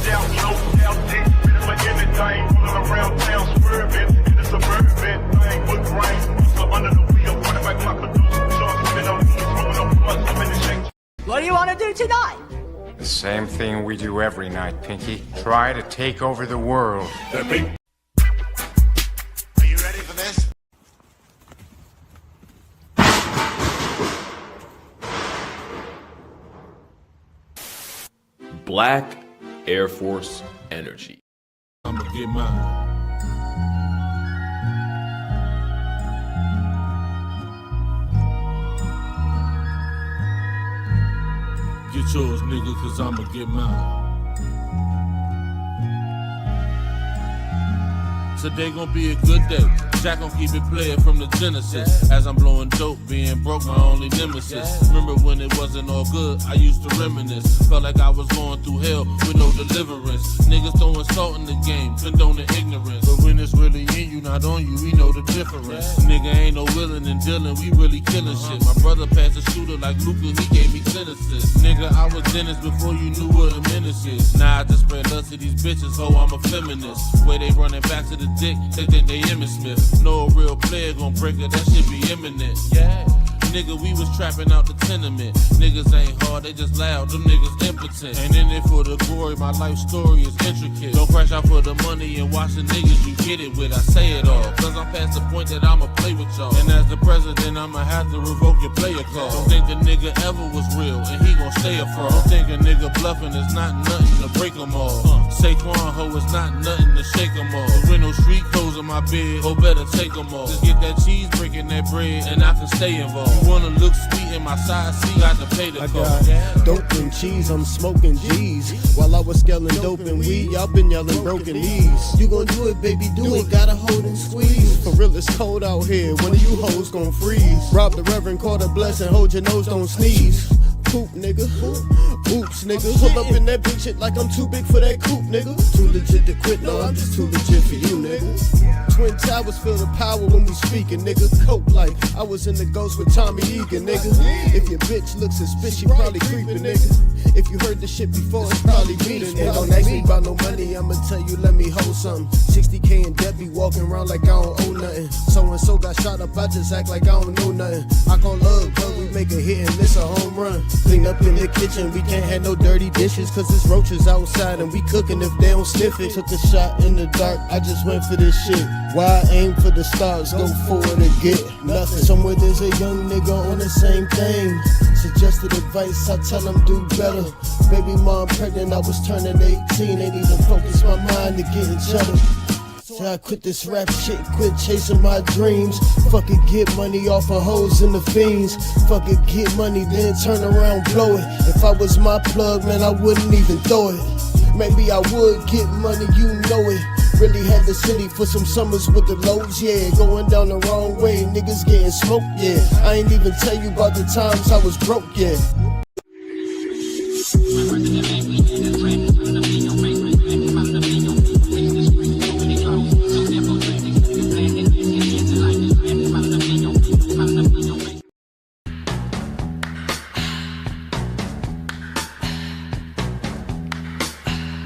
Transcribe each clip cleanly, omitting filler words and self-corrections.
out, no doubt, dick, feeling like anything, rolling around town, swerving, in the suburban thing, with brains, so under the wheel, running back my producer, Sean, spinning on knees, rolling on bus, I'm in the shake. What do you want to do tonight? The same thing we do every night, Pinky. Try to take over the world. Are you ready for this? Black Air Force Energy. I'ma get mine. Get yours, nigga, cause I'ma get mine. Today gon' be a good day. Jack gon' keep it playing from the Genesis. As I'm blowing dope, being broke, my only nemesis. Remember when it wasn't all good, I used to reminisce. Felt like I was going through hell with no deliverance. Niggas throwing salt in the game, condoning ignorance. But when it's really in you, not on you, we know the difference. Nigga ain't no willing and dealing, we really killing shit. My brother passed a shooter like Luca, he gave me sentences. Nigga, I was Dennis before you knew what a menace is. Now I just spread lust to these bitches, ho, I'm a feminist. Way they running back to the dick, they think they Emmitt Smith. No real player gon' break it, that shit be imminent. Yeah. Nigga, we was trapping out the tenement. Niggas ain't hard, they just loud, them niggas impotent. Ain't in it for the glory, my life story is intricate. Don't crash out for the money and watch the niggas you get it with. I say it all, cause I'm past the point that I'ma play with y'all. And as the president, I'ma have to revoke your player card. Don't think the nigga ever was real, and he gon' stay a fraud. Don't think a nigga bluffing is not nothing to break them all. Saquon, ho, it's not nothing to shake them all. With no street clothes in my bed, ho, better take them all. Just get that cheese, breaking that bread, and I can stay involved. You wanna look sweet in my side seat, got to pay the cost. Dope and cheese, I'm smoking G's. While I was scaling dope and weed, y'all been yelling broken knees. You gon' do it, baby, do it, gotta hold and squeeze. For real, it's cold out here, one of you hoes gon' freeze. Rob the reverend, call the blessing, hold your nose, don't sneeze. Poop, nigga. Oops, nigga. Pull up in that big shit like I'm too big for that coupe, nigga. Too legit to quit, no, I'm just too legit for you, nigga. Twin Towers feel the power when we speaking, nigga. Cope like I was in the ghost with Tommy Egan, nigga. If your bitch looks suspicious, she probably creeping, nigga. If you heard the shit before, it's probably me, nigga. And don't ask me about no money, I'ma tell you, let me hold something. 60K and debt be walking around like I don't owe nothing. So-and-so got shot up, I just act like I don't know nothing. I call love, but we make a hit and it's a home run. Clean up in the kitchen, we can't have no dirty dishes. Cause it's roaches outside and we cooking if they don't sniff it. Took a shot in the dark, I just went for this shit. Why aim for the stars, go forward and get nothing. Somewhere there's a young nigga on the same thing. Suggested advice, I tell him do better. Baby mom pregnant, I was turning 18. Ain't even focus my mind to getting cheddar. So I quit this rap shit, quit chasing my dreams. Fuck it, get money off of hoes and the fiends. Fuck it, get money, then turn around, blow it. If I was my plug, man, I wouldn't even throw it. Maybe I would get money, you know it. Really had the city for some summers with the lows, yeah. Going down the wrong way, niggas getting smoked, yeah. I ain't even tell you about the times I was broke, yeah.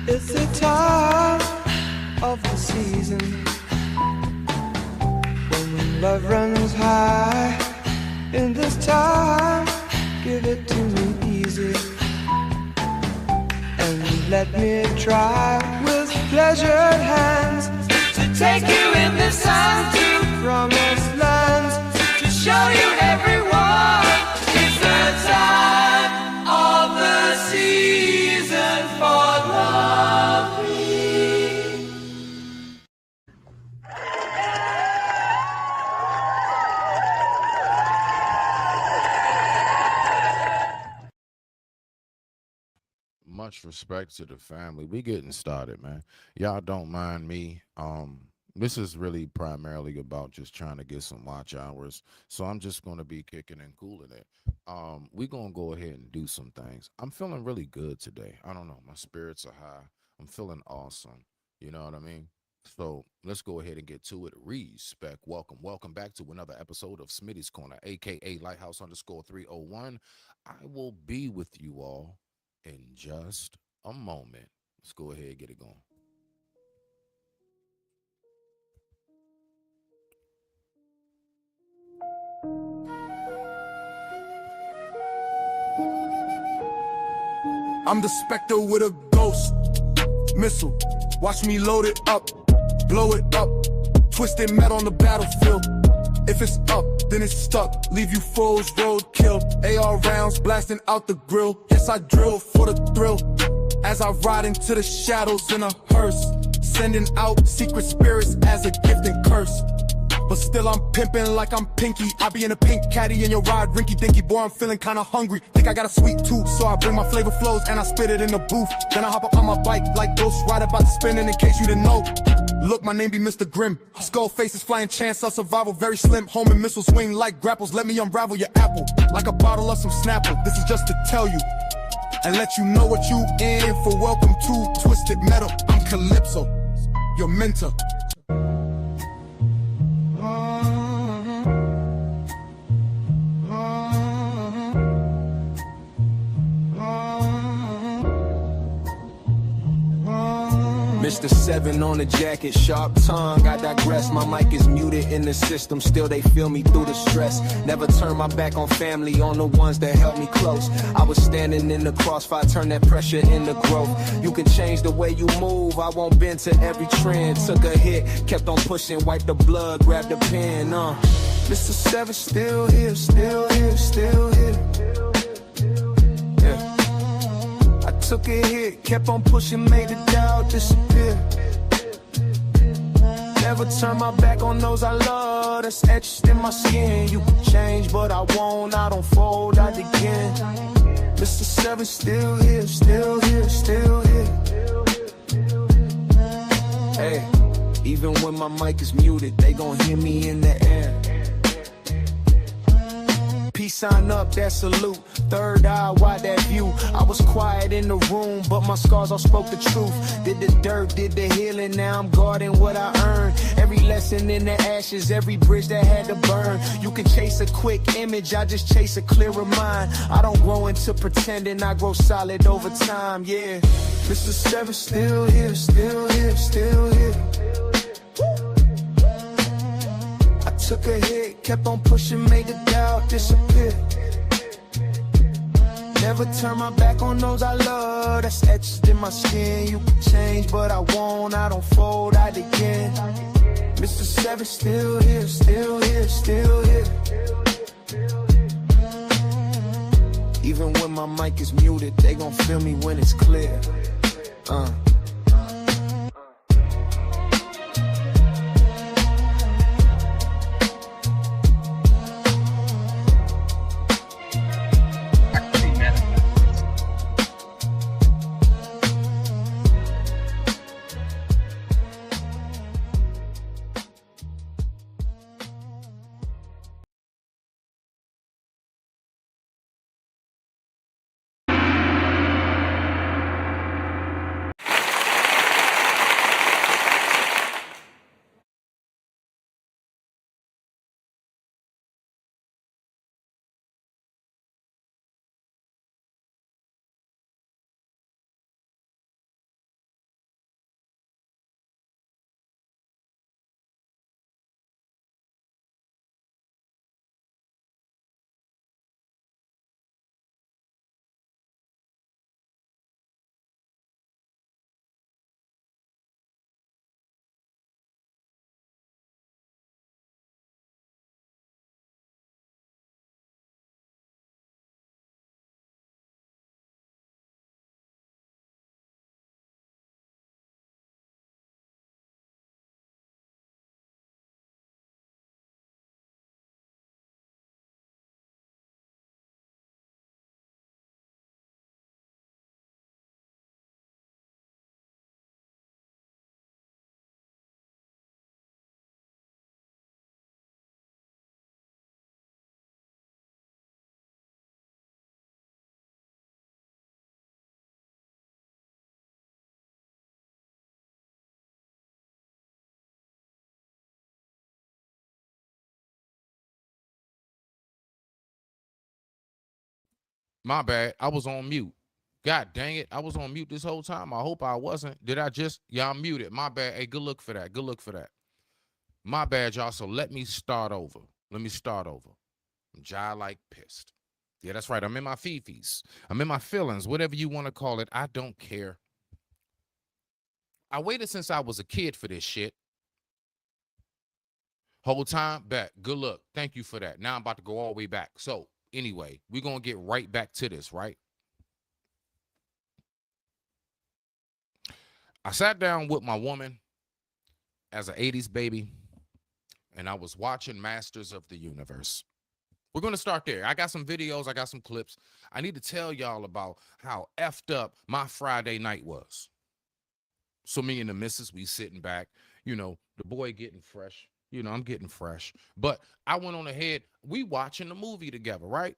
It's the time of the season when love runs high. In this time, give it to me easy and let me try with pleasured hands to take you in the sun to promised lands, to show you everyone. It's the time of the season for loving. Much respect to the family. We getting started, man. Y'all don't mind me. This is really primarily about just trying to get some watch hours. So I'm just gonna be kicking and cooling it. We gonna go ahead and do some things. I'm feeling really good today. I don't know, my spirits are high. I'm feeling awesome. You know what I mean? So let's go ahead and get to it. Respect. Welcome back to another episode of Smitty's Corner, aka Lighthouse_301. I will be with you all in just a moment. Let's go ahead and get it going. I'm the specter with a ghost missile. Watch me load it up, blow it up, twisted metal on the battlefield. If it's up, then it's stuck. Leave you froze, roadkill. AR rounds blasting out the grill. Yes, I drill for the thrill. As I ride into the shadows in a hearse, sending out secret spirits as a gift and curse. But still I'm pimping like I'm Pinky. I be in a pink caddy in your ride, rinky dinky. Boy, I'm feeling kinda hungry. Think I got a sweet tooth, so I bring my flavor flows and I spit it in the booth. Then I hop up on my bike like Ghost Rider, about to spin it in case you didn't know. Look, my name be Mr. Grimm. Skull faces flying, chance of survival very slim. Homing missiles swing like grapples. Let me unravel your apple like a bottle of some Snapple. This is just to tell you and let you know what you in for. Welcome to Twisted Metal. I'm Calypso, your mentor. Mr. 7 on the jacket, sharp tongue, I digress. My mic is muted in the system, still they feel me through the stress. Never turn my back on family, on the ones that held me close. I was standing in the crossfire, turn that pressure into growth. You can change the way you move, I won't bend to every trend. Took a hit, kept on pushing, wiped the blood, grabbed the pen. Mr. 7 still here, still here, still here. Yeah. I took a hit, kept on pushing, made the doubt disappear. Never turn my back on those I love, that's etched in my skin. You can change, but I won't, I don't fold out again. Mr. 7 still here, still here, still here. Hey, even when my mic is muted, they gon' hear me in the air. Peace sign up, that salute. Third eye, wide that view. I was quiet in the room, but my scars all spoke the truth. Did the dirt, did the healing, now I'm guarding what I earned. Every lesson in the ashes, every bridge that had to burn. You can chase a quick image, I just chase a clearer mind. I don't grow into pretending, I grow solid over time, yeah. Mr. 7 still here, still here, still here. Took a hit, kept on pushing, made the doubt disappear. Never turn my back on those I love, that's etched in my skin. You can change, but I won't, I don't fold out again. Mr. 7 still here, still here, still here. Even when my mic is muted, they gon' feel me when it's clear. My bad. I was on mute. God dang it. I was on mute this whole time. I hope I wasn't. Did I just? Yeah, I'm muted. My bad. Hey, good look for that. Good look for that. My bad, y'all. So let me start over. Let me start over. I'm jai like pissed. Yeah, that's right. I'm in my fifis. I'm in my feelings, whatever you want to call it. I don't care. I waited since I was a kid for this shit. Whole time, bet. Good luck. Thank you for that. Now I'm about to go all the way back. So anyway, we're going to get right back to this, right? I sat down with my woman as an 80s baby, and I was watching Masters of the Universe. We're going to start there. I got some videos. I got some clips. I need to tell y'all about how effed up my Friday night was. So me and the missus, we sitting back, you know, the boy getting fresh. You know, I'm getting fresh. But I went on ahead. We watching the movie together, right?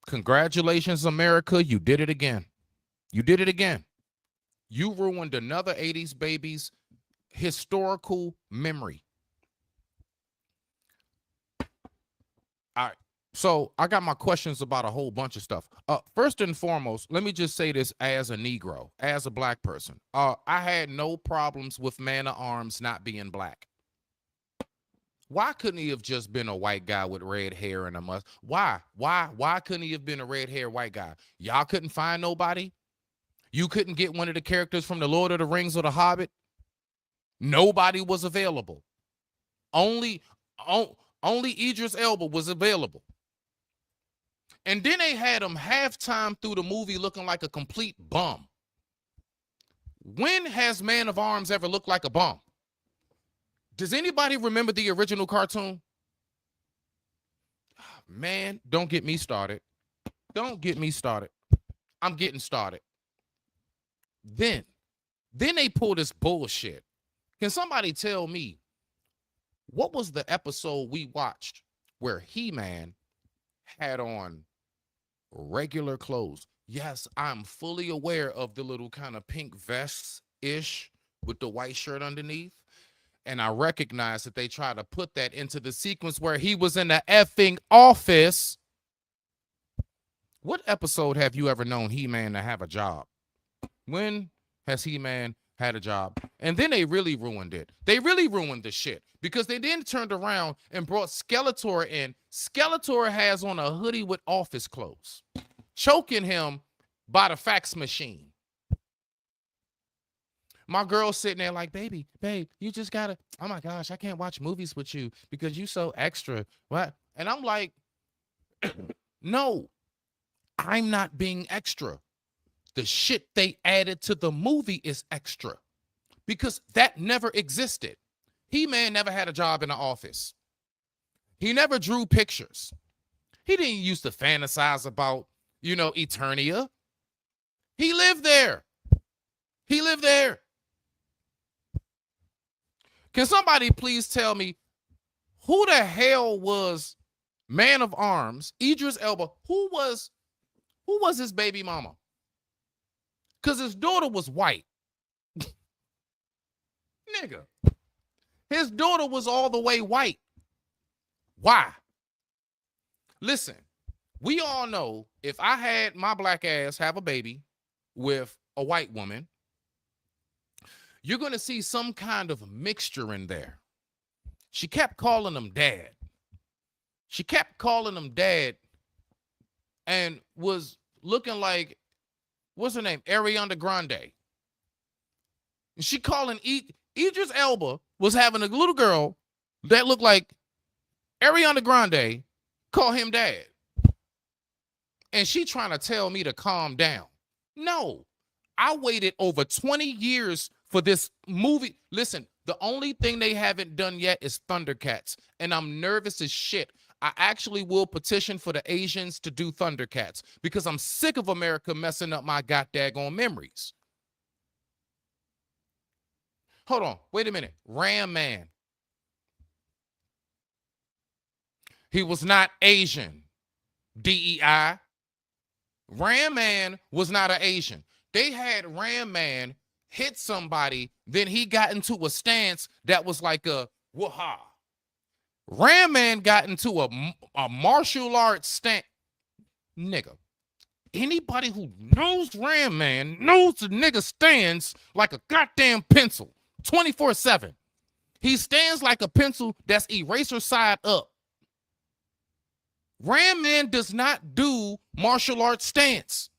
Congratulations, America. You did it again. You did it again. You ruined another 80s baby's historical memory. All right. So I got my questions about a whole bunch of stuff. First and foremost, let me just say this as a Negro, as a black person. I had no problems with Man of Arms not being black. Why couldn't he have just been a white guy with red hair and a mustache? Why couldn't he have been a red-haired white guy? Y'all couldn't find nobody? You couldn't get one of the characters from The Lord of the Rings or The Hobbit? Nobody was available. Only Idris Elba was available. And then they had him halftime through the movie looking like a complete bum. When has Man of Arms ever looked like a bum? Does anybody remember the original cartoon? Man, don't get me started. Don't get me started. I'm getting started. Then they pull this bullshit. Can somebody tell me what was the episode we watched where He-Man had on regular clothes? Yes, I'm fully aware of the little kind of pink vest-ish with the white shirt underneath. And I recognize that they try to put that into the sequence where he was in the effing office. What episode have you ever known He-Man to have a job? When has He-Man had a job? And then they really ruined it. They really ruined the shit because they then turned around and brought Skeletor in. Skeletor has on a hoodie with office clothes, choking him by the fax machine. My girl's sitting there like, babe, you just gotta, oh my gosh, I can't watch movies with you because you so extra. What? And I'm like, no, I'm not being extra. The shit they added to the movie is extra because that never existed. He-Man never had a job in the office. He never drew pictures. He didn't used to fantasize about, Eternia. He lived there. He lived there. Can somebody please tell me who the hell was Man of Arms, Idris Elba? Who was his baby mama? Because his daughter was white. Nigga. His daughter was all the way white. Why? Listen, we all know if I had my black ass have a baby with a white woman, you're going to see some kind of mixture in there. She kept calling him dad. She kept calling him dad and was looking like, what's her name? Ariana Grande. And she calling Idris Elba was having a little girl that looked like Ariana Grande call him dad. And she trying to tell me to calm down. No, I waited over 20 years for this movie. Listen, the only thing they haven't done yet is Thundercats. And I'm nervous as shit. I actually will petition for the Asians to do Thundercats because I'm sick of America messing up my goddamn memories. Hold on. Wait a minute. Ram Man. He was not Asian. DEI. Ram Man was not an Asian. They had Ram Man hit somebody, then he got into a stance that was like a waha. Ram Man got into a martial arts stance. nigga. Anybody who knows Ram Man knows the nigga stands like a goddamn pencil 24/7. He stands like a pencil that's eraser side up. Ram Man does not do martial arts stance.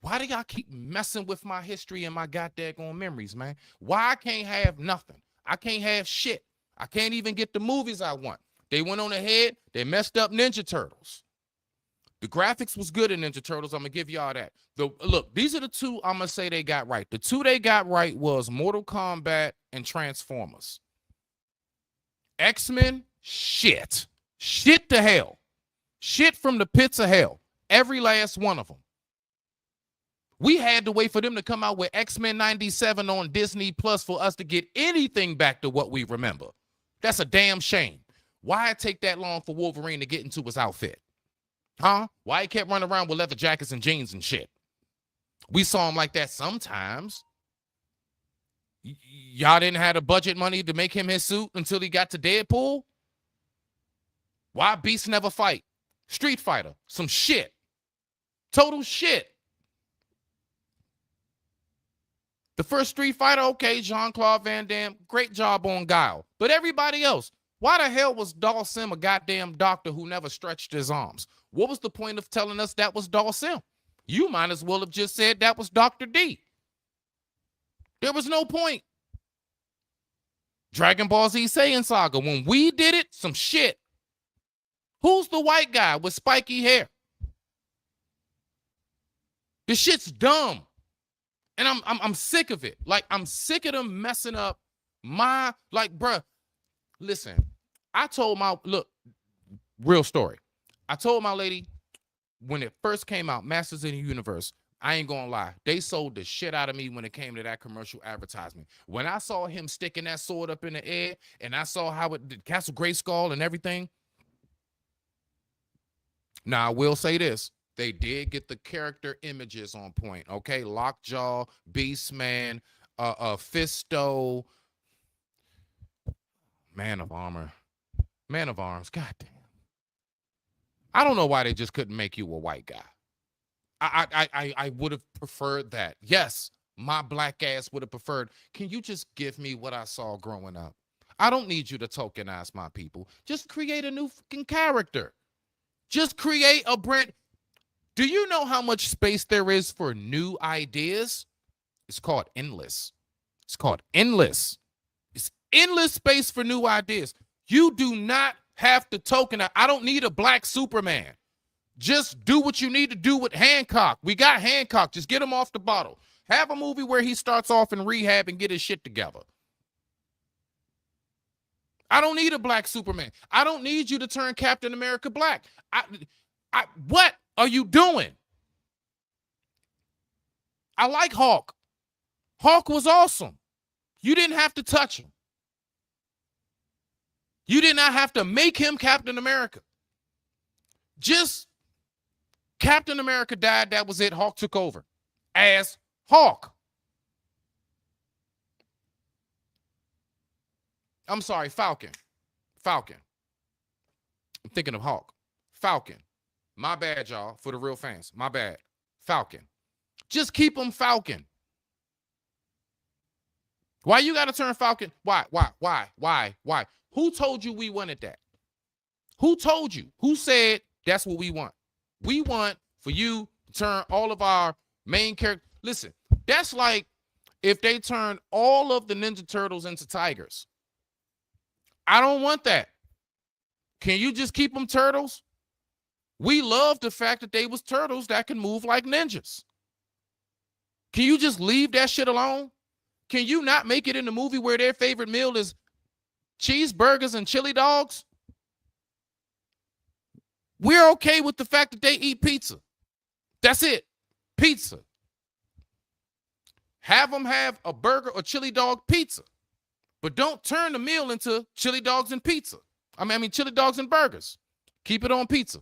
Why do y'all keep messing with my history and my goddamn memories, man? Why I can't have nothing? I can't have shit. I can't even get the movies I want. They went on ahead. They messed up Ninja Turtles. The graphics was good in Ninja Turtles. I'm going to give y'all that. Look, these are the two I'm going to say they got right. The two they got right was Mortal Kombat and Transformers. X-Men, shit. Shit to hell. Shit from the pits of hell. Every last one of them. We had to wait for them to come out with X-Men 97 on Disney Plus for us to get anything back to what we remember. That's a damn shame. Why it take that long for Wolverine to get into his outfit? Huh? Why he kept running around with leather jackets and jeans and shit? We saw him like that sometimes. Y'all didn't have the budget money to make him his suit until he got to Deadpool? Why Beast never fight? Street Fighter, some shit. Total shit. The first Street Fighter, okay, Jean-Claude Van Damme, great job on Guile. But everybody else, why the hell was Dhalsim a goddamn doctor who never stretched his arms? What was the point of telling us that was Dhalsim? You might as well have just said that was Dr. D. There was no point. Dragon Ball Z Saiyan Saga, when we did it, some shit. Who's the white guy with spiky hair? This shit's dumb. And I'm sick of it. Like, I'm sick of them messing up my, like, bruh, listen, I told my, look, real story. I told my lady when it first came out, Masters of the Universe, I ain't gonna lie, they sold the shit out of me when it came to that commercial advertisement. When I saw him sticking that sword up in the air and I saw how it did Castle Grayskull and everything. Now, I will say this. They did get the character images on point, okay? Lockjaw, Beastman, Fisto, Man of Armor, Man of Arms, goddamn. I don't know why they just couldn't make you a white guy. I would have preferred that. Yes, my black ass would have preferred. Can you just give me what I saw growing up? I don't need you to tokenize my people. Just create a new fucking character. Just create a brand. Do you know how much space there is for new ideas? It's called endless. It's called endless. It's endless space for new ideas. You do not have to tokenize. I don't need a black Superman. Just do what you need to do with Hancock. We got Hancock. Just get him off the bottle. Have a movie where he starts off in rehab and get his shit together. I don't need a black Superman. I don't need you to turn Captain America black. What are you doing? I like Hawk. Hawk was awesome. You didn't have to touch him. You did not have to make him Captain America. Just Captain America died. That was it. Hawk took over as Hawk. I'm sorry, Falcon. Falcon. I'm thinking of Hawk. Falcon. My bad, y'all, for the real fans. My bad. Falcon. Just keep him Falcon. Why you got to turn Falcon? Why? Who told you we wanted that? Who told you? Who said that's what we want? We want for you to turn all of our main characters. Listen, that's like if they turn all of the Ninja Turtles into tigers. I don't want that. Can you just keep them turtles? We love the fact that they was turtles that can move like ninjas. Can you just leave that shit alone? Can you not make it in the movie where their favorite meal is cheeseburgers and chili dogs? We're okay with the fact that they eat pizza. That's it. Pizza. Have them have a burger or chili dog pizza. But don't turn the meal into chili dogs and pizza. I mean chili dogs and burgers. Keep it on pizza.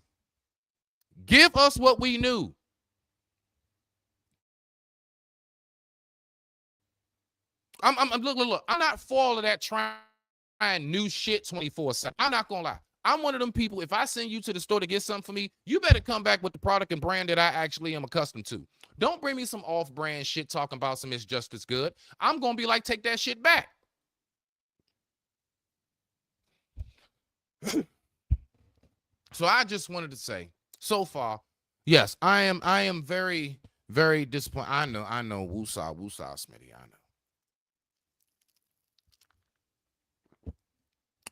Give us what we knew. Look. I'm not for all of that trying new shit 24/7. I'm not gonna lie. I'm one of them people, if I send you to the store to get something for me, you better come back with the product and brand that I actually am accustomed to. Don't bring me some off-brand shit talking about some it's just as good. I'm going to be like, take that shit back. So I just wanted to say, so far, yes, I am very, very disappointed. I know, woosah, Smitty, I know.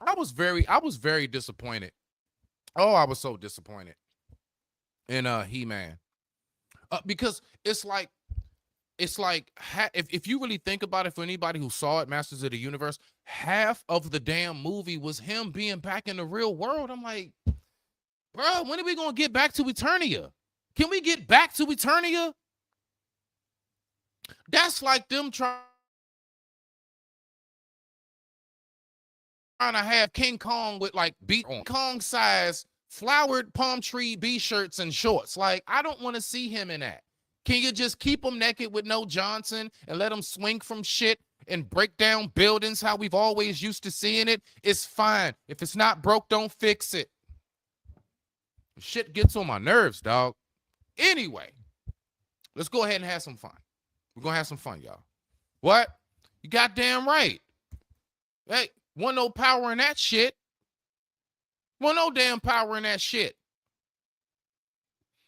I was very disappointed. Oh, I was so disappointed in He-Man. Because it's like if you really think about it, for anybody who saw it, Masters of the Universe, half of the damn movie was him being back in the real world. I'm like, bro, when are we gonna get back to Eternia? Can we get back to Eternia? That's like them trying to have King Kong with like King Kong size flowered palm tree B-shirts and shorts. Like, I don't want to see him in that. Can you just keep him naked with no Johnson and let him swing from shit and break down buildings how we've always used to seeing it? It's fine. If it's not broke, don't fix it. Shit gets on my nerves, dog. Anyway, let's go ahead and have some fun. We're going to have some fun, y'all. What? You goddamn right. Hey, wasn't no power in that shit. Wasn't no damn power in that shit.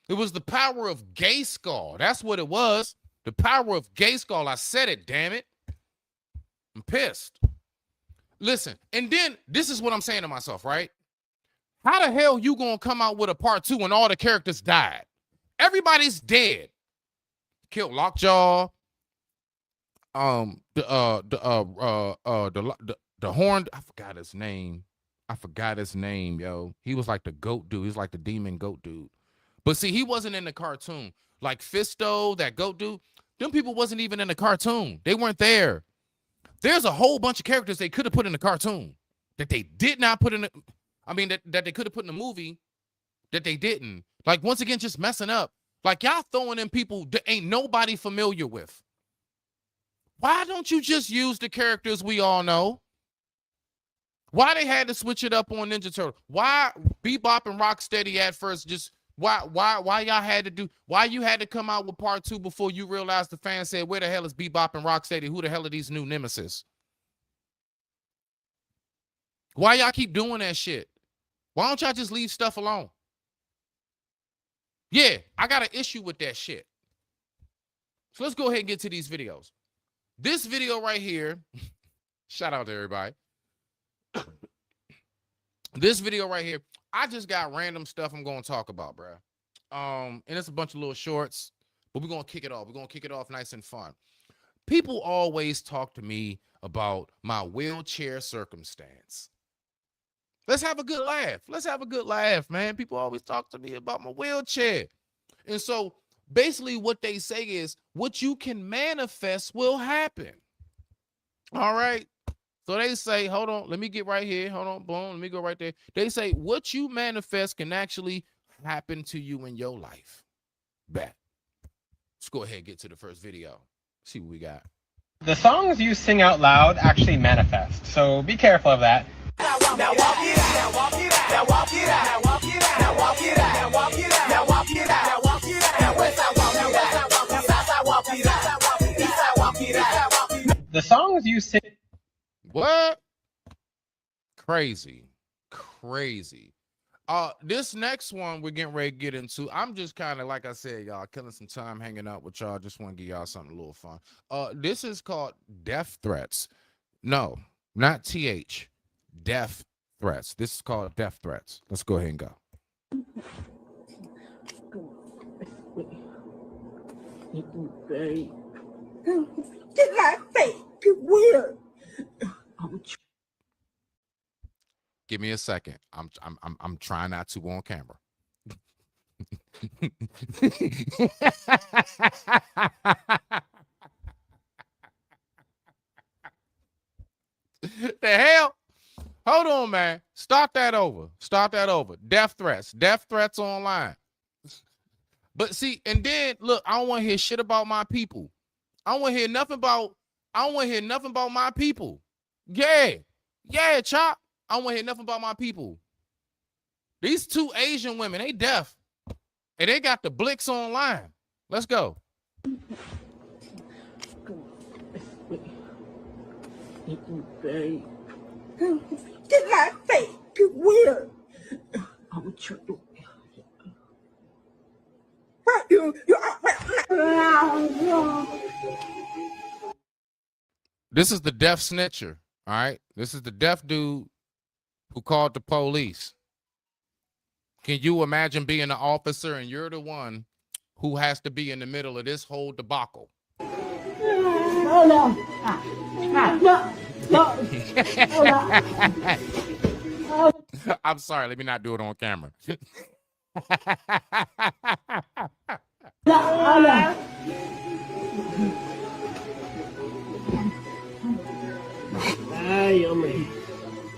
It was the power of Gay Skull. That's what it was. The power of Gay Skull. I said it, damn it. I'm pissed. Listen, and then this is what I'm saying to myself, right? How the hell you gonna come out with a part 2 when all the characters died? Everybody's dead. Killed Lockjaw. The horned, I forgot his name, yo. He was like the goat dude. He was like the demon goat dude. But see, he wasn't in the cartoon. Like Fisto, that goat dude, them people wasn't even in the cartoon. They weren't there. There's a whole bunch of characters they could have put in the cartoon that they did not put in the, that they could have put in the movie that they didn't. Like, once again, just messing up. Like, y'all throwing in people that ain't nobody familiar with. Why don't you just use the characters we all know? Why they had to switch it up on Ninja Turtle? Why Bebop and Rocksteady at first just, why y'all had to do, why you had to come out with part 2 before you realized the fans said, where the hell is Bebop and Rocksteady? Who the hell are these new nemesis? Why y'all keep doing that shit? Why don't y'all just leave stuff alone? Yeah, I got an issue with that shit. So let's go ahead and get to these videos. This video right here, shout out to everybody. This video right here, I just got random stuff I'm going to talk about, bro. And it's a bunch of little shorts, but we're going to kick it off. We're going to kick it off nice and fun. People always talk to me about my wheelchair circumstance. Let's have a good laugh. Let's have a good laugh, man. People always talk to me about my wheelchair. And so basically what they say is what you can manifest will happen. All right. So they say, hold on, let me get right here. Hold on, boom, let me go right there. They say what you manifest can actually happen to you in your life. Bet. Let's go ahead and get to the first video. See what we got. The songs you sing out loud actually manifest, so be careful of that. Now walk it out, now walk it out, now walk it out, now walk it out, now walk it out, now walk it out, now walk it out, now walk it out, now west side walk it out, now south side walk it out, east side walk it out. The songs you sing. What? Crazy. This next one we're getting ready to get into. I'm just kind of, like I said, y'all, killing some time hanging out with y'all. Just want to give y'all something a little fun. This is called Death Threats. No, not TH. Death Threats. This is called Death Threats. Let's go ahead and go. Give me a second. I'm trying not to on camera. The hell? Hold on, man. Start that over. Death threats online. But see, and then look, I don't want to hear shit about my people. I don't want to hear nothing about my people. Yeah, Chop. I don't want to hear nothing about my people. These two Asian women, they deaf. And they got the Blix online. Let's go. Get my face. Get weird. I'm trying to. This is the deaf snitcher. All right. This is the deaf dude who called the police. Can you imagine being an officer and you're the one who has to be in the middle of this whole debacle? I'm sorry. Let me not do it on camera.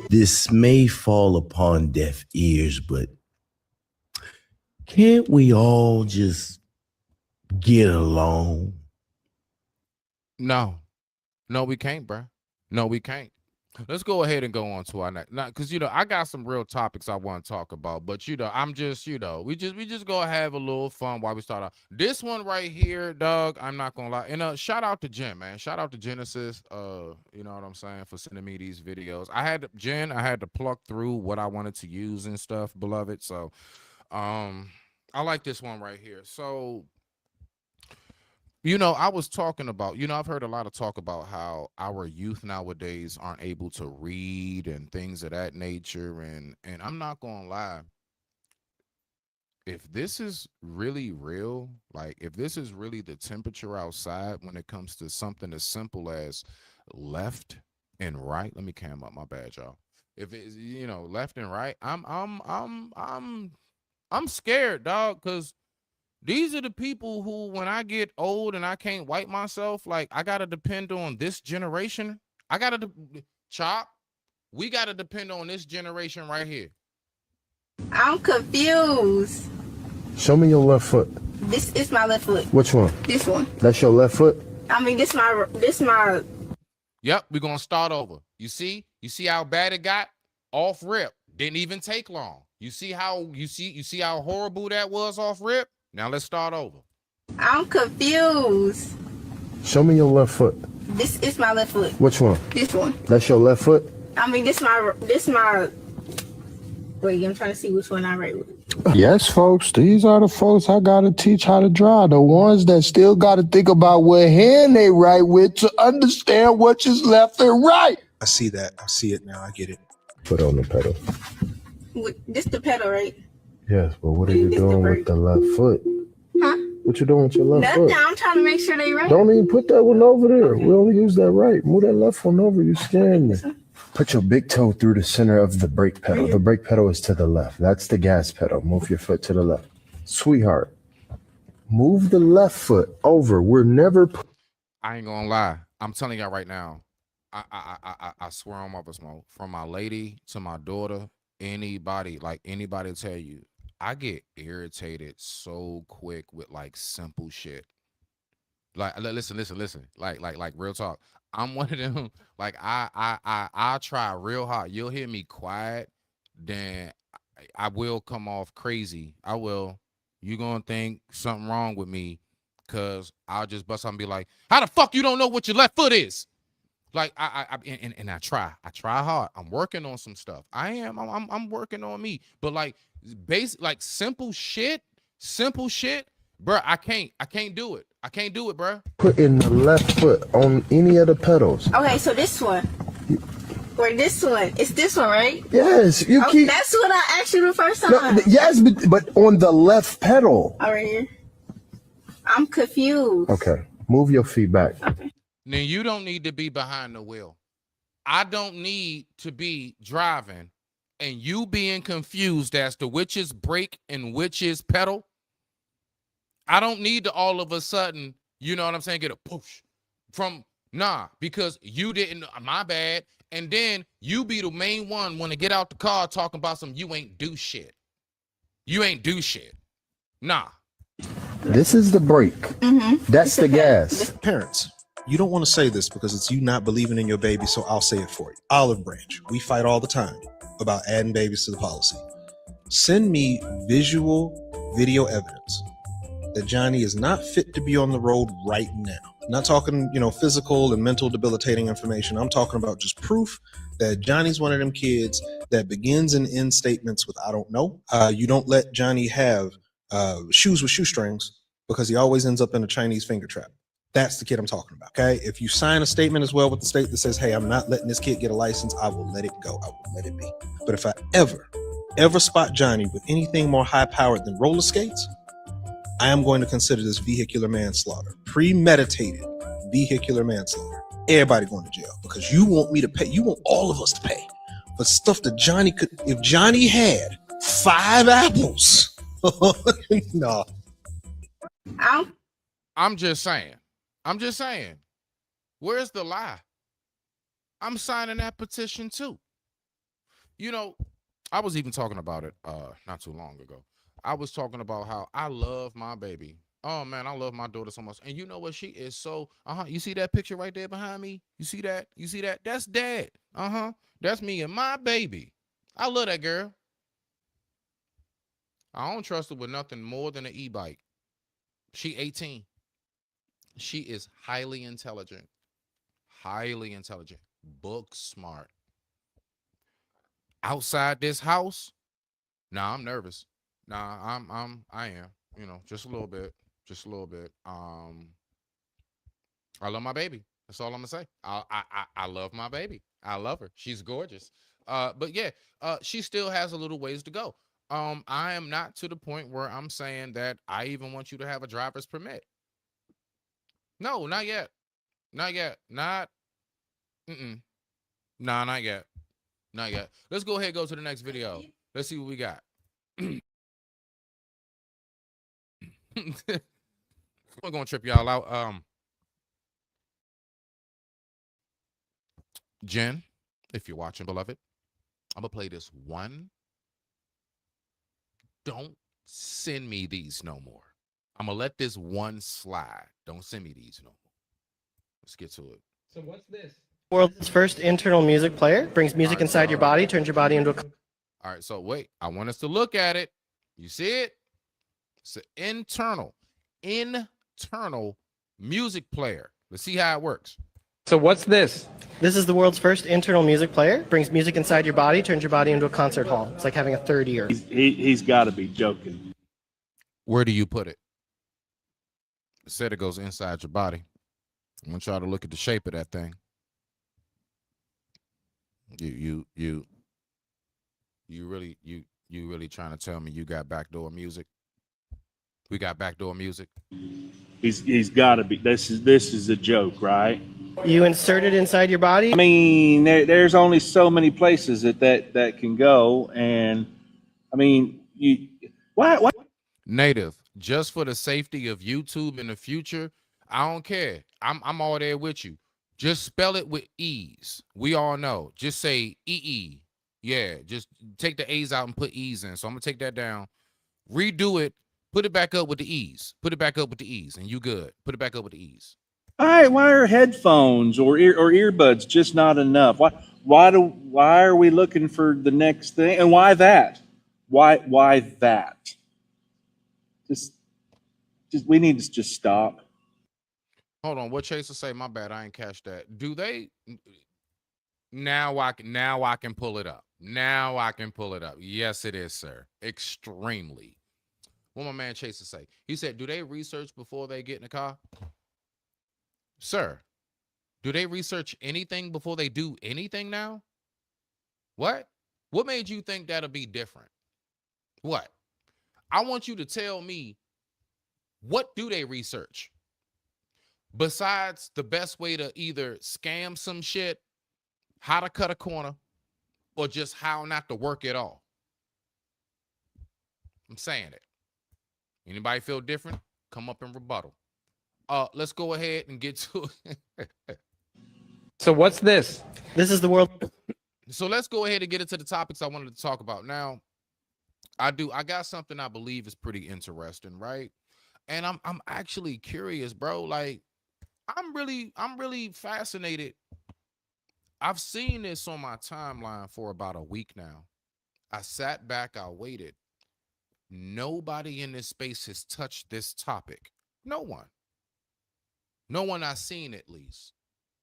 This may fall upon deaf ears, but can't we all just get along? No, we can't, bro. No, we can't. Let's go ahead and go on to our next. Now, because I got some real topics I want to talk about, but I'm just, we just go have a little fun while we start out. This one right here, Doug, I'm not gonna lie. And shout out to Jen, man. Shout out to Genesis. You know what I'm saying, for sending me these videos. I had to pluck through what I wanted to use and stuff, beloved. So, I like this one right here. So, I was talking about, I've heard a lot of talk about how our youth nowadays aren't able to read and things of that nature. And I'm not going to lie. If this is really real, like if this is really the temperature outside when it comes to something as simple as left and right, let me cam up, my bad, y'all. If it's, left and right, I'm scared, dog, because these are the people who, when I get old and I can't wipe myself, like I got to depend on this generation. I got to chop. We got to depend on this generation right here. I'm confused. Show me your left foot. This is my left foot. Which one? This one. That's your left foot? I mean, this my. Yep, we're going to start over. You see how bad it got? Off rip. Didn't even take long. You see how horrible that was off rip? Now let's start over. I'm confused. Show me your left foot. This is my left foot. Which one? This one. That's your left foot? I mean, this my. Wait, I'm trying to see which one I right with. Yes, folks. These are the folks I gotta teach how to drive. The ones that still gotta think about what hand they right with to understand which is left and right. I see that. I see it now. I get it. Put on the pedal. This the pedal, right? Yes, but what are you doing with the left foot? Huh? What you doing with your left foot? I'm trying to make sure they right. Don't even put that one over there. We only use that right. Move that left one over. You scaring me. Put your big toe through the center of the brake pedal. The brake pedal is to the left. That's the gas pedal. Move your foot to the left. Sweetheart, move the left foot over. We're never. I ain't gonna lie. I'm telling y'all right now. I swear on Mother's Smoke. From my lady to my daughter, anybody tell you, I get irritated so quick with like simple shit. Like listen. Like real talk. I'm one of them. Like I try real hard. You'll hear me quiet, then I will come off crazy. I will. You gonna think something wrong with me, cause I'll just bust out and be like, "How the fuck you don't know what your left foot is?" Like I try hard. I'm working on some stuff. I'm working on me. But like simple shit, bro. I can't do it. I can't do it, bro. Put in the left foot on any of the pedals. Okay, so this one. Or this one. It's this one, right? Yes, That's what I asked you the first time. No, yes, but on the left pedal. All right here. I'm confused. Okay, move your feet back. Okay. Then you don't need to be behind the wheel. I don't need to be driving and you being confused as to which is brake and which is pedal. I don't need to all of a sudden, you know what I'm saying, get a push from, because you didn't, my bad. And then you be the main one when to get out the car talking about some, you ain't do shit. You ain't do shit. Nah. This is the brake. Mm-hmm. That's the gas. Parents, you don't want to say this because it's you not believing in your baby, so I'll say it for you. Olive Branch, we fight all the time about adding babies to the policy. Send me visual video evidence that Johnny is not fit to be on the road right now. I'm not talking, physical and mental debilitating information. I'm talking about just proof that Johnny's one of them kids that begins and ends statements with "I don't know." You don't let Johnny have shoes with shoestrings because he always ends up in a Chinese finger trap. That's the kid I'm talking about. Okay. If you sign a statement as well with the state that says, "Hey, I'm not letting this kid get a license," I will let it go. I will let it be. But if I ever spot Johnny with anything more high powered than roller skates, I am going to consider this vehicular manslaughter, premeditated vehicular manslaughter. Everybody going to jail because you want me to pay. You want all of us to pay for stuff that Johnny could. If Johnny had 5 apples, no. I'm just saying. Where's the lie? I'm signing that petition too. I was even talking about it not too long ago. I was talking about how I love my baby. Oh man, I love my daughter so much. And you know what? She is so you see that picture right there behind me? You see that? That's Dad. That's me and my baby. I love that girl. I don't trust her with nothing more than an e-bike. She 18. She is highly intelligent. Book smart. Outside this house, I'm nervous. I am, just a little bit. I love my baby. That's all I'm gonna say. I love my baby. I love her. She's gorgeous. But yeah, she still has a little ways to go. I am not to the point where I'm saying that I even want you to have a driver's permit. No, not yet. Not yet. Not yet. Let's go ahead and go to the next video. Let's see what we got. We're gonna trip y'all out. Jen, if you're watching, beloved, I'm gonna play this one. Don't send me these no more. I'm gonna let this one slide. Don't send me these no more. Let's get to it. So what's this? World's first internal music player. Brings music inside your body, turns your body into a... All right, so wait. I want us to look at it. You see it? It's an internal music player. Let's see how it works. So what's this? This is the world's first internal music player. Brings music inside your body, turns your body into a concert hall. It's like having a third ear. He's got to be joking. Where do you put it? It said it goes inside your body. I'm gonna try to look at the shape of that thing. You really trying to tell me you got backdoor music? We got backdoor music. He's got to be. This is a joke, right? You insert it inside your body. I mean, there's only so many places that can go, and I mean, why? Native, just for the safety of YouTube in the future, I don't care. I'm all there with you. Just spell it with E's. We all know. Just say EE. Yeah, just take the A's out and put E's in. So I'm gonna take that down. Redo it. Put it back up with the E's. And you good. Put it back up with the E's. All right, why are headphones or earbuds just not enough? Why are we looking for the next thing? And why that? Why that? Just we need to just stop. Hold on, what Chaser say? My bad, I ain't catch that. Do they now I can pull it up. Now I can pull it up. Yes, it is, sir. Extremely. What my man Chaser say? He said, do they research before they get in the car? Sir, do they research anything before they do anything now? What? What made you think that'll be different? What? I want you to tell me, what do they research? Besides the best way to either scam some shit, how to cut a corner, or just how not to work at all. I'm saying it. Anybody feel different? Come up and rebuttal. Let's go ahead and get to it. So what's this? This is the world. So let's go ahead and get into the topics I wanted to talk about. Now, I got something I believe is pretty interesting, right? And I'm actually curious, bro. Like, I'm really fascinated. I've seen this on my timeline for about a week now. I sat back, I waited. Nobody in this space has touched this topic. No one. No one I've seen, at least.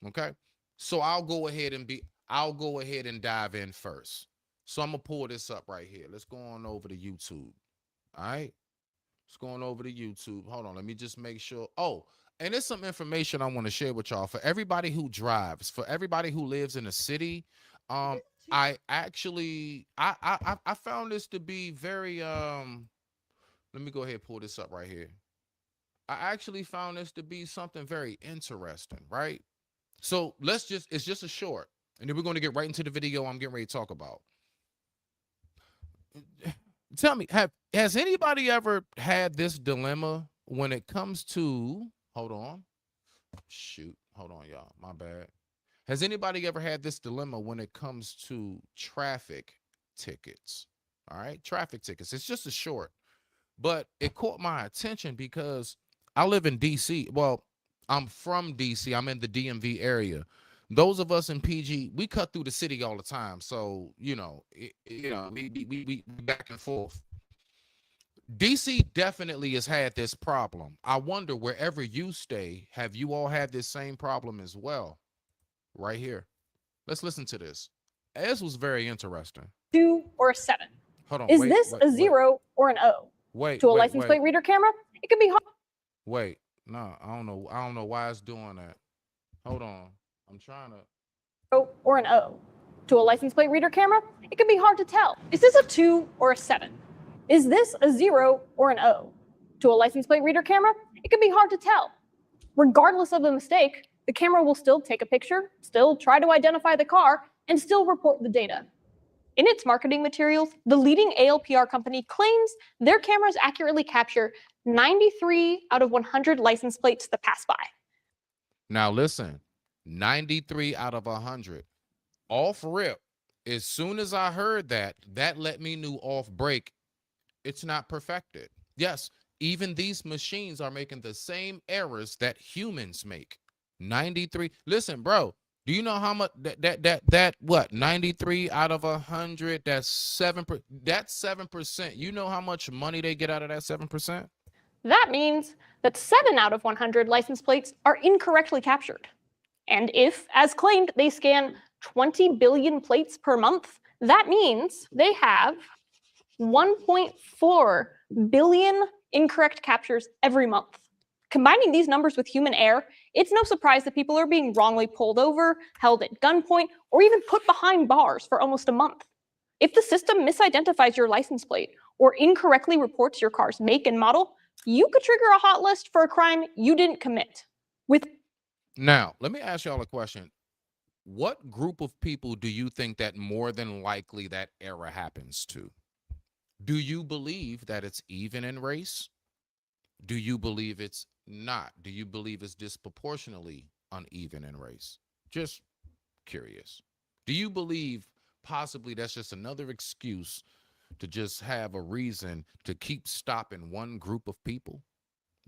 Okay. So I'll go ahead and dive in first. So I'm gonna pull this up right here. Let's go on over to YouTube. All right. Let's go on over to YouTube. Hold on. Let me just make sure. Oh, and there's some information I want to share with y'all for everybody who drives, for everybody who lives in a city. I actually I found this to be very let me go ahead and pull this up right here. I actually found this to be something very interesting, right? So it's just a short, and then we're going to get right into the video I'm getting ready to talk about. Tell me, has anybody ever had this dilemma when it comes to, hold on, y'all, my bad. Has anybody ever had this dilemma when it comes to traffic tickets? All right, traffic tickets. It's just a short, but it caught my attention because I live in DC. Well, I'm from DC. I'm in the DMV area. Those of us in PG, we cut through the city all the time. So, we back and forth. DC definitely has had this problem. I wonder, wherever you stay, have you all had this same problem as well? Right here. Let's listen to this. This was very interesting. 2 or a 7. Hold on. Is this a 0 or an O? To a license plate reader camera, it can be hard. Wait, no, I don't know why it's doing that. Hold on. I'm trying to. Or an O. To a license plate reader camera, it can be hard to tell. Is this a 2 or a 7? Is this a 0 or an O? To a license plate reader camera, it can be hard to tell. Regardless of the mistake, the camera will still take a picture, still try to identify the car, and still report the data. In its marketing materials, the leading ALPR company claims their cameras accurately capture 93 out of 100 license plates that pass by. Now listen, 93 out of 100. Off rip, as soon as I heard that let me know off break, it's not perfected. Yes, even these machines are making the same errors that humans make. 93. Listen, bro, do you know how much that what 93 out of 100? That's 7%. That's 7%. You know how much money they get out of that 7%? That means that 7 out of 100 license plates are incorrectly captured. And if, as claimed, they scan 20 billion plates per month, that means they have 1.4 billion incorrect captures every month. Combining these numbers with human error, it's no surprise that people are being wrongly pulled over, held at gunpoint, or even put behind bars for almost a month. If the system misidentifies your license plate or incorrectly reports your car's make and model, you could trigger a hot list for a crime you didn't commit. Now, let me ask y'all a question. What group of people do you think that more than likely that error happens to? Do you believe that it's even in race? Do you believe it's not? Do you believe it's disproportionately uneven in race? Just curious. Do you believe possibly that's just another excuse to just have a reason to keep stopping one group of people?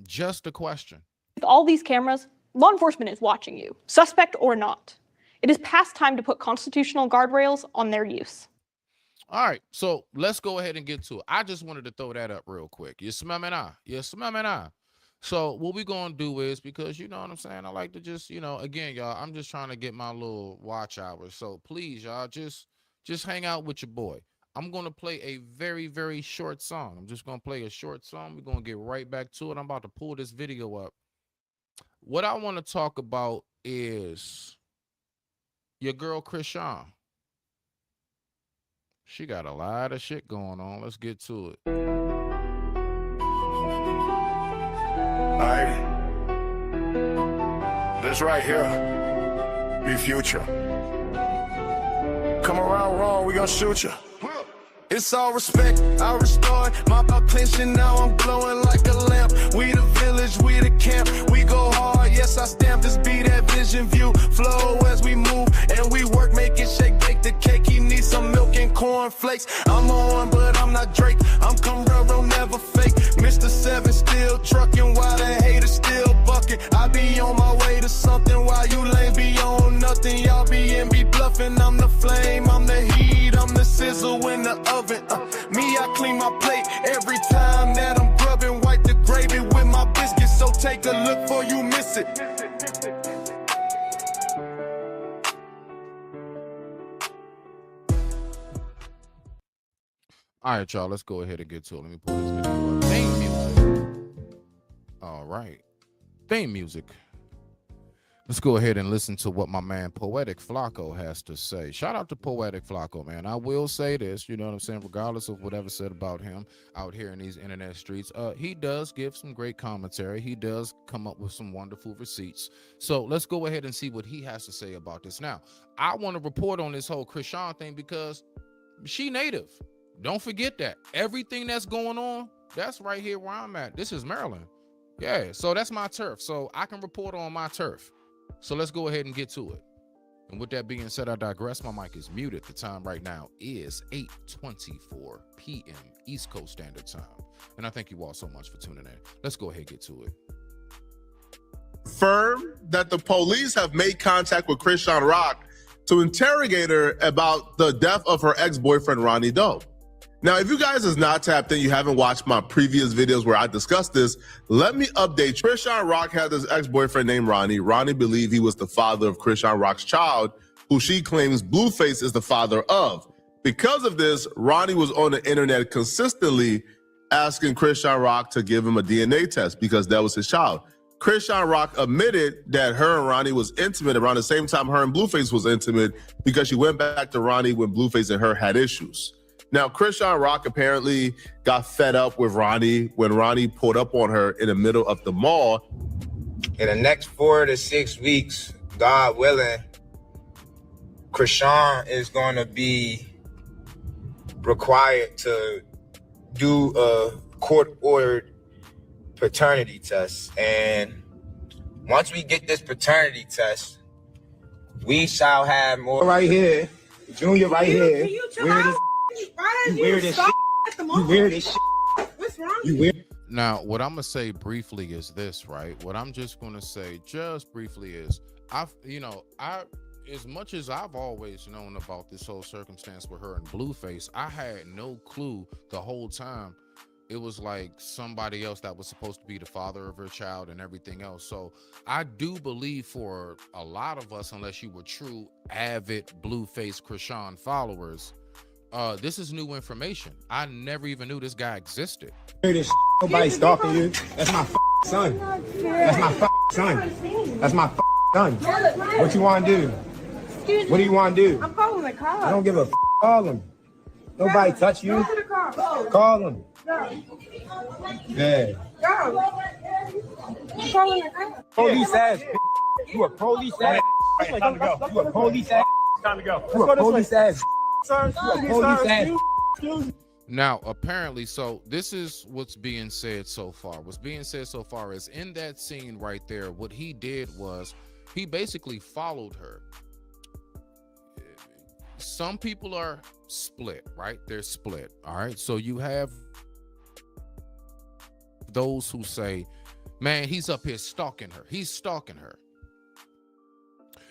Just a question. With all these cameras, law enforcement is watching you, suspect or not. It is past time to put constitutional guardrails on their use. All right, so let's go ahead and get to it. I just wanted to throw that up real quick. You smell me now? You smell me now? So what we're going to do is, because you know what I'm saying, I like to just, again, y'all, I'm just trying to get my little watch hours. So please, y'all, just hang out with your boy. I'm going to play a very, very short song. I'm just going to play a short song. We're going to get right back to it. I'm about to pull this video up. What I want to talk about is your girl, Krishan. She got a lot of shit going on. Let's get to it. Alright. This right here be Future. Come around wrong, we gon' shoot you. It's all respect, I restored my pension, now I'm glowing like a lamp. We the village, we the camp, we go hard, yes I stamp this beat, that vision view, flow as we move, and we work, make it shake, bake the cake, he needs some milk and cornflakes. I'm on, but I'm not Drake, I'm Camaro, never fake, Mr. 7 still trucking, while the haters still bucking. I be on my way to something, while you lanes be on nothing, y'all be bluffing. I'm the flame, I'm the heat, I'm the sizzle in the oven. my plate. Every time that I'm grubbing, wipe the gravy with my biscuits. So take a look before you miss it. All right, y'all, let's go ahead and get to it. Let me pull this video up. Theme music. All right. Theme music. Let's go ahead and listen to what my man Poetic Flacco has to say. Shout out to Poetic Flacco, man. I will say this, you know what I'm saying, regardless of whatever said about him out here in these internet streets, he does give some great commentary. He does come up with some wonderful receipts. So let's go ahead and see what he has to say about this. Now, I want to report on this whole Krishan thing because she native. Don't forget that. Everything that's going on, that's right here where I'm at. This is Maryland. Yeah, so that's my turf. So I can report on my turf. So let's go ahead and get to it. And with that being said, I digress. My mic is muted. The time right now is 8:24 p.m. East Coast Standard Time. And I thank you all so much for tuning in. Let's go ahead and get to it. Confirm that the police have made contact with Krishan Rock to interrogate her about the death of her ex-boyfriend, Ronnie Doe. Now, if you guys is not tapped in, you haven't watched my previous videos where I discussed this, let me update. Krishan Rock had this ex-boyfriend named Ronnie. Ronnie believed he was the father of Krishan Rock's child, who she claims Blueface is the father of. Because of this, Ronnie was on the internet consistently asking Krishan Rock to give him a DNA test because that was his child. Krishan Rock admitted that her and Ronnie was intimate around the same time her and Blueface was intimate because she went back to Ronnie when Blueface and her had issues. Now, Krishan Rock apparently got fed up with Ronnie when Ronnie pulled up on her in the middle of the mall. In the next 4 to 6 weeks, God willing, Krishan is going to be required to do a court-ordered paternity test. And once we get this paternity test, we shall have more. Right here, Junior right here. You weird as shit. You weird as shit. What's wrong with you? Now, what I'm gonna say briefly is this, right? What I'm just gonna say just briefly is, as much as I've always known about this whole circumstance with her and Blueface, I had no clue the whole time. It was like somebody else that was supposed to be the father of her child and everything else. So I do believe for a lot of us, unless you were true avid Blueface Krishan followers, this is new information. I never even knew this guy existed. Nobody stalking you. That's my son. That's my son. That's my son. What you want to do? What do you want to do? I'm calling the car. I don't give a call him. Nobody touch you. Go to the car. Call him. Go. Yeah. Go. I'm calling the car. Police ass. You a police ass. Time to go. You a police ass. Time to go. You a police ass. Sir, Now, apparently, so this is what's being said so far. What's being said so far is in that scene right there, what he did was he basically followed her. Some people are split, right? They're split. All right. So you have those who say, man, he's up here stalking her. He's stalking her.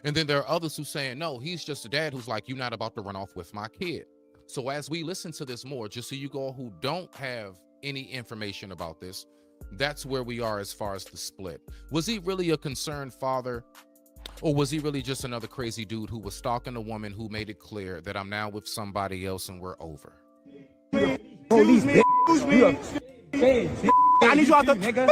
And then there are others who saying, no, he's just a dad who's like, you're not about to run off with my kid. So as we listen to this more, just so you all who don't have any information about this, that's where we are as far as the split. Was he really a concerned father? Or was he really just another crazy dude who was stalking a woman who made it clear that I'm now with somebody else and we're over? Police, I need you out the nigga.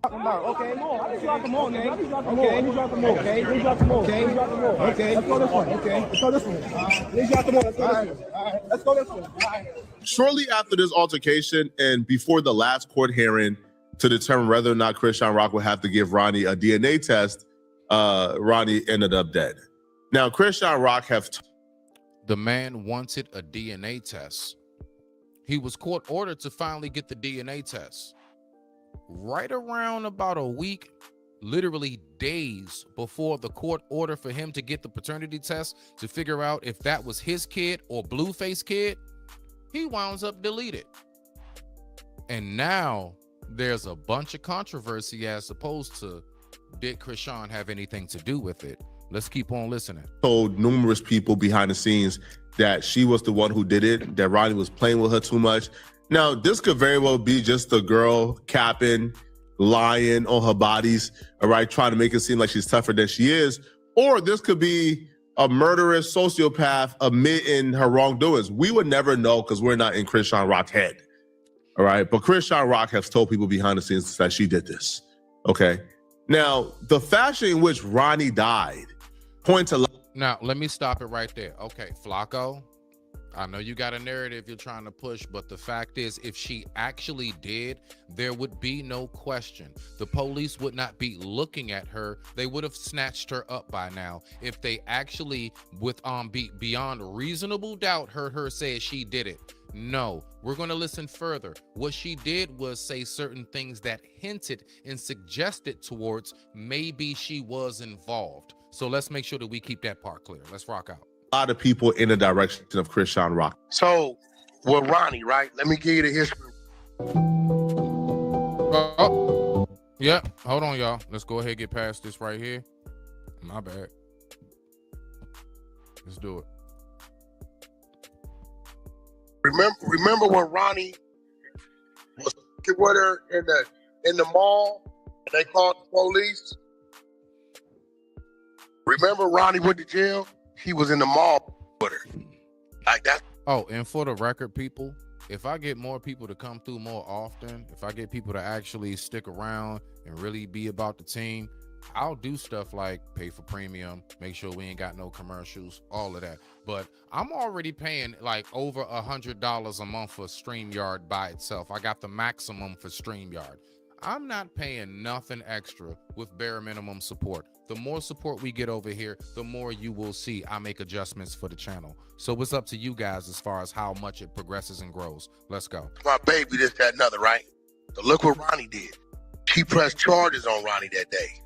Okay, more. I need you out the more, nigga. Okay, I need you out the more. Okay, I need you out the more. Okay, I need you out the more. Okay, let's go this one. Okay, let's go this one. I need you out the more. Let's go this one. All right, let's go this one. All right. Shortly after this altercation and before the last court hearing to determine whether or not Krishan Rock would have to give Ronnie a DNA test, Ronnie ended up dead. Now, Krishan Rock the man wanted a DNA test. He was court ordered to finally get the DNA test. Right around about a week, literally days before the court order for him to get the paternity test to figure out if that was his kid or Blueface kid, he winds up deleted. And now there's a bunch of controversy as opposed to did Krishan have anything to do with it? Let's keep on listening. Told numerous people behind the scenes that she was the one who did it, that Ronnie was playing with her too much. Now, this could very well be just the girl capping, lying on her bodies, all right, trying to make it seem like she's tougher than she is. Or this could be a murderous sociopath admitting her wrongdoings. We would never know because we're not in Chrisean Rock's head, all right? But Chrisean Rock has told people behind the scenes that she did this, okay? Now, the fashion in which Ronnie died points a lot. Now, let me stop it right there. Okay, Flacco, I know you got a narrative you're trying to push, but the fact is, if she actually did, there would be no question. The police would not be looking at her. They would have snatched her up by now. If they actually, with beyond reasonable doubt, heard her say she did it. No, we're going to listen further. What she did was say certain things that hinted and suggested towards maybe she was involved. So let's make sure that we keep that part clear. Let's rock out. A lot of people in the direction of Chrisean Rock. So, with Ronnie, right? Let me give you the history. Yeah, hold on, y'all. Let's go ahead and get past this right here. My bad. Let's do it. Remember when Ronnie was with her in the mall and they called the police? Remember Ronnie went to jail? He was in the mall with her. Like that. Oh, and for the record, people, if I get more people to come through more often, if I get people to actually stick around and really be about the team, I'll do stuff like pay for premium, make sure we ain't got no commercials, all of that. But I'm already paying like over $100 a month for StreamYard by itself. I got the maximum for StreamYard. I'm not paying nothing extra with bare minimum support. The more support we get over here, the more you will see I make adjustments for the channel. So it's up to you guys as far as how much it progresses and grows. Let's go. My baby, this, that, another, right? So look what Ronnie did. She pressed charges on Ronnie that day.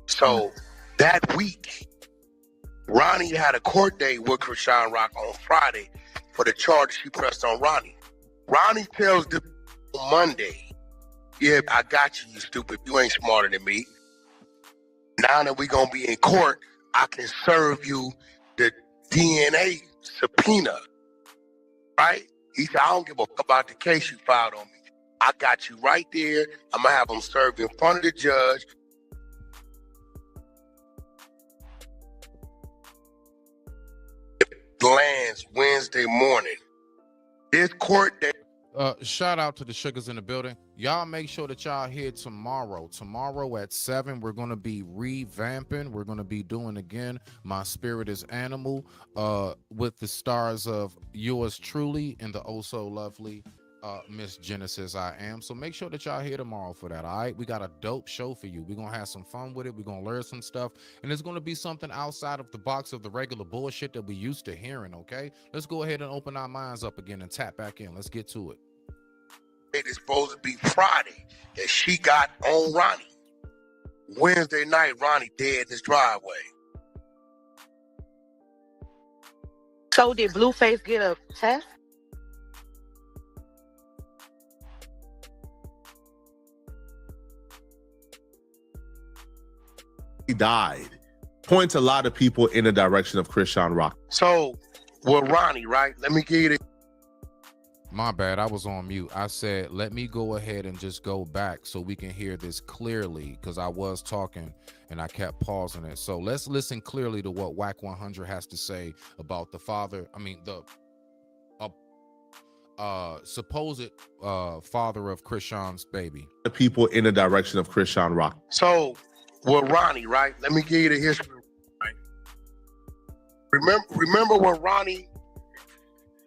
So that week, Ronnie had a court date with Chrisean Rock on Friday for the charge she pressed on Ronnie. Ronnie tells the Monday, yeah, I got you, you stupid. You ain't smarter than me. Now that we gonna be in court, I can serve you the DNA subpoena, right? He said, I don't give a fuck about the case you filed on me. I got you right there. I'm gonna have them served in front of the judge. Lands Wednesday morning. This court date. Shout out to the sugars in the building. Y'all make sure that y'all here tomorrow. Tomorrow at 7, we're going to be revamping. We're going to be doing again My Spirit is Animal with the stars of yours truly and the oh so lovely Miss Genesis I Am. So make sure that y'all here tomorrow for that, all right? We got a dope show for you. We're going to have some fun with it. We're going to learn some stuff. And it's going to be something outside of the box of the regular bullshit that we used to hearing, okay? Let's go ahead and open our minds up again and tap back in. Let's get to it. It is supposed to be Friday that she got on Ronnie. Wednesday night, Ronnie dead in his driveway. So did Blueface get a test? He died. Points a lot of people in the direction of Chrisean Rock. So with Ronnie, right? Let me give you the. My bad, I was on mute. I said, let me go ahead and just go back so we can hear this clearly, because I was talking and I kept pausing it. So let's listen clearly to what WAC 100 has to say about the father, the supposed father of Chrisean's baby. The people in the direction of Chrisean Rock. So with Ronnie, right? Let me give you the history. Right? Remember when Ronnie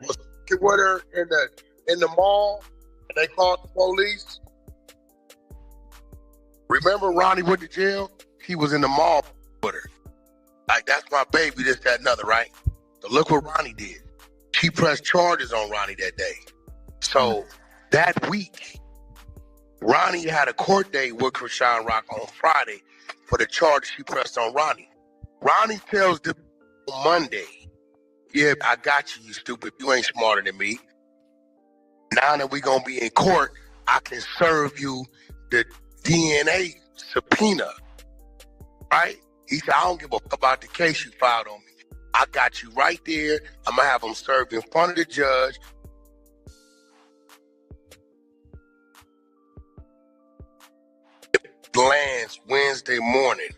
was with her in the mall and they called the police? Remember Ronnie went to jail? He was in the mall with her. Like, that's my baby, this, that, another, right? So look what Ronnie did. She pressed charges on Ronnie that day. So that week, Ronnie had a court date with Chrisean Rock on Friday for the charge she pressed on Ronnie. Ronnie tells the Monday, yeah, I got you, you stupid. You ain't smarter than me. Now that we gonna be in court, I can serve you the DNA subpoena, right? He said, I don't give a fuck about the case you filed on me. I got you right there. I'm going to have him served in front of the judge. Lands Wednesday morning.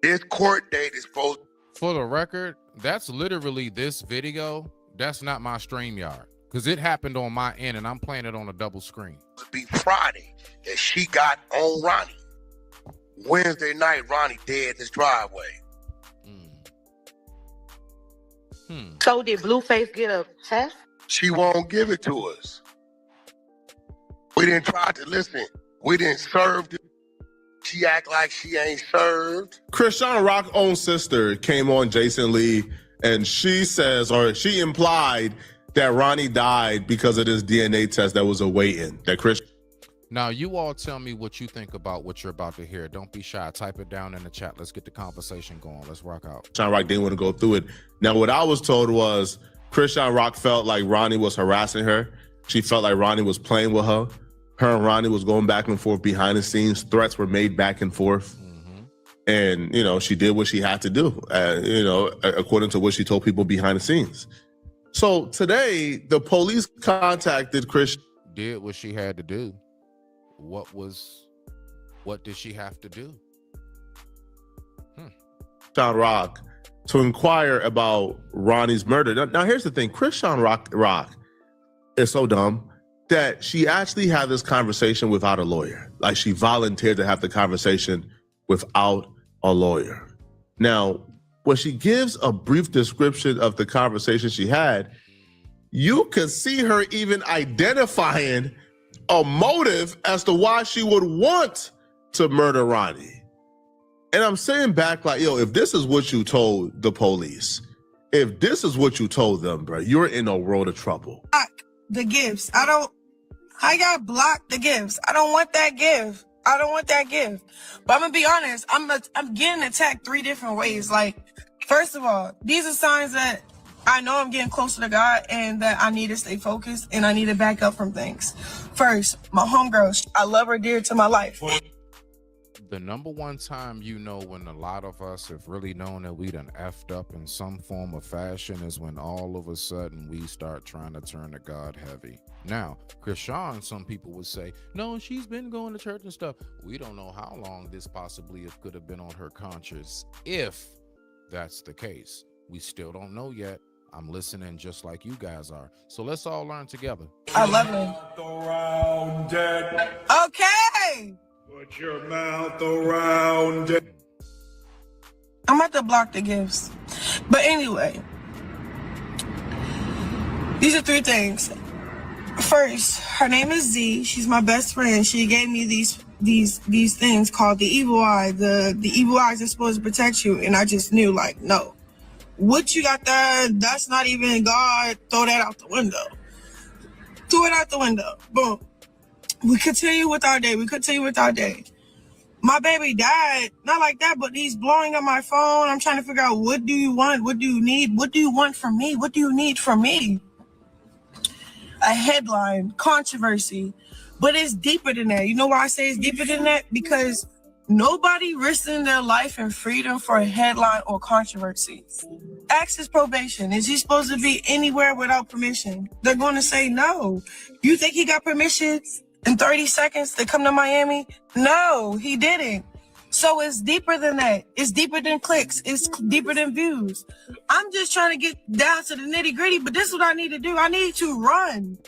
This court date is supposed. For the record, that's literally this video. That's not my StreamYard because it happened on my end and I'm playing it on a double screen. To be Friday that she got on Ronnie. Wednesday night, Ronnie dead in his driveway. So did Blueface get a test? She won't give it to us. We didn't try to listen. We didn't serve the. She act like she ain't served. Krishan Rock's own sister came on Jason Lee and she says, or she implied that Ronnie died because of this DNA test that was awaiting. That Chris. Now, you all tell me what you think about what you're about to hear. Don't be shy. Type it down in the chat. Let's get the conversation going. Let's rock out. Krishan Rock didn't want to go through it. Now, what I was told was Krishan Rock felt like Ronnie was harassing her. She felt like Ronnie was playing with her. Her and Ronnie was going back and forth behind the scenes. Threats were made back and forth. And, you know, she did what she had to do, you know, according to what she told people behind the scenes. So today, the police contacted Chris. Did what she had to do. What did she have to do? Krishan Rock to inquire about Ronnie's murder. Now here's the thing. Krishan Rock is so dumb that she actually had this conversation without a lawyer. Like she volunteered to have the conversation without a lawyer. Now, when she gives a brief description of the conversation she had, you could see her even identifying a motive as to why she would want to murder Ronnie. And I'm saying back like, yo, if this is what you told the police, if this is what you told them, bro, you're in a world of trouble. The gifts. I got blocked the gifts. I don't want that gift. I don't want that gift. But I'm gonna be honest, I'm getting attacked 3 different ways. Like, first of all, these are signs that I know I'm getting closer to God and that I need to stay focused and I need to back up from things. First, my homegirl, I love her dear to my life. The number one time you know when a lot of us have really known that we done effed up in some form of fashion is when all of a sudden we start trying to turn to God heavy. Now, Krishan, some people would say, no, she's been going to church and stuff. We don't know how long this possibly could have been on her conscience. If that's the case, we still don't know yet. I'm listening just like you guys are. So let's all learn together. I love her. Okay. Put your mouth around it. I'm about to block the gifts. But anyway, these are 3 things. First, her name is Z. She's my best friend. She gave me these things called the evil eye. The evil eyes are supposed to protect you. And I just knew, like, no. What you got there, that's not even God. Throw that out the window. Throw it out the window. Boom. We continue with our day. My baby died, not like that, but he's blowing up my phone. I'm trying to figure out, what do you want? What do you need? What do you want from me? What do you need from me? A headline, controversy, but it's deeper than that. You know why I say it's deeper than that? Because nobody risking their life and freedom for a headline or controversy. Ask his probation. Is he supposed to be anywhere without permission? They're going to say no. You think he got permission in 30 seconds to come to Miami? No, he didn't. So it's deeper than that. It's deeper than clicks. It's deeper than views. I'm just trying to get down to the nitty gritty, but this is what I need to do. I need to run.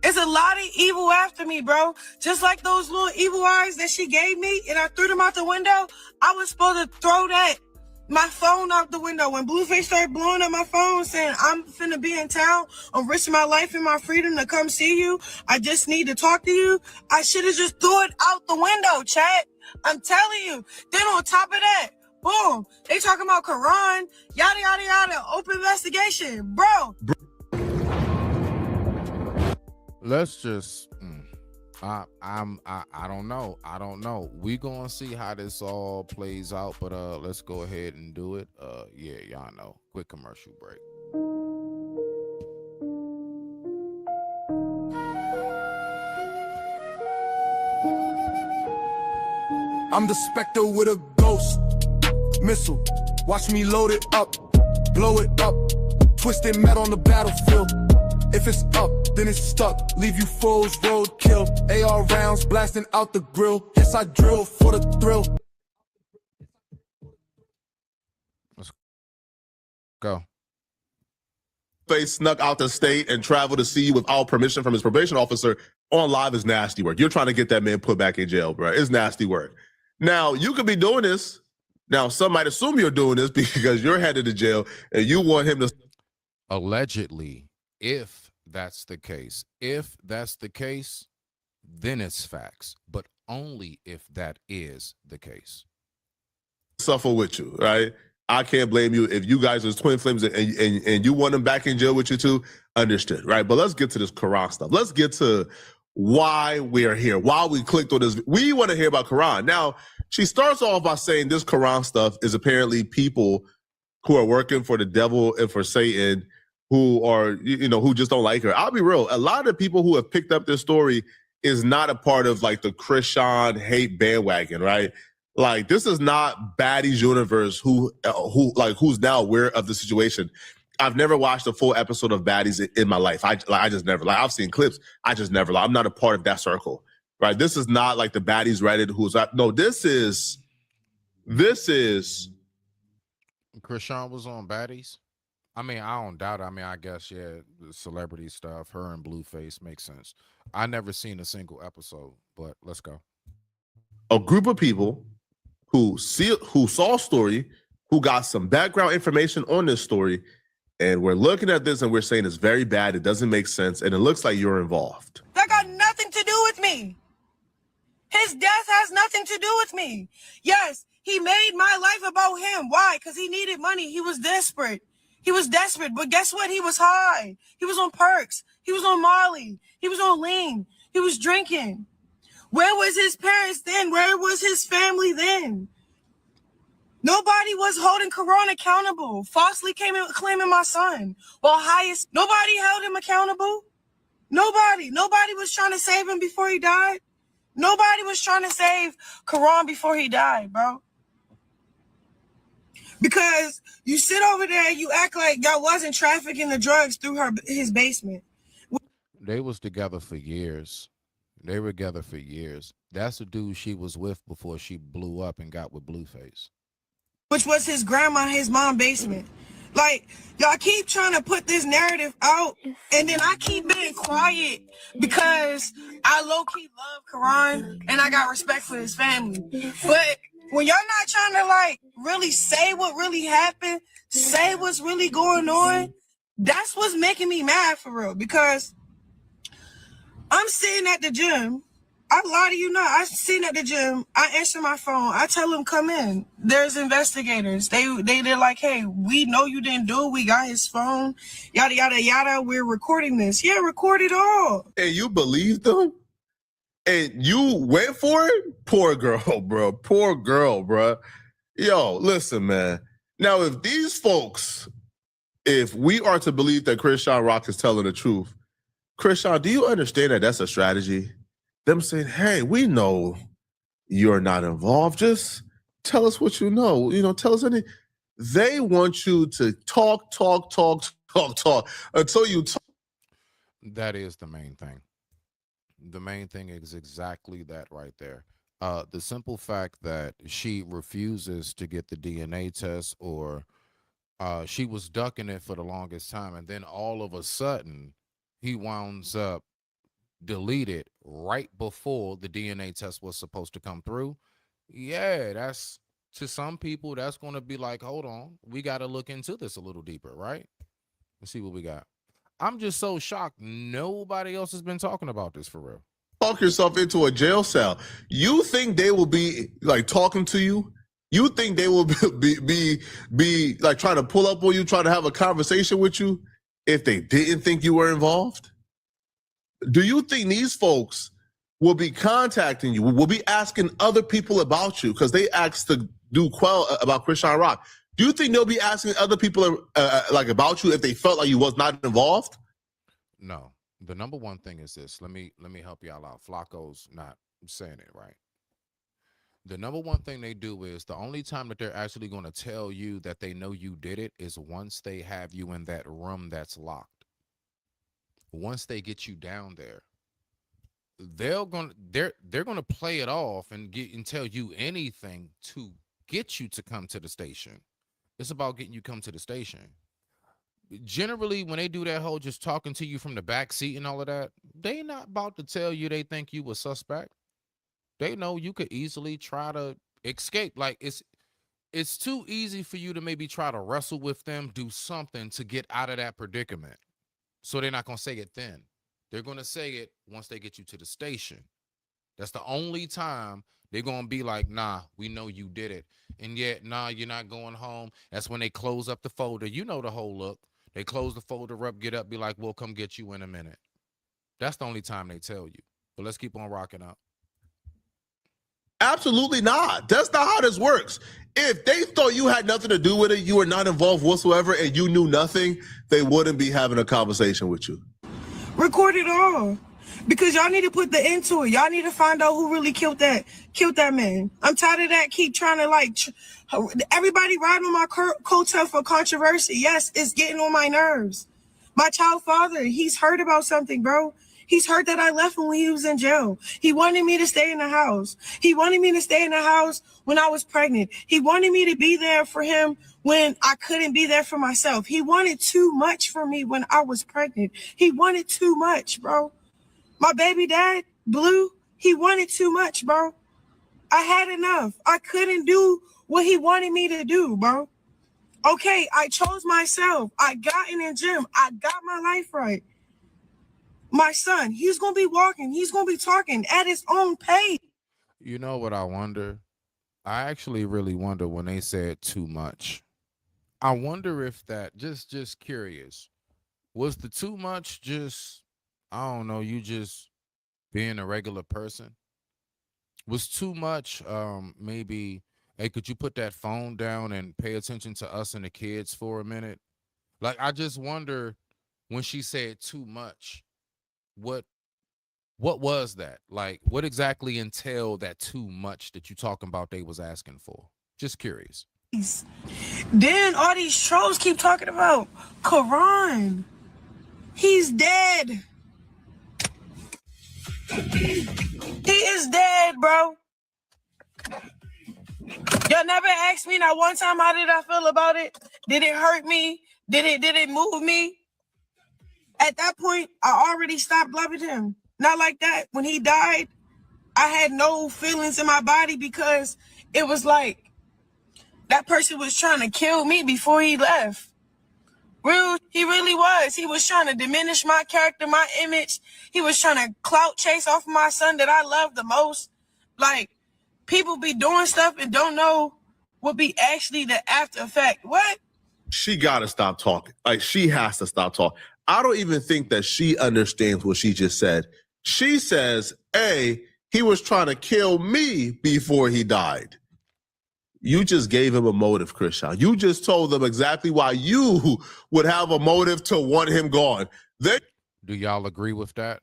It's a lot of evil after me, bro. Just like those little evil eyes that she gave me and I threw them out the window. I was supposed to throw my phone out the window. When Blueface started blowing up my phone saying, I'm finna be in town, I'm risking my life and my freedom to come see you, I just need to talk to you, I should have just threw it out the window, chat. I'm telling you. Then on top of that, boom, they talking about Quran, yada, yada, yada, open investigation. Bro. Let's just, I don't know. We gonna see how this all plays out, but let's go ahead and do it. Yeah, y'all know. Quick commercial break. I'm the specter with a ghost. missile. Watch me load it up, blow it up. Twisted metal on the battlefield. If it's up, then it's stuck. Leave you fools roadkill. AR rounds blasting out the grill. Yes, I drill for the thrill. Let's go. Face snuck out the state and traveled to see you without permission from his probation officer on live is nasty work. You're trying to get that man put back in jail, bro. It's nasty work. Now, you could be doing this. Now, some might assume you're doing this because you're headed to jail and you want him to. Allegedly, if that's the case, then it's facts, but only if that is the case. Suffer with you, right? I can't blame you if you guys are twin flames and you want them back in jail with you too. Understood, right? But let's get to this Quran stuff. Let's get to why we are here, why we clicked on this. We want to hear about Quran. Now, she starts off by saying this Quran stuff is apparently people who are working for the devil and for Satan who are, who just don't like her. I'll be real. A lot of the people who have picked up this story is not a part of like the Christian hate bandwagon, right? Like, this is not Baddies Universe who's now aware of the situation. I've never watched a full episode of Baddies in my life. I just never, I've seen clips. I just never, I'm not a part of that circle, right? This is not like the Baddies Reddit no, this is. Krishan was on Baddies. I mean, I don't doubt it. I mean, I guess, yeah, the celebrity stuff, her and Blueface makes sense. I never seen a single episode, but let's go. A group of people who saw a story, who got some background information on this story, and we're looking at this and we're saying it's very bad, it doesn't make sense, and it looks like you're involved. That got nothing to do with me. His death has nothing to do with me. Yes, he made my life about him. Why? Because he needed money. He was desperate. But guess what? He was high. He was on perks. He was on Molly. He was on lean. He was drinking. Where was his parents then? Where was his family then? Nobody was holding Quran accountable. Falsely claiming my son. Nobody held him accountable. Nobody was trying to save him before he died. Nobody was trying to save Quran before he died, bro. Because you sit over there, you act like y'all wasn't trafficking the drugs through his basement. They was together for years. That's the dude she was with before she blew up and got with Blueface. Which was his grandma, his mom's basement. Like, y'all keep trying to put this narrative out, and then I keep being quiet because I low-key love Quran and I got respect for his family. But when y'all not trying to, like, really say what really happened, say what's really going on, that's what's making me mad for real. Because I'm sitting at the gym. I lie to you not. I'm sitting at the gym. I answer my phone. I tell them, come in. There's investigators. They're like, hey, we know you didn't do it. We got his phone. Yada, yada, yada. We're recording this. Yeah, record it all. And you believed them? And you went for it? Poor girl, bro. Poor girl, bro. Yo, listen, man. Now, if we are to believe that Christian Rock is telling the truth, Christian, do you understand that that's a strategy? Them saying, hey, we know you're not involved. Just tell us what you know. Tell us anything. They want you to talk until you talk. That is the main thing. The main thing is exactly that right there. The simple fact that she refuses to get the DNA test, or she was ducking it for the longest time, and then all of a sudden he winds up deleted right before the DNA test was supposed to come through. Yeah, that's, to some people, that's going to be like, hold on, we got to look into this a little deeper, right? Let's see what we got. I'm just so shocked nobody else has been talking about this for real. Talk yourself into a jail cell. You think they will be like talking to you? You think they will be like trying to pull up on you, trying to have a conversation with you if they didn't think you were involved? Do you think these folks will be contacting you, will be asking other people about you because they asked to do Quell about Christian Rock? Do you think they'll be asking other people like about you if they felt like you was not involved? No. The number one thing is this. Let me help y'all out. Flacco's not saying it right. The number one thing they do is the only time that they're actually going to tell you that they know you did it is once they have you in that room that's locked. Once they get you down there, they're gonna play it off and tell you anything to get you to come to the station. It's about getting you come to the station. Generally, when they do that whole just talking to you from the back seat and all of that, they not about to tell you they think you a suspect. They know you could easily try to escape. Like it's too easy for you to maybe try to wrestle with them, do something to get out of that predicament. So they're not gonna say it then. They're gonna say it once they get you to the station. That's the only time they're gonna be like, nah, we know you did it. And yet, nah, you're not going home. That's when they close up the folder. You know the whole look. They close the folder up, get up, be like, we'll come get you in a minute. That's the only time they tell you. But let's keep on rocking out. Absolutely not. That's not how this works. If they thought you had nothing to do with it, you were not involved whatsoever, and you knew nothing, they wouldn't be having a conversation with you. Record it all. Because y'all need to put the end to it. Y'all need to find out who really killed that man. I'm tired of that. Keep trying to everybody riding on my coattail for controversy. Yes, it's getting on my nerves. My child father, he's heard about something, bro. He's heard that I left him when he was in jail. He wanted me to stay in the house. He wanted me to stay in the house when I was pregnant. He wanted me to be there for him when I couldn't be there for myself. He wanted too much for me when I was pregnant. He wanted too much, bro. My baby dad, Blue, he wanted too much, bro. I had enough. I couldn't do what he wanted me to do, bro. Okay, I chose myself. I got in the gym. I got my life right. My son, he's going to be walking. He's going to be talking at his own pace. You know what I wonder? I actually really wonder when they said too much. I wonder if that, just curious, was the too much just, I don't know, you just being a regular person? Was too much maybe, hey, could you put that phone down and pay attention to us and the kids for a minute? Like, I just wonder when she said too much, what was that? Like, what exactly entailed that too much that you talking about they was asking for? Just curious. Then all these trolls keep talking about Quran. He's dead. He is dead, bro. Y'all never asked me not one time how did I feel about it? Did it hurt me? Did it move me? At that point, I already stopped loving him. Not like that. When he died, I had no feelings in my body because it was like that person was trying to kill me before he left. He really was. He was trying to diminish my character, my image. He was trying to clout chase off my son that I love the most. Like, people be doing stuff and don't know what be actually the after effect. What? She got to stop talking. Like, she has to stop talking. I don't even think that she understands what she just said. She says, A, he was trying to kill me before he died. You just gave him a motive, Krishan. You just told them exactly why you would have a motive to want him gone. Do y'all agree with that?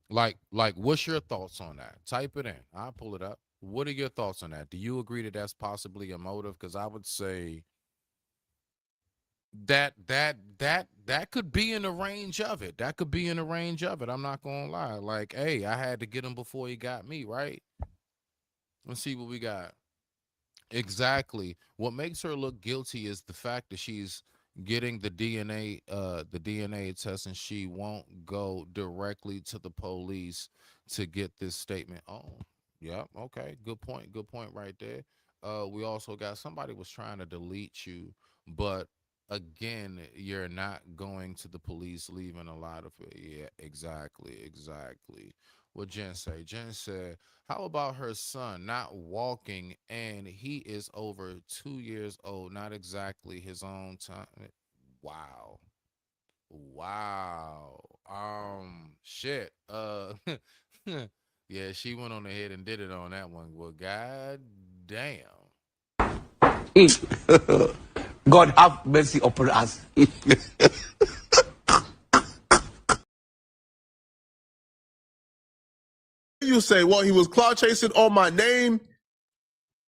Like, what's your thoughts on that? Type it in. I'll pull it up. What are your thoughts on that? Do you agree that that's possibly a motive? Because I would say that could be in the range of it. That could be in the range of it. I'm not gonna lie. Like, hey, I had to get him before he got me, right? Let's see what we got. Exactly. What makes her look guilty is the fact that she's getting the DNA test, and she won't go directly to the police to get this statement. Oh, yeah, okay. Good point right there. We also got somebody was trying to delete you, but again, you're not going to the police, leaving a lot of it. Yeah, exactly. What Jen say? Jen said, how about her son not walking and he is over 2 years old, not exactly his own time? Wow. Shit. Yeah, she went on ahead and did it on that one. Well, god damn. God have mercy upon us. You say, well, he was cloud chasing on my name.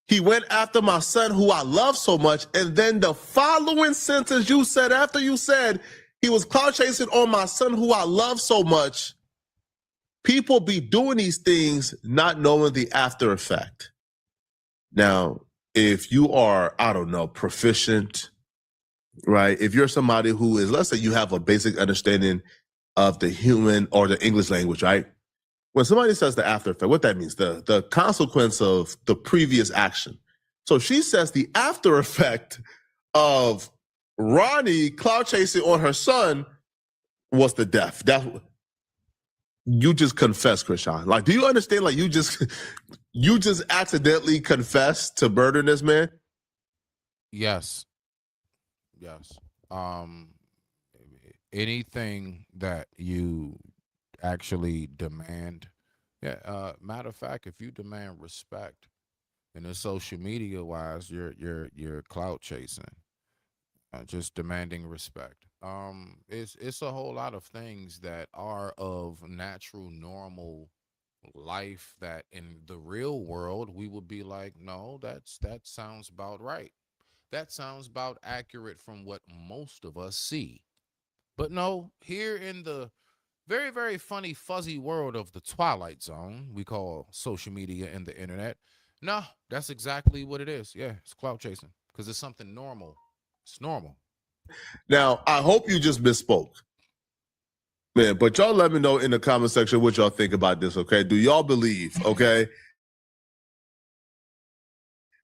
He went after my son who I love so much. And then the following sentence you said after you said he was cloud chasing on my son who I love so much. People be doing these things not knowing the after effect. Now, if you are, I don't know, proficient, right? If you're somebody who is, let's say you have a basic understanding of the human or the English language, right? When somebody says the after effect, what that means, the consequence of the previous action. So she says the after effect of Ronnie cloud chasing on her son was the death. That's you just confessed, Krishan. Like, do you understand? Like, you just accidentally confessed to murdering this man. Yes. Anything that you actually demand. Yeah. Matter of fact, if you demand respect, and it's social media wise, you're clout chasing, just demanding respect. It's a whole lot of things that are of natural, normal life that in the real world we would be like, no, that sounds about right. That sounds about accurate from what most of us see. But no, here in the very, very funny, fuzzy world of the Twilight Zone, we call social media and the internet. No, that's exactly what it is. Yeah, it's clout chasing because it's something normal. It's normal. Now, I hope you just misspoke. Man, but y'all let me know in the comment section what y'all think about this, okay? Do y'all believe, okay?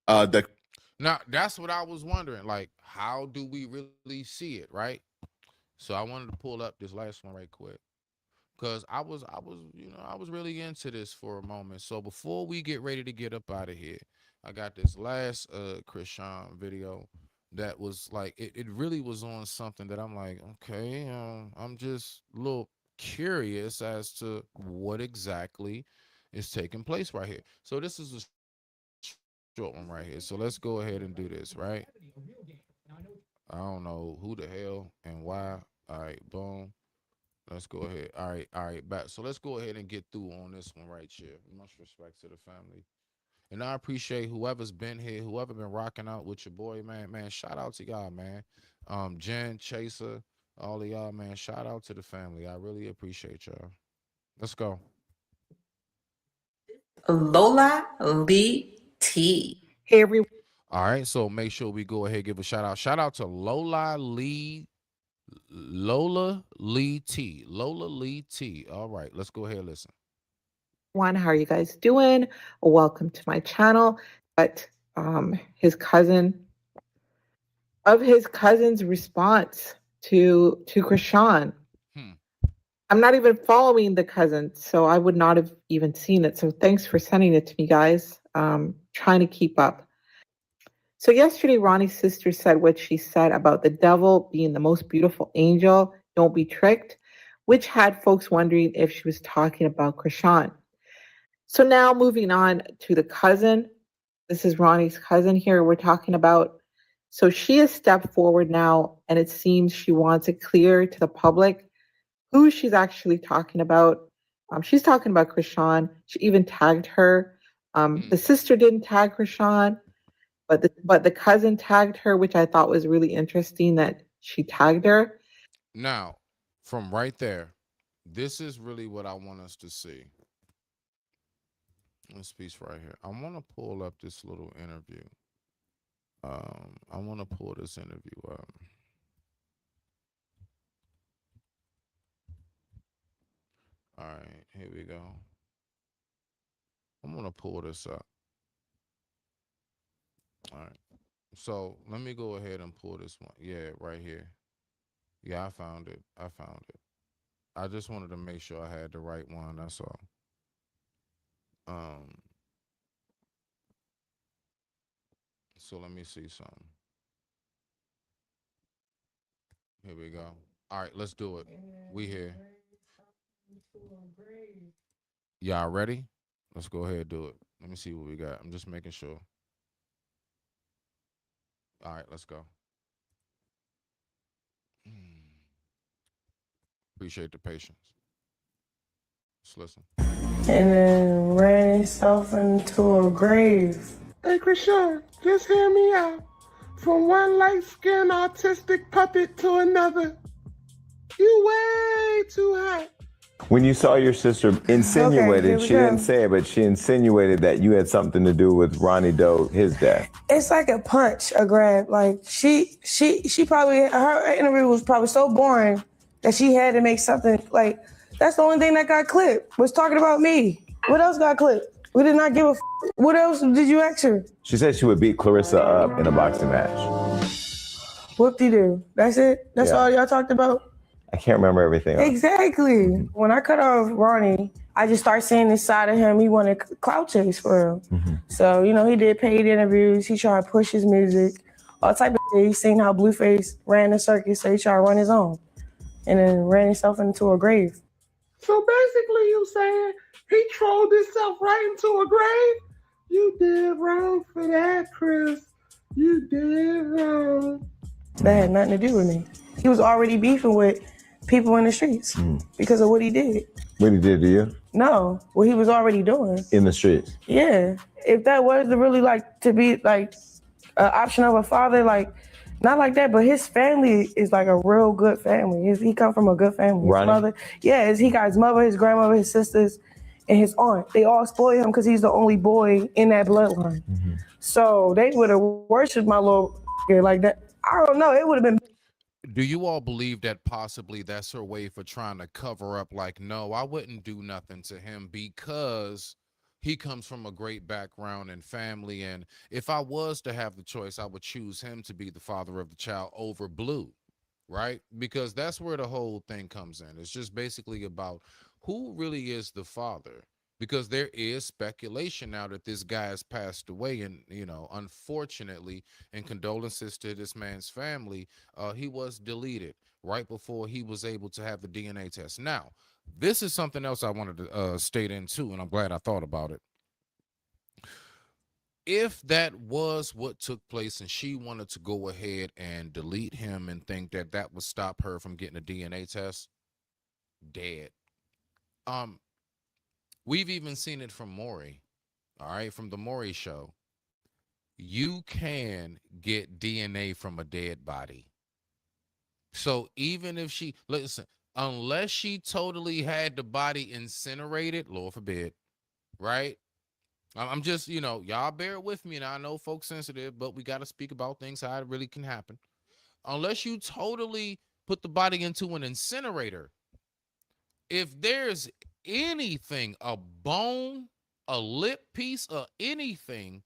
That Now, that's what I was wondering. Like, how do we really see it, right? So I wanted to pull up this last one right quick. Because I was really into this for a moment. So before we get ready to get up out of here, I got this last Krishan video that was like it really was on something that I'm like, okay, I'm just a little curious as to what exactly is taking place right here. So this is a short one right here. So let's go ahead and do this, right? I don't know who the hell and why. All right, boom. Let's go ahead. All right, back. So let's go ahead and get through on this one right here. Much respect to the family. And I appreciate whoever's been here, whoever been rocking out with your boy, man. Man, shout out to y'all, man. Jen, Chaser, all of y'all, man. Shout out to the family. I really appreciate y'all. Let's go. Lola Lee T. Hey, everyone. All right, so make sure we go ahead and give a shout out. Shout out to Lola Lee T. Lola Lee T. All right, let's go ahead and listen. How are you guys doing? Welcome to my channel. But his cousin's response to Krishan. I'm not even following the cousin, so I would not have even seen it. So thanks for sending it to me, guys. Trying to keep up. So yesterday, Ronnie's sister said what she said about the devil being the most beautiful angel. Don't be tricked, which had folks wondering if she was talking about Krishan. So now moving on to the cousin. This is Ronnie's cousin here we're talking about. So she has stepped forward now, and it seems she wants it clear to the public who she's actually talking about. She's talking about Krishan. She even tagged her. The sister didn't tag Krishan, but the cousin tagged her, which I thought was really interesting that she tagged her. Now, from right there, this is really what I want us to see. This piece right here. I want to pull up this little interview. I want to pull this interview up. All right, here we go. I'm going to pull this up. All right. So let me go ahead and pull this one. Yeah, right here. Yeah, I found it. I just wanted to make sure I had the right one. That's all. So let me see something. Here we go. All right, let's do it. We here. Y'all ready? Let's go ahead and do it. Let me see what we got. I'm just making sure. All right, let's go. Appreciate the patience. Let's listen. And then ran himself into a grave. Hey, Krishan, just hear me out. From one light-skinned autistic puppet to another, you way too hot. When you saw your sister insinuated, here we she didn't go. say it, but she insinuated that you had something to do with Ronnie Doe, his death. It's like a punch, a grab. Like she probably, her interview was probably so boring that she had to make something like, that's the only thing that got clipped, was talking about me. What else got clipped? We did not give a What else did you ask her? She said she would beat Clarissa up in a boxing match. Whoop-de-doo. That's it? That's Yeah. all y'all talked about? I can't remember everything. Exactly. When I cut off Ronnie, I just started seeing this side of him. He wanted clout chase for him. So, he did paid interviews. He tried to push his music, all type of shit. He seen how Blueface ran the circus, so he tried to run his own. And then ran himself into a grave. So basically, you saying he trolled himself right into a grave? You did wrong for that, Chris. You did wrong. That had nothing to do with me. He was already beefing with people in the streets because of what he did. What he did to you? No, what he was already doing. In the streets? Yeah. If that was really to be an option of a father, not like that, but his family is like a real good family. He come from a good family. His Ronnie? mother, he got his mother, his grandmother, his sisters, and his aunt. They all spoil him because he's the only boy in that bloodline. So they would have worshipped my little like that. I don't know. It would have been. Do you all believe that possibly that's her way for trying to cover up, like, no, I wouldn't do nothing to him because he comes from a great background and family, and if I was to have the choice, I would choose him to be the father of the child over Blue, right? Because that's where the whole thing comes in. It's just basically about who really is the father. Because there is speculation now that this guy has passed away, and unfortunately, and condolences to this man's family, he was deleted right before he was able to have the DNA test. Now, this is something else I wanted to state in too, and I'm glad I thought about it. If that was what took place and she wanted to go ahead and delete him and think that that would stop her from getting a DNA test, dead. We've even seen it from Maury, all right, from the Maury show. You can get DNA from a dead body. So even if unless she totally had the body incinerated, Lord forbid, right? I'm just, y'all bear with me, and I know folks sensitive, but we got to speak about things how it really can happen. Unless you totally put the body into an incinerator, if there's anything, a bone, a lip piece, or anything,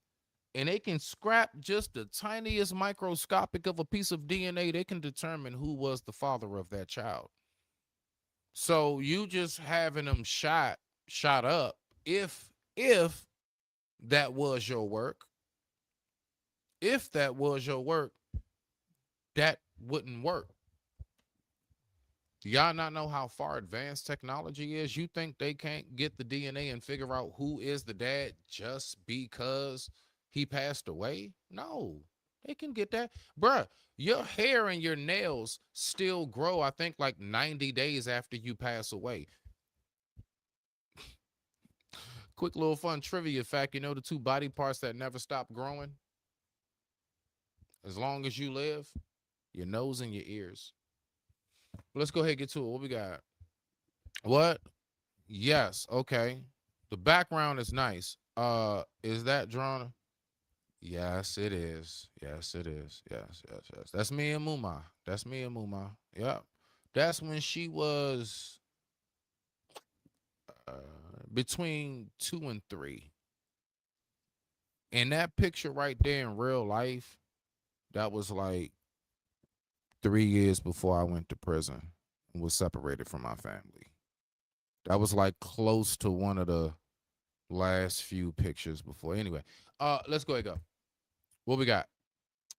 and they can scrap just the tiniest microscopic of a piece of DNA, they can determine who was the father of that child. So you just having them shot up, if that was your work, that wouldn't work. Do y'all not know how far advanced technology is? You think they can't get the DNA and figure out who is the dad just because he passed away? No, they can get that. Bruh, your hair and your nails still grow, I think, like 90 days after you pass away. Quick little fun trivia fact, the two body parts that never stop growing? As long as you live, your nose and your ears. Let's go ahead and get to it. What we got? What? Yes. Okay. The background is nice. Is that drawn? Yes, it is. Yes, it is. Yes. That's me and Muma. Yep. That's when she was between 2 and 3. And that picture right there in real life, that was like 3 years before I went to prison and was separated from my family. That was like close to one of the last few pictures before. Anyway, let's go ahead and go. What we got?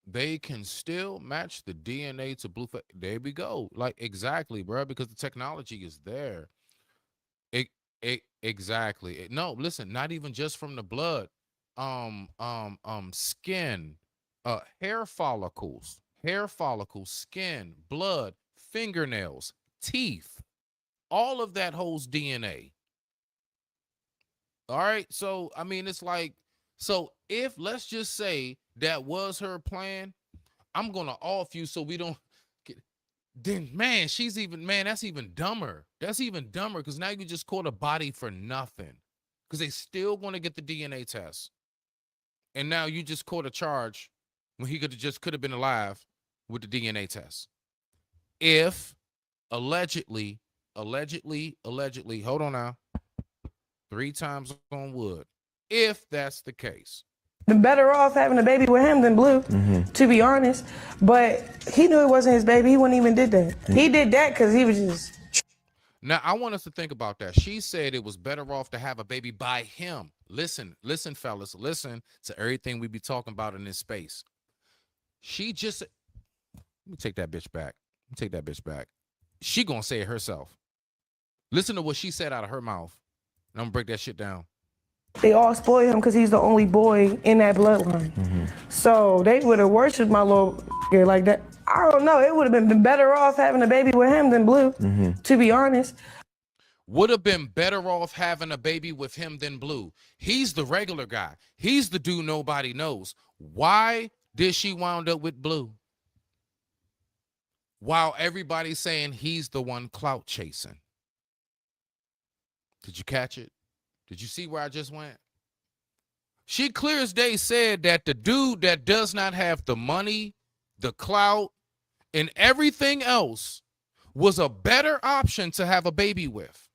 They can still match the DNA to Blueface. There we go. Like, exactly, bro, because the technology is there. Exactly. No, listen, not even just from the blood. Skin, hair follicles, skin, blood, fingernails, teeth. All of that holds DNA. All right. So, I mean, it's like So if let's just say that was her plan, I'm gonna off you so we don't get. Then man, that's even dumber. That's even dumber because now you just caught a body for nothing because they still going to get the DNA test, and now you just caught a charge when he could have been alive with the DNA test. If allegedly, hold on now, 3 times on wood. If that's the case, Been better off having a baby with him than Blue, to be honest. But he knew it wasn't his baby. He wouldn't even did that. He did that because he was just. now I want us to think about that. She said it was better off to have a baby by him. Listen, fellas, listen to everything we be talking about in this space. She just, let me take that bitch back. She gonna say it herself. Listen to what she said out of her mouth. And I'm gonna break that shit down. They all spoiled him because he's the only boy in that bloodline. So they would have worshipped my little like that. I don't know. It would have been better off having a baby with him than Blue, to be honest. Would have been better off having a baby with him than Blue. He's the regular guy. He's the dude nobody knows. Why did she wound up with Blue? While everybody's saying he's the one clout chasing. Did you catch it? Did you see where I just went? She clear as day said that the dude that does not have the money, the clout, and everything else was a better option to have a baby with.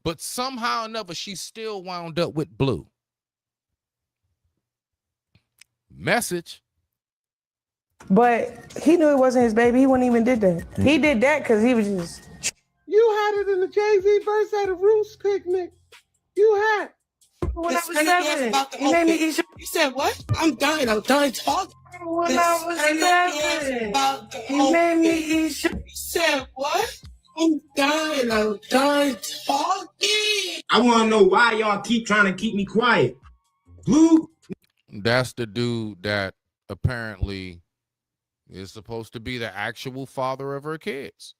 But somehow or another, she still wound up with Blue. Message. But he knew it wasn't his baby. He wouldn't even did that. He did that because he was just. You had it in the Jay-Z verse at a Roots picnic. You had. When I was 7, you made me eat your. You said what? I'm done talking. When I was 7, you made me eat your. You said what? I'm done talking. I want to know why y'all keep trying to keep me quiet. Blue. That's the dude that apparently is supposed to be the actual father of her kids.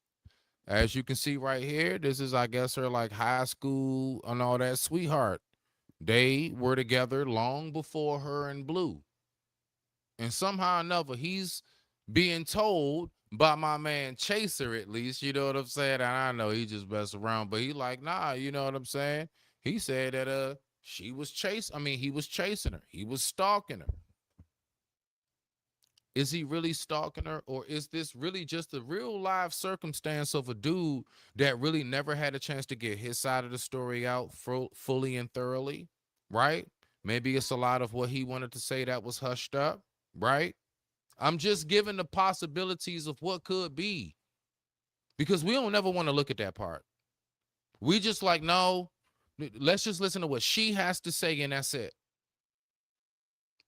As you can see right here, this is, I guess, her like high school and all that sweetheart. They were together long before her and Blue. And somehow or another, he's being told by my man Chaser, at least, you know what I'm saying? And I know he just mess around, but he like, nah, you know what I'm saying? He said that he was chasing her. He was stalking her. Is he really stalking her, or is this really just a real live circumstance of a dude that really never had a chance to get his side of the story out fully and thoroughly, right? Maybe it's a lot of what he wanted to say that was hushed up, right? I'm just giving the possibilities of what could be, because we don't ever want to look at that part. We just like, no, let's just listen to what she has to say, and that's it.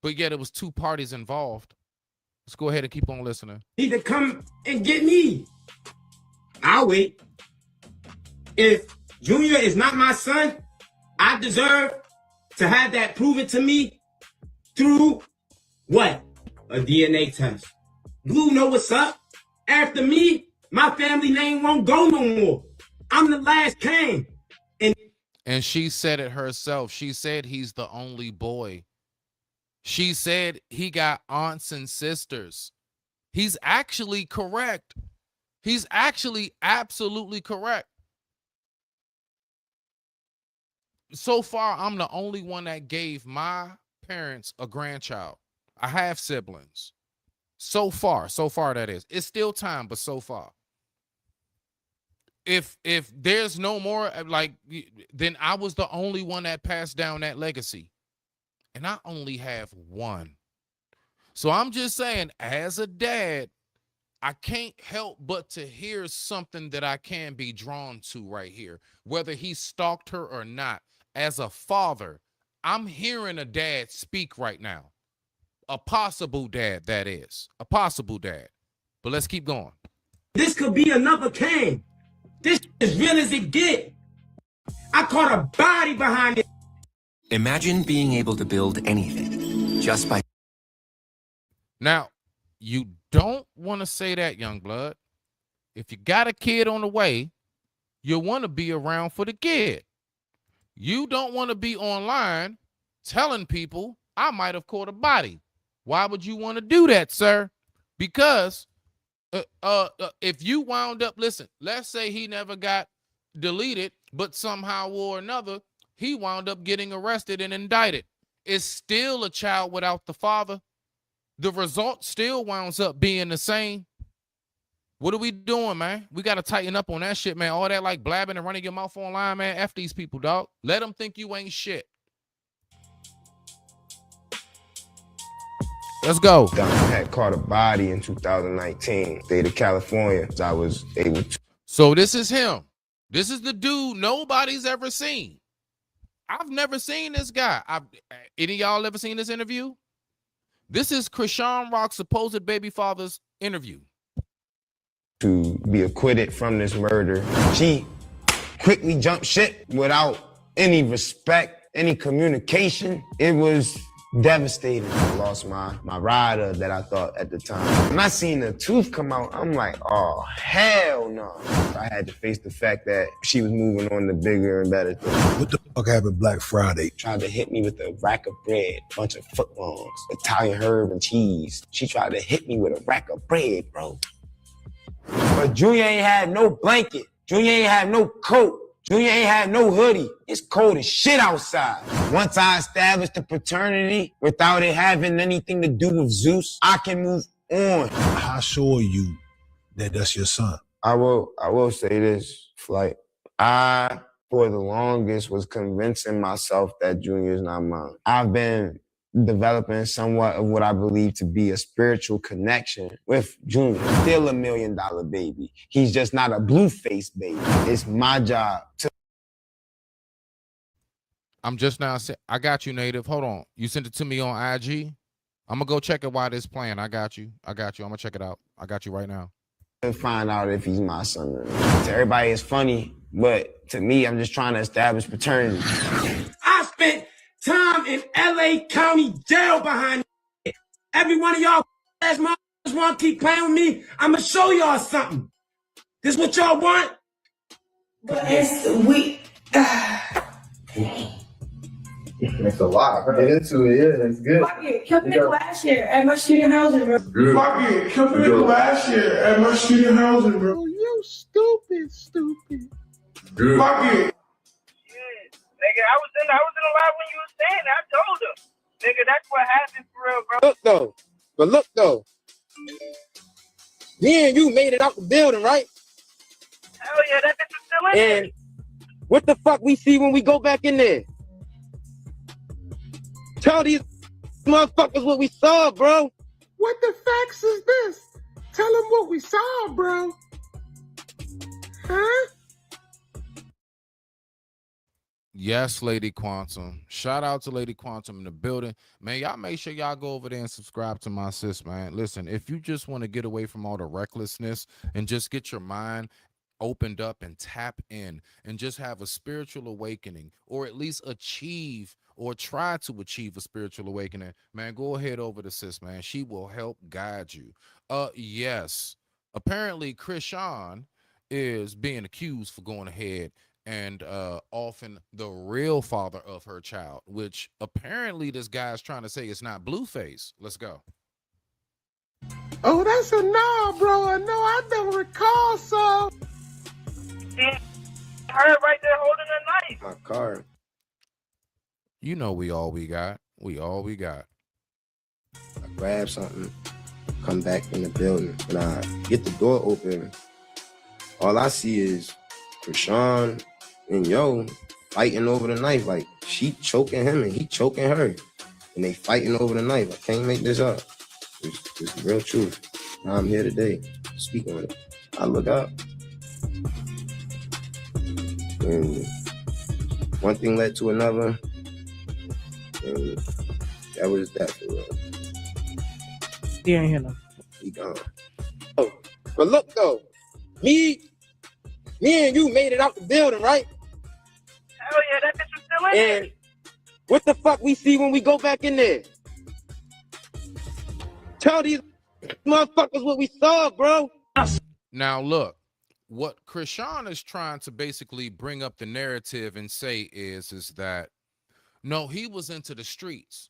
But yet it was 2 parties involved. Let's go ahead and keep on listening. Need to come and get me. I'll wait. If Junior is not my son, I deserve to have that proven to me through what? A DNA test. Blue know what's up. After me, my family name won't go no more. I'm the last king. And she said it herself. She said he's the only boy. She said he got aunts and sisters. He's actually correct. He's actually absolutely correct. So far, I'm the only one that gave my parents a grandchild. I have siblings. So far that is. It's still time, but so far. If there's no more, like, then I was the only one that passed down that legacy. And I only have one. So I'm just saying, as a dad, I can't help but to hear something that I can be drawn to right here, whether he stalked her or not. As a father, I'm hearing a dad speak right now. A possible dad, that is. A possible dad. But let's keep going. This could be another Kane. This is real as it get. I caught a body behind it. Imagine being able to build anything just by. Now, you don't want to say that, young blood. If you got a kid on the way, you want to be around for the kid. You don't want to be online telling people I might have caught a body. Why would you want to do that, sir? Because if you wound up, listen, let's say he never got deleted, but somehow or another, he wound up getting arrested and indicted. It's still a child without the father. The result still winds up being the same. What are we doing, man? We got to tighten up on that shit, man. All that like blabbing and running your mouth online, man. F these people, dog. Let them think you ain't shit. Let's go. I had caught a body in 2019, state of California. I was able to. So this is him. This is the dude nobody's ever seen. I've never seen this guy. Any of y'all ever seen this interview? This is Krishan Rock's supposed baby father's interview. To be acquitted from this murder. She quickly jumped ship without any respect, any communication. It was devastating. I lost my rider that I thought at the time. When I seen the tooth come out, I'm like, oh, hell no. I had to face the fact that she was moving on to bigger and better things. What the fuck happened Black Friday? Tried to hit me with a rack of bread, bunch of footlongs, Italian herb and cheese. She tried to hit me with a rack of bread, bro. But Junior ain't had no blanket. Junior ain't had no coat. Junior ain't had no hoodie. It's cold as shit outside. Once I established the paternity without it having anything to do with Zeus, I can move on. How sure are you that that's your son? I will say this, like, I, for the longest, was convincing myself that Junior is not mine. I've been developing somewhat of what I believe to be a spiritual connection with Junior. Still $1 million baby. He's just not a blue-faced baby. It's my job to... I'm just now saying, I got you, Native. Hold on. You sent it to me on IG? I'm going to go check it while this playing. I got you. I'm going to check it out. I got you right now. And find out if he's my son or not. To everybody, it's funny, but to me, I'm just trying to establish paternity. I spent time in LA County jail behind it. Every one of y'all ass motherfuckers want to keep playing with me. I'm going to show y'all something. This what y'all want? But it's we. It's a lot. Get into it, yeah, that's good. Fucking killed me last year at my student housing, bro. Fucking killed me last year at my student housing, bro. Oh, you stupid. Good. Fucking. Nigga, I was in the live when you was saying that. I told him. Nigga, that's what happened for real, bro. Look though. Me and you made it out the building, right? Hell yeah, that bitch is still in there. And what the fuck we see when we go back in there? Tell these motherfuckers what we saw, bro. What the facts is this? Tell them what we saw, bro. Huh? Yes, Lady Quantum. Shout out to Lady Quantum in the building. Man, y'all make sure y'all go over there and subscribe to my sis, man. Listen, if you just want to get away from all the recklessness and just get your mind opened up and tap in and just have a spiritual awakening, or at least achieve or try to achieve a spiritual awakening, man, go ahead over to sis, man. She will help guide you. Yes, apparently Krishan is being accused for going ahead and often the real father of her child, which apparently this guy's trying to say it's not Blueface. Let's go. Oh, that's a nah, bro. I know. I don't recall, so. Her right there holding a knife. My car. You know we all we got. I grab something, come back in the building. When I get the door open, all I see is Krishan and Yo fighting over the knife. Like, she choking him and he choking her. And they fighting over the knife. I can't make this up. It's the real truth. Now I'm here today speaking on it. I look up. And one thing led to another. And that was that for real. He ain't here now. He gone. Oh, but look though, me and you made it out the building, right? Hell yeah, that bitch is still in there. And what the fuck we see when we go back in there? Tell these motherfuckers what we saw, bro. Now look, what Krishan is trying to basically bring up the narrative and say is that No, he was into the streets.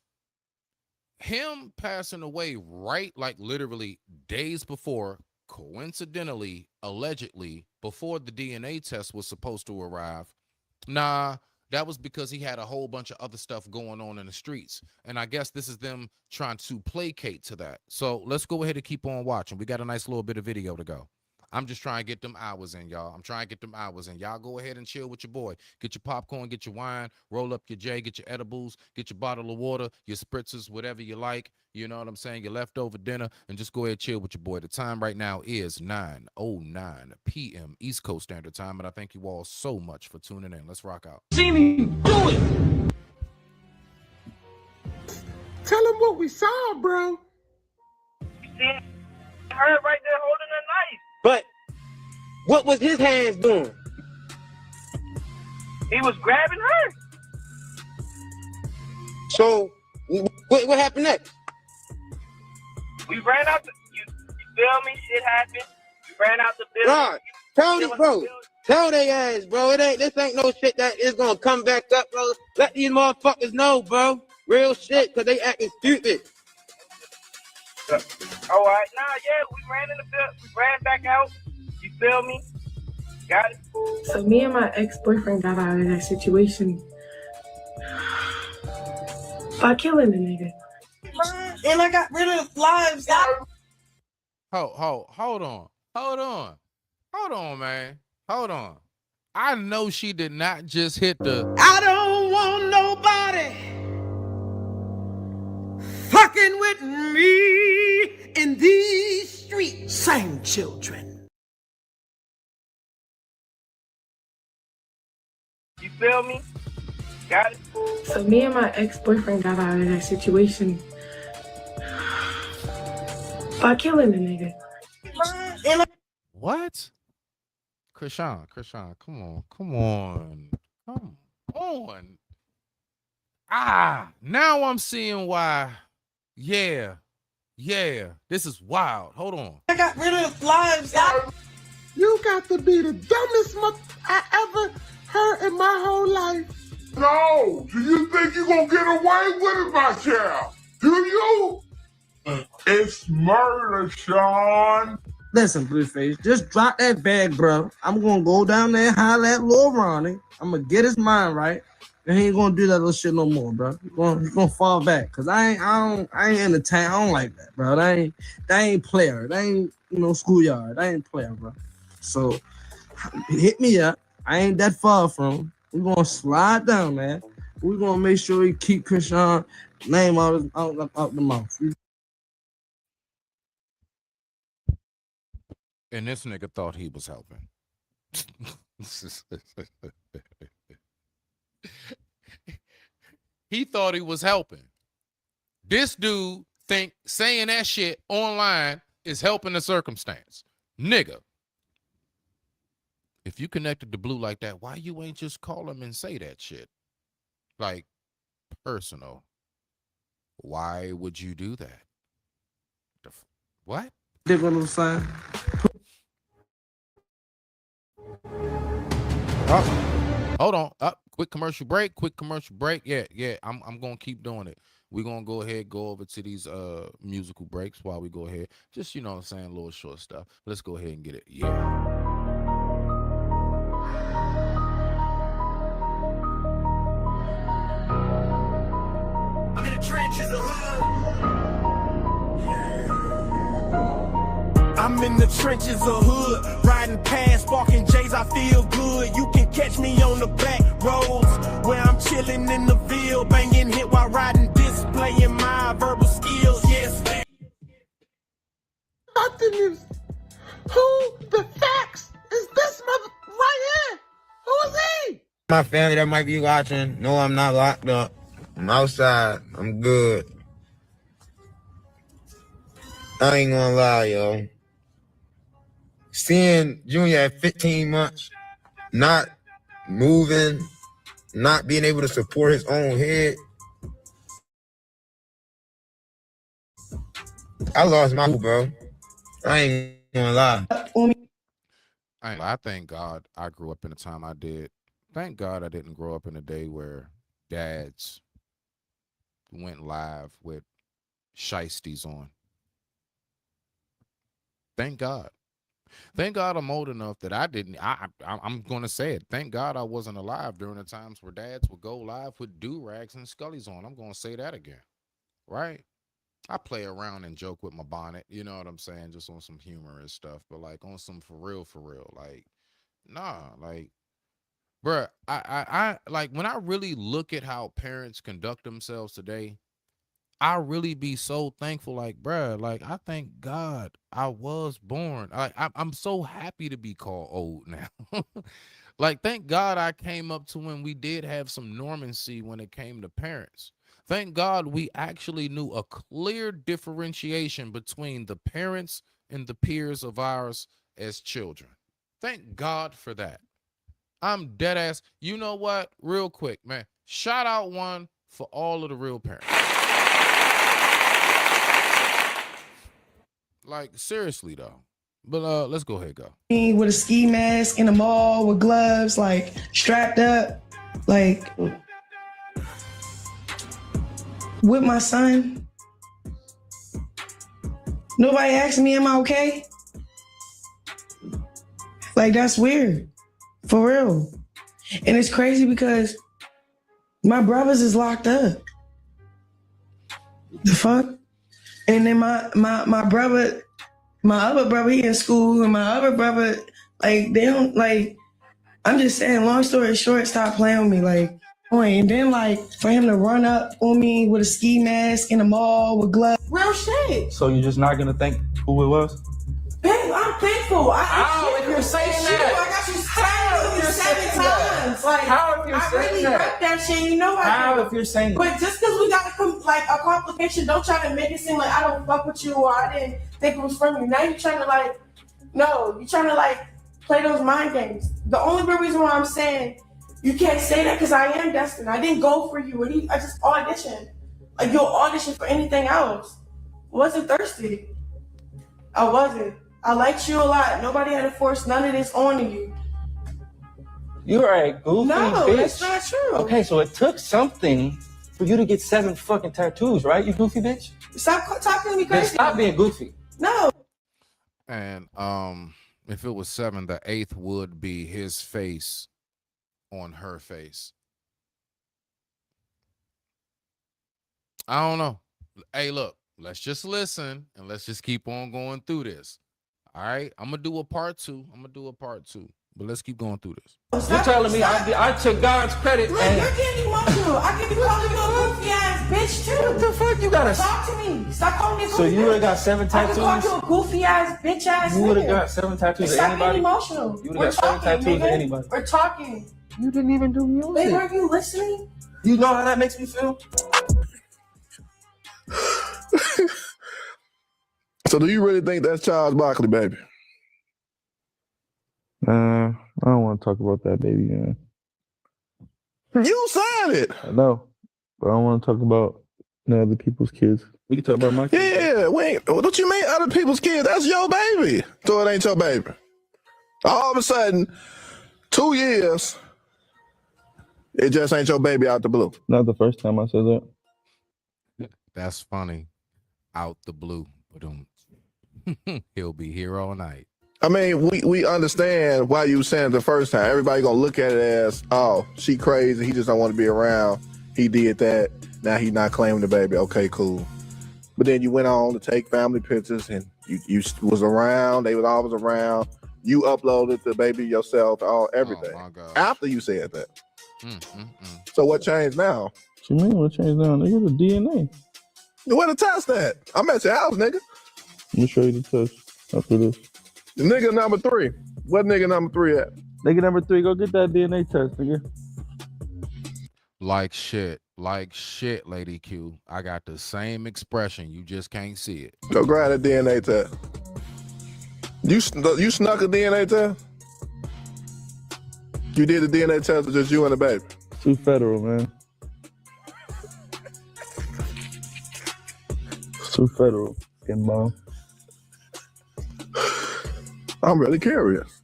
Him passing away right, like literally days before, coincidentally, allegedly, before the DNA test was supposed to arrive. Nah, that was because he had a whole bunch of other stuff going on in the streets. And I guess this is them trying to placate to that. So let's go ahead and keep on watching. We got a nice little bit of video to go. I'm just trying to get them hours in, y'all. I'm trying to get them hours in. Y'all go ahead and chill with your boy. Get your popcorn, get your wine, roll up your J, get your edibles, get your bottle of water, your spritzers, whatever you like. You know what I'm saying? Your leftover dinner, and just go ahead and chill with your boy. The time right now is 9:09 p.m. East Coast Standard Time, and I thank you all so much for tuning in. Let's rock out. See me do it. Tell him what we saw, bro. You see her right there holding a knife. But what was his hands doing? He was grabbing her. So what happened next? We ran out the, you feel me? Shit happened. We ran out the building. Right. Tell them, bro. Tell they ass, bro. This ain't no shit that is gonna come back up, bro. Let these motherfuckers know, bro. Real shit, cause they acting stupid. All right, yeah, we ran in the building. We ran back out. You feel me? Got it. So me and my ex-boyfriend got out of that situation by killing the nigga. And I got rid of lives. Hold on, man. Hold on. I know she did not just hit the. I don't want nobody fucking with me in these streets. Same children. You feel me? Got it. So me and my ex-boyfriend got out of that situation by killing the nigga. What? Krishan, come on. Now I'm seeing why. Yeah, this is wild. Hold on. I got rid of lives. You got to be the dumbest mother I ever heard in my whole life. No, do you think you're gonna get away with it, my child? Do you? It's murder, Sean. Listen, Blueface, just drop that bag, bro. I'm gonna go down there and holler at Lil Ronnie. I'm gonna get his mind right, and he ain't gonna do that little shit no more, bro. He's gonna fall back, cause I ain't entertained. I don't like that, bro. That ain't player. That ain't schoolyard. That ain't player, bro. So hit me up. I ain't that far from him. We gonna slide down, man. We gonna make sure we keep Krishan name out the mouth. And this nigga thought he was helping. He thought he was helping. This dude think saying that shit online is helping the circumstance. Nigga, if you connected to Blue like that, why you ain't just call him and say that shit? Like, personal. Why would you do that? What? Dig what I'm saying? Oh, hold on. Quick commercial break. Yeah. I'm gonna keep doing it. We're gonna go ahead, go over to these musical breaks while we go ahead. Just, you know what I'm saying, a little short stuff. Let's go ahead and get it. Yeah. I'm in the trenches of hood. I'm in the trenches of hood, riding past, sparking J's, I feel good. You can catch me on the back roads, where I'm chilling in the Ville, banging hit while riding, displaying my verbal skills, yes. About the news. Who the facts is this mother right here? Who is he? My family that might be watching, no, I'm not locked up. I'm outside. I'm good. I ain't gonna lie, yo. Seeing Junior at 15 months, not moving, not being able to support his own head, I lost my cool, bro. I ain't gonna lie. I thank God I grew up in the time I did. Thank God I didn't grow up in a day where dads went live with shiesties on. Thank God. Thank God I'm old enough that I'm going to say it. Thank God I wasn't alive during the times where dads would go live with do-rags and scullies on. I'm going to say that again, right? I play around and joke with my bonnet, you know what I'm saying, just on some humorous stuff, but like on some for real, like, nah, like, bruh, I like when I really look at how parents conduct themselves today, I really be so thankful, like, bruh, like, I thank God I was born. I'm so happy to be called old now. Like, thank God I came up to when we did have some normancy when it came to parents. Thank God we actually knew a clear differentiation between the parents and the peers of ours as children. Thank God for that. I'm dead ass. You know what? Real quick, man. Shout out one for all of the real parents. Like, seriously, though. But let's go ahead, go. With a ski mask in the mall with gloves, like strapped up, like with my son. Nobody asked me, am I okay? Like, that's weird. For real. And it's crazy because my brothers is locked up. The fuck? And then my brother, my other brother, he in school, and my other brother, like, they don't, like, I'm just saying, long story short, stop playing with me, like, and then, like, for him to run up on me with a ski mask in the mall with gloves. Real shit. So you're just not gonna think who it was? Babe, I'm thankful. How if you're saying that? I got you 7 times. Like, how if you're I saying really that? rep that shit. You know I How do. if you're saying But just because we got a complication, don't try to make it seem like I don't fuck with you or I didn't think it was from you. Now you're trying to like, no, you're trying to like play those mind games. The only real reason why I'm saying you can't say that because I am destined. I didn't go for you. I just auditioned. Like, you'll audition for anything else. I wasn't thirsty. I wasn't. I liked you a lot. Nobody had to force none of this on you. You're a goofy No, bitch. that's not true. Okay, so it took something for you to get 7 fucking tattoos, right, you goofy bitch? Stop talking to me Then crazy. stop being goofy. No. And if it was 7, the 8th would be his face on her face. I don't know. Hey, look, let's just listen and let's just keep on going through this. All right, I'm gonna do a part 2. But let's keep going through this. You're telling me I took God's credit. Look, And you're getting emotional. I can be calling you a goofy ass bitch too. What the fuck you gotta talk to me? Stop calling me a goofy. So you would've got 7 tattoos? I can call you a goofy ass bitch ass. You would've got 7 tattoos Stop to anybody? being emotional. You would've got 7 tattoos to anybody. We're talking. You didn't even do music. Babe, are you listening? You know how that makes me feel? So do you really think that's Charles Barkley, baby? I don't want to talk about that, baby, man. You said it. I know, but I don't want to talk about other people's kids. We can talk about my kids. Yeah, wait. What you mean other people's kids? That's your baby. So it ain't your baby. All of a sudden, 2 years, it just ain't your baby out the blue. Not the first time I said that. That's funny. Out the blue. He'll be here all night. I mean, we understand why you saying it the first time. Everybody gonna look at it as, oh, she crazy. He just don't want to be around. He did that. Now he not claiming the baby. Okay, cool. But then you went on to take family pictures and you was around. They was always around. You uploaded the baby yourself, everything. Oh my God. After you said that. So what changed now? What you mean what changed now? They got the DNA. Where the test at? I'm at your house, nigga. Let me show you the test after this. The nigga number 3. What nigga number 3 at? Nigga number 3, go get that DNA test, nigga. Like shit, Lady Q. I got the same expression. You just can't see it. Go grab that DNA test. You snuck a DNA test? You did the DNA test with just you and the baby? Too federal, man. It's too federal, skin bone. I'm really curious.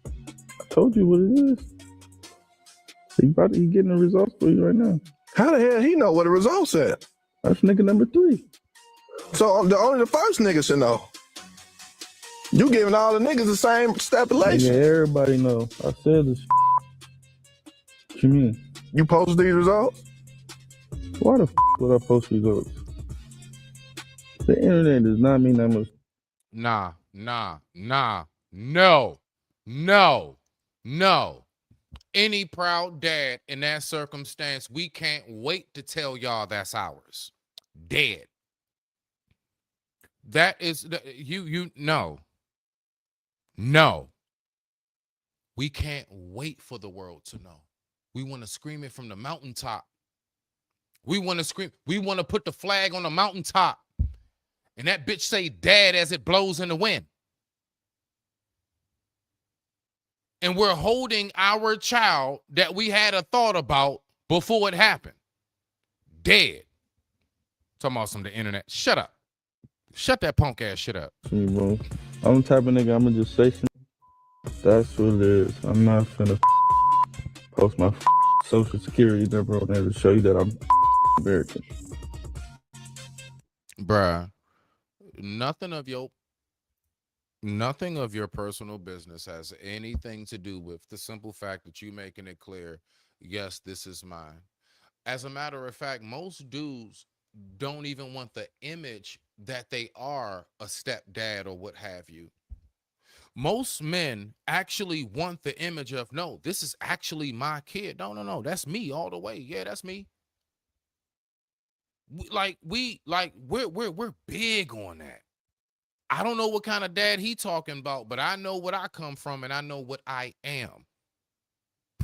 I told you what it is. He getting the results for you right now. How the hell he know what the results at? That's nigga number 3. So only the first nigga should know. You giving all the niggas the same stipulation. Yeah, everybody know. I said this. What you mean? You post these results? Why the would I post results? The internet does not mean that much. Nah. No. Any proud dad in that circumstance, we can't wait to tell y'all that's ours. Dead. That is no. We can't wait for the world to know. We want to scream it from the mountaintop. We want to scream. We want to put the flag on the mountaintop. And that bitch say dad as it blows in the wind. And we're holding our child that we had a thought about before it happened. Dead. Talking about some of the internet. Shut up. Shut that punk ass shit up. Me, bro. I'm the type of nigga, I'm gonna just say something. That's what it is. I'm not finna post my social security number on there to show you that I'm American. Bruh, nothing of your personal business has anything to do with the simple fact that you making it clear, yes, this is mine. As a matter of fact, most dudes don't even want the image that they are a stepdad or what have you. Most men actually want the image of, no, this is actually my kid. No, that's me all the way. Yeah, that's me. We're big on that. I don't know what kind of dad he talking about, but I know what I come from and I know what I am.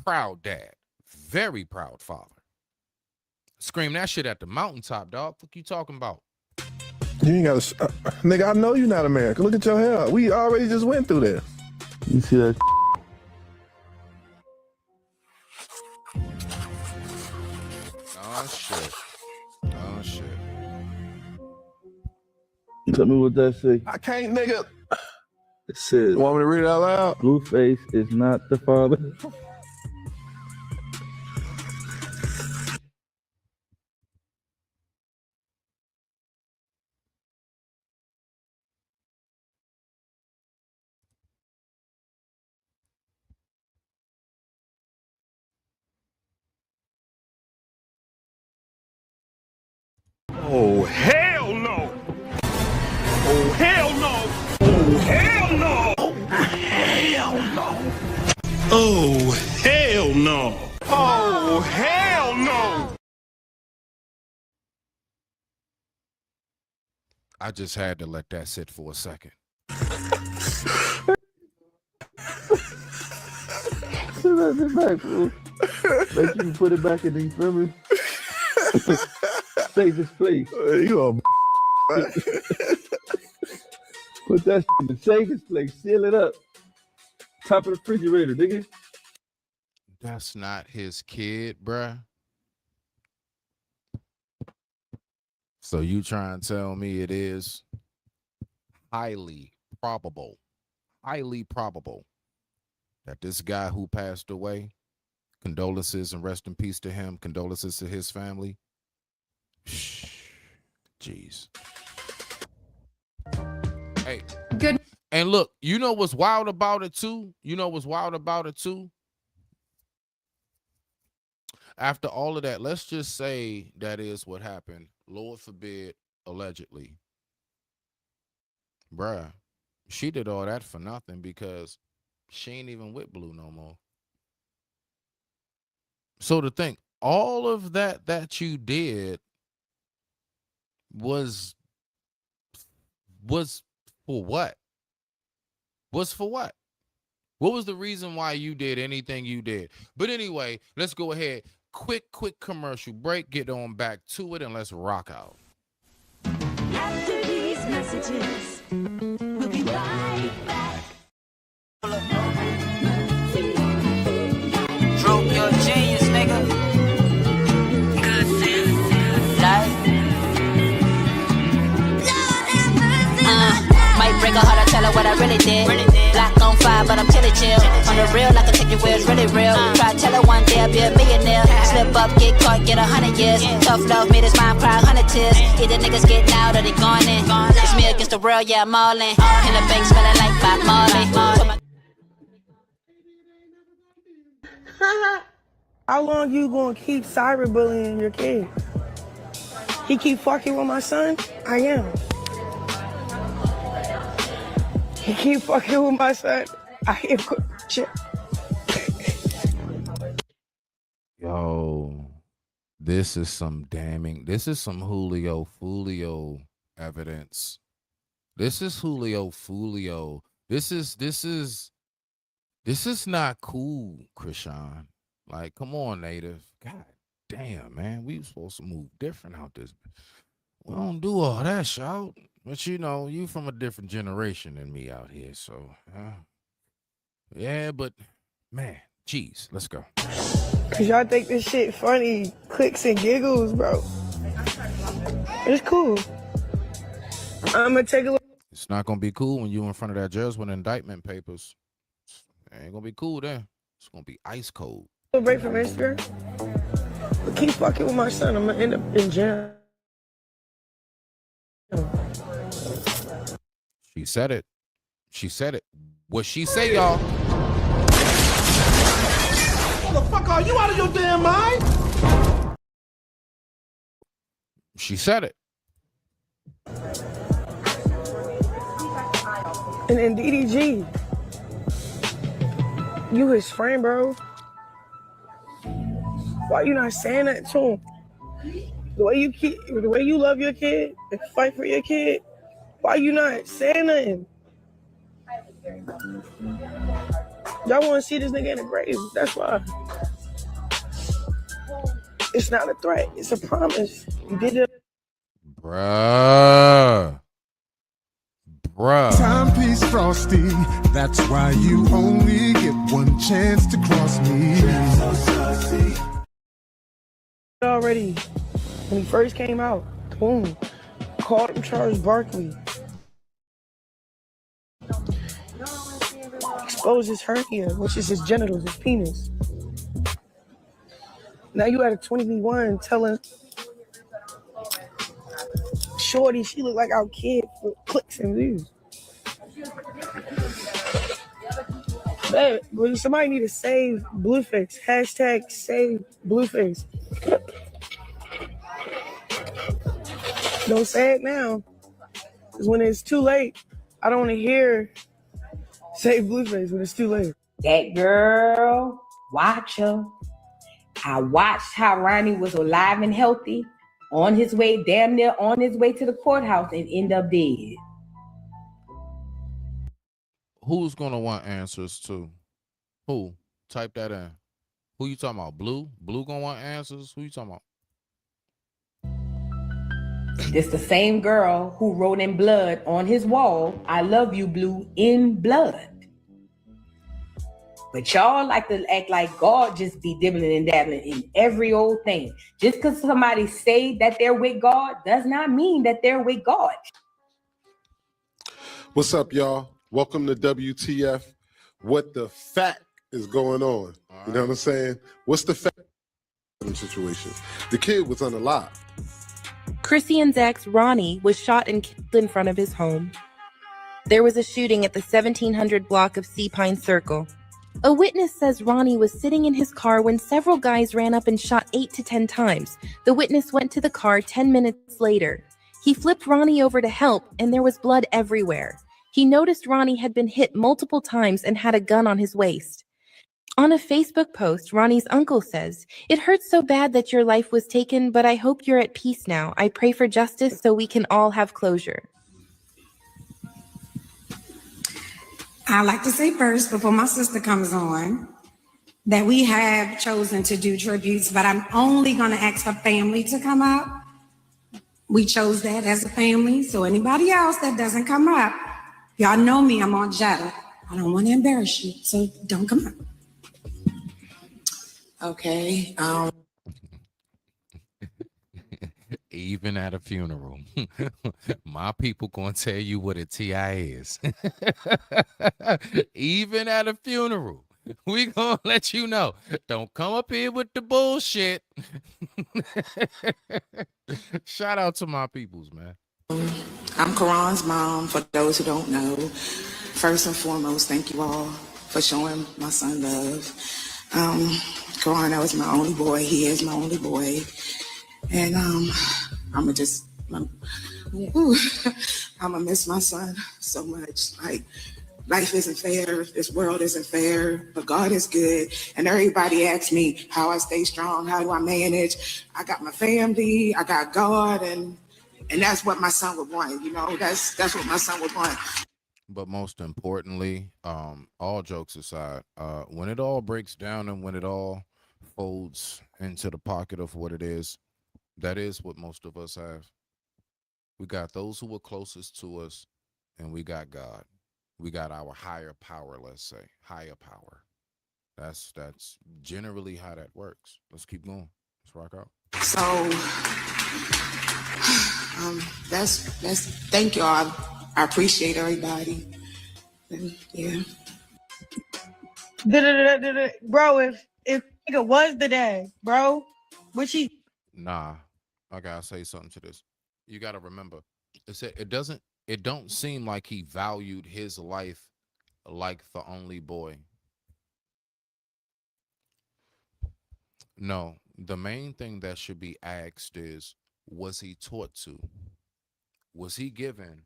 Proud dad. Very proud father. Scream that shit at the mountaintop, dog. What you talking about? You ain't got to... nigga, I know you're not American. Look at your hair. We already just went through this. You see that? Oh, shit. Tell me what that say. I can't, nigga. It says... You want me to read it out loud? Blueface is not the father. Oh, hell no! Oh, hell no! Oh, hell no! Oh, hell no! Oh, hell no! Oh, hell no! I just had to let that sit for a second. Back, bro. Make sure you put it back in the memory. Save this place. You a Put that in the safest place. Seal it up. Top of the refrigerator, nigga. That's not his kid, bruh. So you trying to tell me it is highly probable that this guy who passed away, condolences and rest in peace to him, condolences to his family. Jeez. Hey. Good. And look, you know what's wild about it too? After all of that, let's just say that is what happened. Lord forbid, allegedly. Bruh, she did all that for nothing because she ain't even with Blue no more. So to think, all of that you did was for what? Was for what? What was the reason why you did anything you did? But anyway, let's go ahead. Quick commercial break. Get on back to it and let's rock out. After these messages, we'll be right back. Stroke your genius, nigga. Might break her heart, I tell her what I really did. Black on fire. ride, but I'm chilly chill. On the real, I can take your wheels, really real. Try to tell her one day I'll be a millionaire. Slip up, get caught, get 100 years. Tough love made his mind cry 100 tears. Either niggas getting out or they gone in. It's me against the world, yeah, I'm all in. In the bank smelling like Bob Marley. How long you gonna keep cyberbullying your kid? He keep fucking with my son? I am. He keep fucking with my son? I am. Yo, this is some damning. This is some Julio Fulio evidence. This is Julio Fulio. This is not cool, Krishan. Like, come on, Native. God damn, man. We supposed to move different out this. We don't do all that, shout. But you know, you from a different generation than me out here, so yeah, but man, geez, let's go. Cause y'all think this shit funny, clicks and giggles, bro. It's cool. I'ma take a look. It's not gonna be cool when you in front of that judge with indictment papers. It ain't gonna be cool then. It's gonna be ice cold. Break from Instagram. But keep fucking with my son. I'm gonna end up in jail. She said it. She said it. What she say, y'all? Motherfucker, are you out of your damn mind? She said it. And then DDG, you his friend, bro. Why you not saying that to him? The way you love your kid and fight for your kid, why you not saying nothing? Y'all want to see this nigga in the grave. That's why. It's not a threat. It's a promise. You did it. Bruh. Timepiece Frosty, that's why you only get one chance to cross me. Already, when he first came out, boom, called him Charles Barkley. Exposed his hernia, which is his genitals, his penis. Now you at a 20v1 telling Shorty she look like our kid for clicks and views. But somebody need to save Blueface. Hashtag save Blueface. Don't say it now. Because when it's too late, I don't want to hear save Blueface when it's too late. That girl, watch her. I watched how Ronnie was alive and healthy, on his way, damn near on his way to the courthouse, and end up dead. Who's gonna want answers to? Who? Type that in. Who you talking about? Blue? Blue gonna want answers? Who you talking about? It's the same girl who wrote in blood on his wall, "I love you, Blue," in blood. But y'all like to act like God just be dibbling and dabbling in every old thing. Just because somebody say that they're with God does not mean that they're with God. What's up, y'all? Welcome to WTF. What the fact is going on? You know what I'm saying? What's the fact situation? The kid was unalive. Christian's ex, Ronnie, was shot and killed in front of his home. There was a shooting at the 1700 block of Sea Pine Circle. A witness says Ronnie was sitting in his car when several guys ran up and shot 8 to 10 times. The witness went to the car 10 minutes later. He flipped Ronnie over to help, and there was blood everywhere. He noticed Ronnie had been hit multiple times and had a gun on his waist. On a Facebook post, Ronnie's uncle says, "It hurts so bad that your life was taken, but I hope you're at peace now. I pray for justice so we can all have closure." I'd like to say first, before my sister comes on, that we have chosen to do tributes, but I'm only going to ask her family to come up. We chose that as a family, so anybody else that doesn't come up, y'all know me, I'm on Jetta. I don't want to embarrass you, so don't come up. Okay. Even at a funeral, my people gonna tell you what a TI is. Even at a funeral, we gonna let you know. Don't come up here with the bullshit. Shout out to my peoples, man. I'm Karan's mom, for those who don't know. First and foremost, thank you all for showing my son love. Karan, that was my only boy. He is my only boy. And I'ma miss my son so much. Like, life isn't fair, this world isn't fair, but God is good. And everybody asks me how I stay strong, how do I manage? I got my family, I got God, and that's what my son would want, you know, that's what my son would want. But most importantly, all jokes aside, when it all breaks down and when it all folds into the pocket of what it is, that is what most of us have. We got those who were closest to us, and we got God. We got our higher power, let's say, higher power. That's generally how that works. Let's keep going. Let's rock out. So that's thank y'all. I appreciate everybody. And, yeah. Bro, if nigga was the dad, bro, which he Nah, I gotta say something to this. You gotta remember, it don't seem like he valued his life like the only boy. No, the main thing that should be asked is, was he taught to? Was he given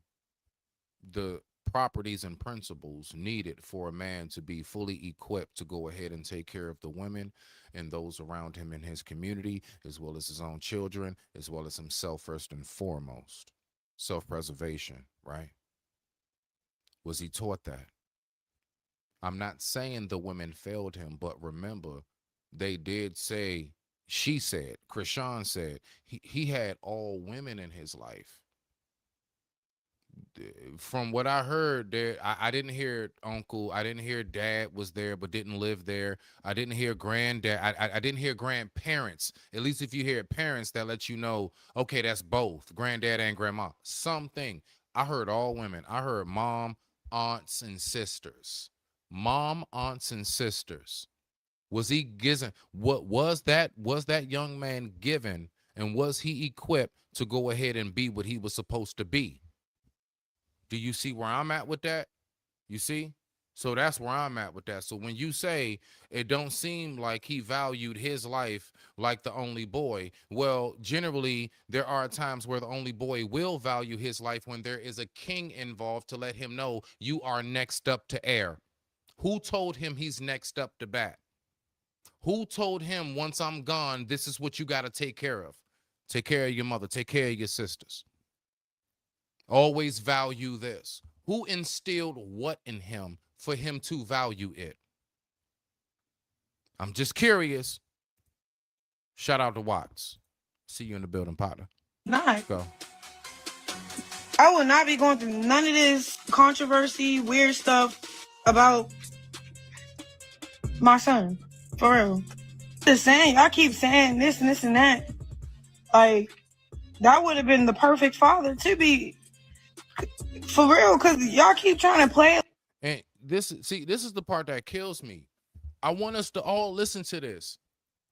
the properties and principles needed for a man to be fully equipped to go ahead and take care of the women and those around him in his community, as well as his own children, as well as himself first and foremost? Self-preservation, right? Was he taught that? I'm not saying the women failed him, but remember, they did say, she said, Krishan said, he had all women in his life. From what I heard, there, I didn't hear uncle, I didn't hear dad was there but didn't live there. I didn't hear granddad, I didn't hear grandparents. At least if you hear parents, that lets you know, okay, that's both granddad and grandma. Something. I heard all women. I heard mom, aunts, and sisters. Mom, aunts, and sisters. Was he given? What was that young man given, and was he equipped to go ahead and be what he was supposed to be? Do you see where I'm at with that? You see? So that's where I'm at with that. So when you say it don't seem like he valued his life like the only boy, well, generally there are times where the only boy will value his life when there is a king involved to let him know you are next up to heir. Who told him he's next up to bat? Who told him once I'm gone, this is what you got to take care of? Take care of your mother. Take care of your sisters. Always value this. Who instilled what in him for him to value it? I'm just curious. Shout out to Watts. See you in the building, partner. not. Go. I will not be going through none of this controversy, weird stuff about my son. For real. Just saying, y'all keep saying this and this and that. Like, that would have been the perfect father to be. For real, because y'all keep trying to play. And this is the part that kills me. I want us to all listen to this.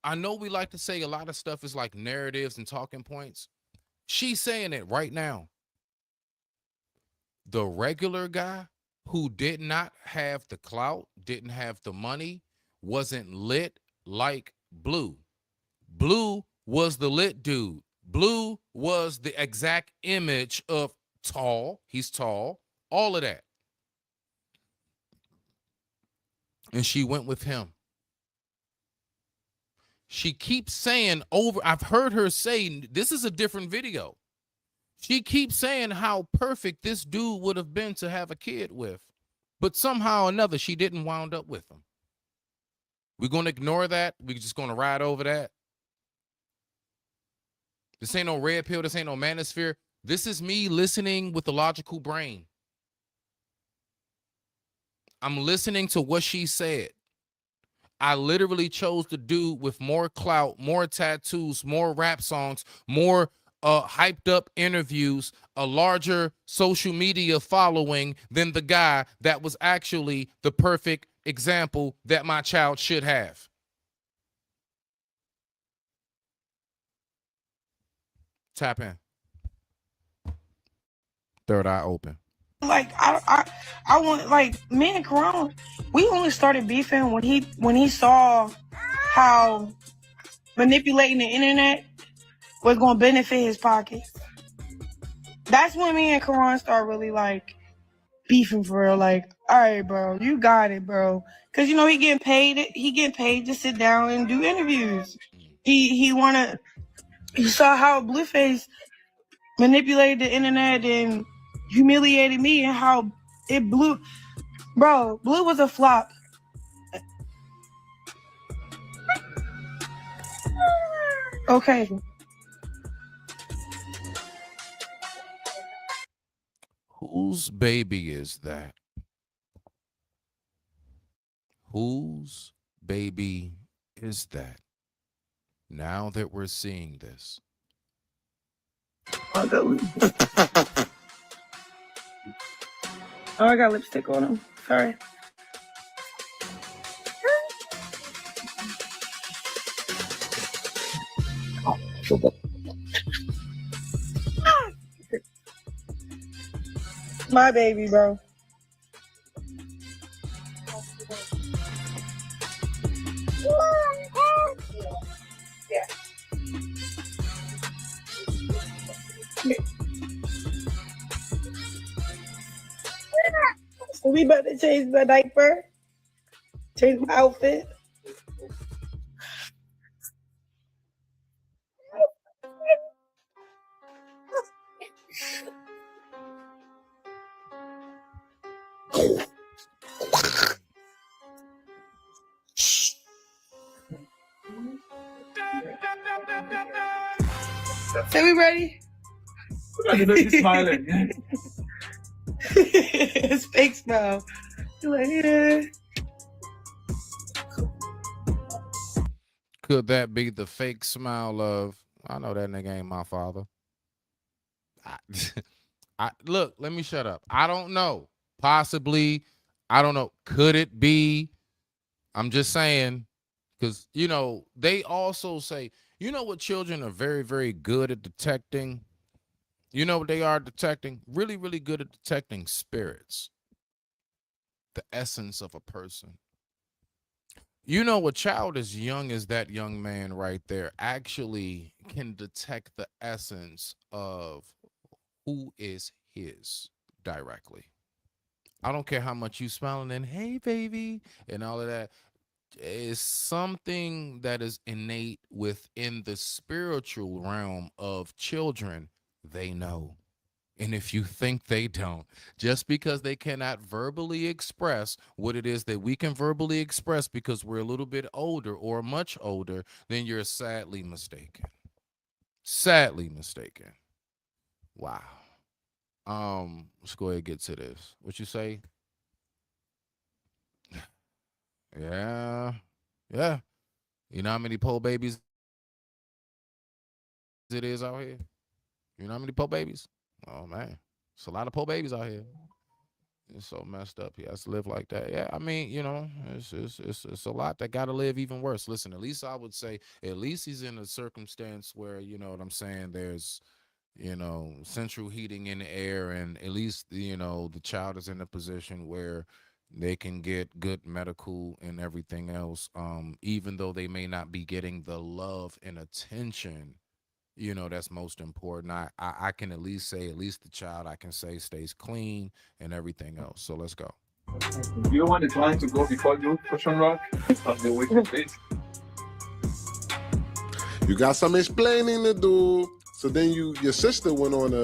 I know we like to say a lot of stuff is like narratives and talking points. She's saying it right now. The regular guy who did not have the clout, didn't have the money, wasn't lit like Blue. Blue was the lit dude. Blue was the exact image of tall. He's tall. All of that. And she went with him. She keeps saying over, I've heard her say, this is a different video. She keeps saying how perfect this dude would have been to have a kid with. But somehow or another, she didn't wound up with him. We're going to ignore that. We're just going to ride over that. This ain't no red pill. This ain't no manosphere. This is me listening with the logical brain. I'm listening to what she said. I literally chose the dude with more clout, more tattoos, more rap songs, more hyped up interviews, a larger social media following than the guy that was actually the perfect example that my child should have. Tap in. Third eye open. Like I want, like, me and Karan, we only started beefing when he saw how manipulating the internet was gonna benefit his pockets. That's when me and Karan start really like beefing for real. Like, all right, bro, you got it, bro. Cause you know he getting paid to sit down and do interviews. He saw how Blueface manipulated the internet and humiliated me, and how it blew. Bro, Blue was a flop. Okay. Whose baby is that? Whose baby is that? Now that we're seeing this. Oh, I got lipstick on him. Sorry. My baby, bro. Yeah. So we about to change the diaper, change my outfit. So we ready? He's smiling. It's fake smile. You're like, yeah. Could that be the fake smile of, I know that nigga ain't my father? Look, let me shut up. I don't know. Possibly. I don't know. Could it be? I'm just saying, because, you know, they also say, you know what children are very, very good at detecting? You know what they are detecting? Really, really good at detecting spirits. The essence of a person. You know, a child as young as that young man right there actually can detect the essence of who is his directly. I don't care how much you smiling and hey baby and all of that. Is something that is innate within the spiritual realm of children. They know. And if you think they don't, just because they cannot verbally express what it is that we can verbally express because we're a little bit older or much older, then you're sadly mistaken. Sadly mistaken. Wow. Let's go ahead and get to this. What you say? Yeah. Yeah. You know how many pole babies it is out here? You know how many pole babies? Oh man, it's a lot of pole babies out here. It's so messed up. He has to live like that. Yeah, I mean, you know, it's a lot that got to live even worse. Listen, at least I would say, at least he's in a circumstance where, you know what I'm saying, there's, you know, central heating in the air, and at least, you know, the child is in a position where they can get good medical and everything else, even though they may not be getting the love and attention, you know, that's most important. I can at least say, at least the child, I can say, stays clean and everything else. So let's go. You want the client to go before you push on rock? The way to face. You got some explaining to do. So then your sister went on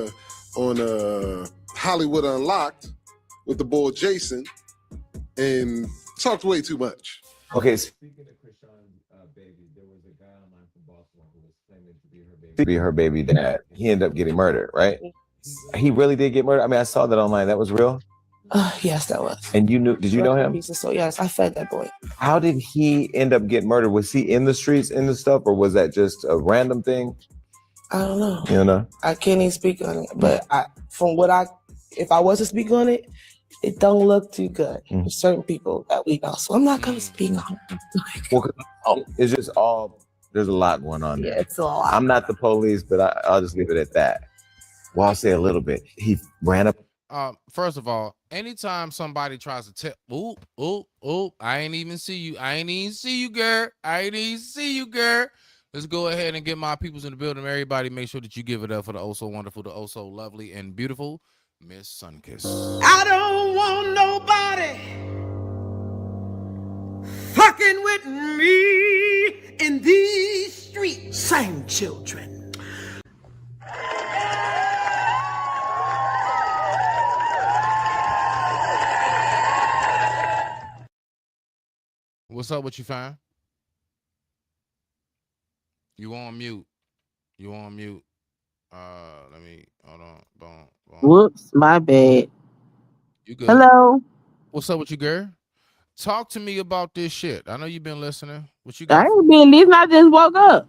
a Hollywood Unlocked with the boy Jason and talked way too much. Okay. Speaking of Krishan's baby, there was a guy online from Boston who was claiming to be her baby dad. He ended up getting murdered, right? He really did get murdered. I mean, I saw that online. That was real. Yes, that was. And you knew? Did you know him? So yes, I fed that boy. How did he end up getting murdered? Was he in the streets, in the stuff, or was that just a random thing? I don't know. You know? I can't even speak on it. But if I was to speak on it, it don't look too good for certain people that we know. So I'm not gonna speak on it. Well, it's just all, there's a lot going on there. Yeah, it's a lot. I'm not the police, but I'll just leave it at that. Well, I'll say a little bit. He ran up. First of all, anytime somebody tries to tell, I ain't even see you. I ain't even see you, girl. I ain't even see you, girl. Let's go ahead and get my peoples in the building. Everybody, make sure that you give it up for the oh so wonderful, the oh so lovely and beautiful Miss Sunkiss. I don't want nobody fucking with me in these streets. Sing, children. What's up? What you find? You on mute. You on mute. Let me hold on. Boom. Whoops, my bad. You good? Hello. What's up with you, girl? Talk to me about this shit. I know you've been listening. What you I got? ain't been listening. I just woke up.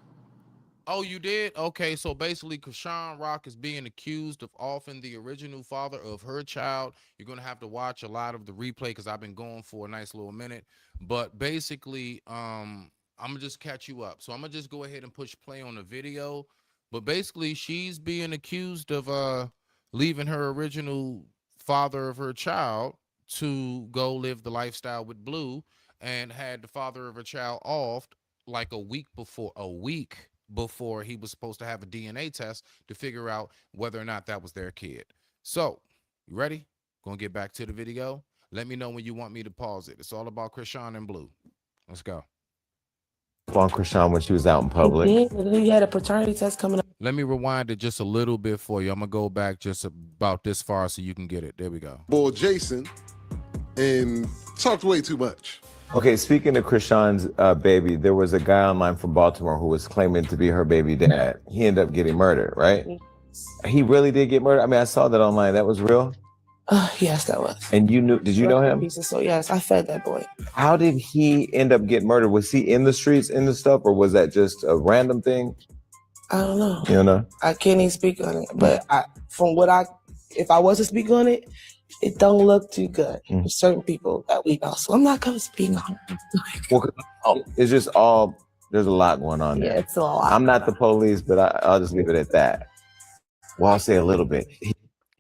Oh, you did? Okay, so basically, Krishan Rock is being accused of offing the original father of her child. You're going to have to watch a lot of the replay because I've been going for a nice little minute. But basically, I'm going to just catch you up. So I'm going to just go ahead and push play on the video. But basically, she's being accused of leaving her original father of her child to go live the lifestyle with Blue and had the father of her child off like a week before he was supposed to have a DNA test to figure out whether or not that was their kid. So, you ready? Gonna get back to the video. Let me know when you want me to pause it. It's all about Krishan and Blue. Let's go. On Krishan when she was out in public. He had a paternity test coming up. Let me rewind it just a little bit for you. I'm gonna go back just about this far so you can get it. There we go. Boy, Jason, and talked way too much. Okay, speaking of Krishan's baby, there was a guy online from Baltimore who was claiming to be her baby dad. He ended up getting murdered, right? He really did get murdered? I mean, I saw that online. That was real? Yes, that was. And you knew, did you know him? So yes, I fed that boy. How did he end up getting murdered? Was he in the streets, in the stuff, or was that just a random thing? I don't know. You know? I can't even speak on it. But if I was to speak on it, it don't look too good for certain people that we know. So I'm not gonna speak on it. Well, it's just all, there's a lot going on there. Yeah, it's a lot. I'm not the police, but I'll just leave it at that. Well, I'll say a little bit.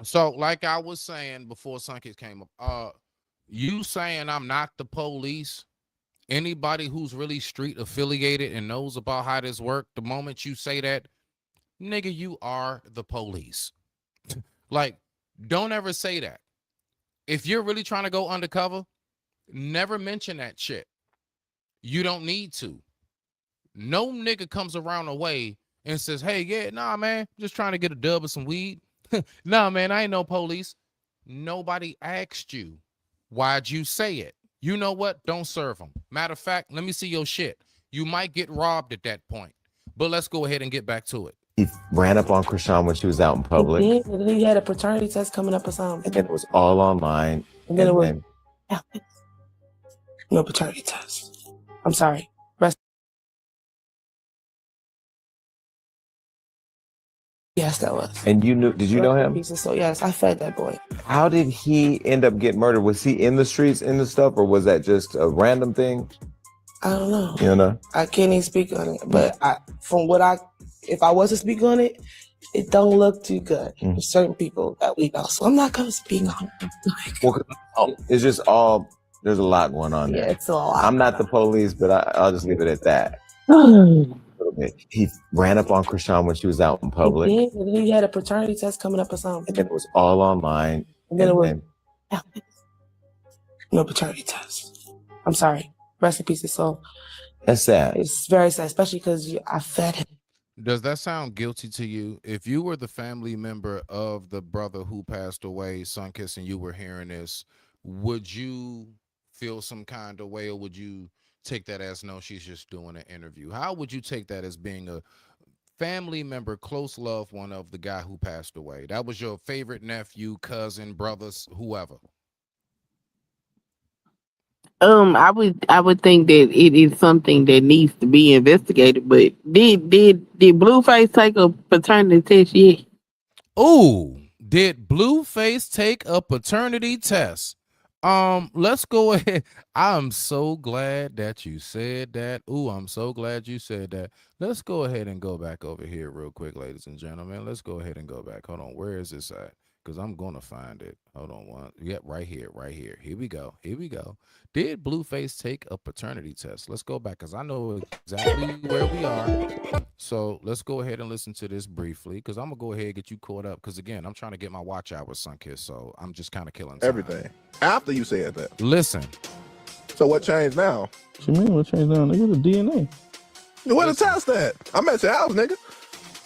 So, like I was saying before Sunkiss came up, you saying I'm not the police, anybody who's really street affiliated and knows about how this works, the moment you say that, nigga, you are the police. Like, don't ever say that. If you're really trying to go undercover, never mention that shit. You don't need to. No nigga comes around the way and says, hey, yeah, nah, man, just trying to get a dub of some weed. Nah, man, I ain't no police. Nobody asked you. Why'd you say it? You know what? Don't serve them. Matter of fact, let me see your shit. You might get robbed at that point. But let's go ahead and get back to it. He ran up on Krishan when she was out in public. He had a paternity test coming up or something. And then it was all online. And then it was no paternity test. I'm sorry. Yes, that was. And you knew, did you know him? So yes, I fed that boy. How did he end up getting murdered? Was he in the streets, in the stuff, or was that just a random thing? I don't know. You know? I can't even speak on it. But if I was to speak on it, it don't look too good for certain people that we know. So I'm not gonna speak on it. Well, it's just all, there's a lot going on there. Yeah, it's a lot. I'm not the police, but I'll just leave it at that. He ran up on Krishan when she was out in public. He had a paternity test coming up or something. And then it was all online. And then it was no paternity test. I'm sorry. Rest in peace, his soul. That's sad. It's very sad, especially because I fed him. Does that sound guilty to you? If you were the family member of the brother who passed away, Sunkiss, and you were hearing this, would you feel some kind of way, or would you take that as no, she's just doing an interview? How would you take that as being a family member, close loved one of the guy who passed away? That was your favorite nephew, cousin, brothers, whoever. I would think that it is something that needs to be investigated. But did Blueface take a paternity test yet? Ooh, did Blueface take a paternity test? Let's go ahead. I'm so glad that you said that. Ooh, I'm so glad you said that. Let's go ahead and go back over here real quick, ladies and gentlemen. Let's go ahead and go back. Hold on. Where is this at? Because I'm going to find it. Hold on one. Yep, right here, right here. Here we go. Here we go. Did Blueface take a paternity test? Let's go back because I know exactly where we are. So let's go ahead and listen to this briefly because I'm going to go ahead and get you caught up because, again, I'm trying to get my watch out with Sunkiss, so I'm just kind of killing time. Everything. After you said that. Listen. So what changed now? What you mean what changed now? Nigga, the DNA. Where the test at? I'm at your house, nigga.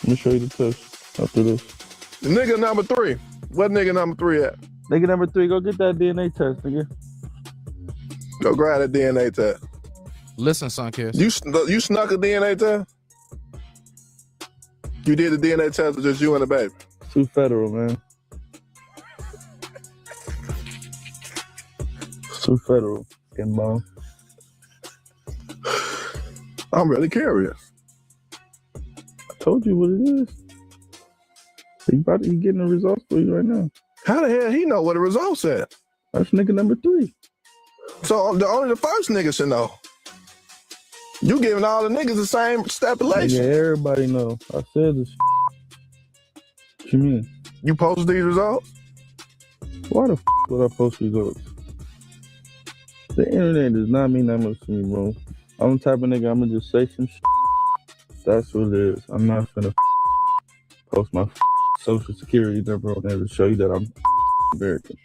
Let me show you the test after this. The nigga number 3. What nigga number 3 at? Nigga number 3, go get that DNA test, nigga. Go grab that DNA test. Listen, Sunkiss. You snuck a DNA test? You did the DNA test with just you and the baby? Too federal, man. Too federal. Getting bone. I'm really curious. I told you what it is. He getting the results for you right now. How the hell he know what the results said? That's nigga number 3. So only the first nigga should know. You giving all the niggas the same stipulation. Yeah, everybody know. I said this. What you mean? You posted these results? Why the would I post results? The internet does not mean that much to me, bro. I'm the type of nigga, I'm gonna just say some shit. That's what it is. I'm not gonna post my social security number on there to show you that I'm American.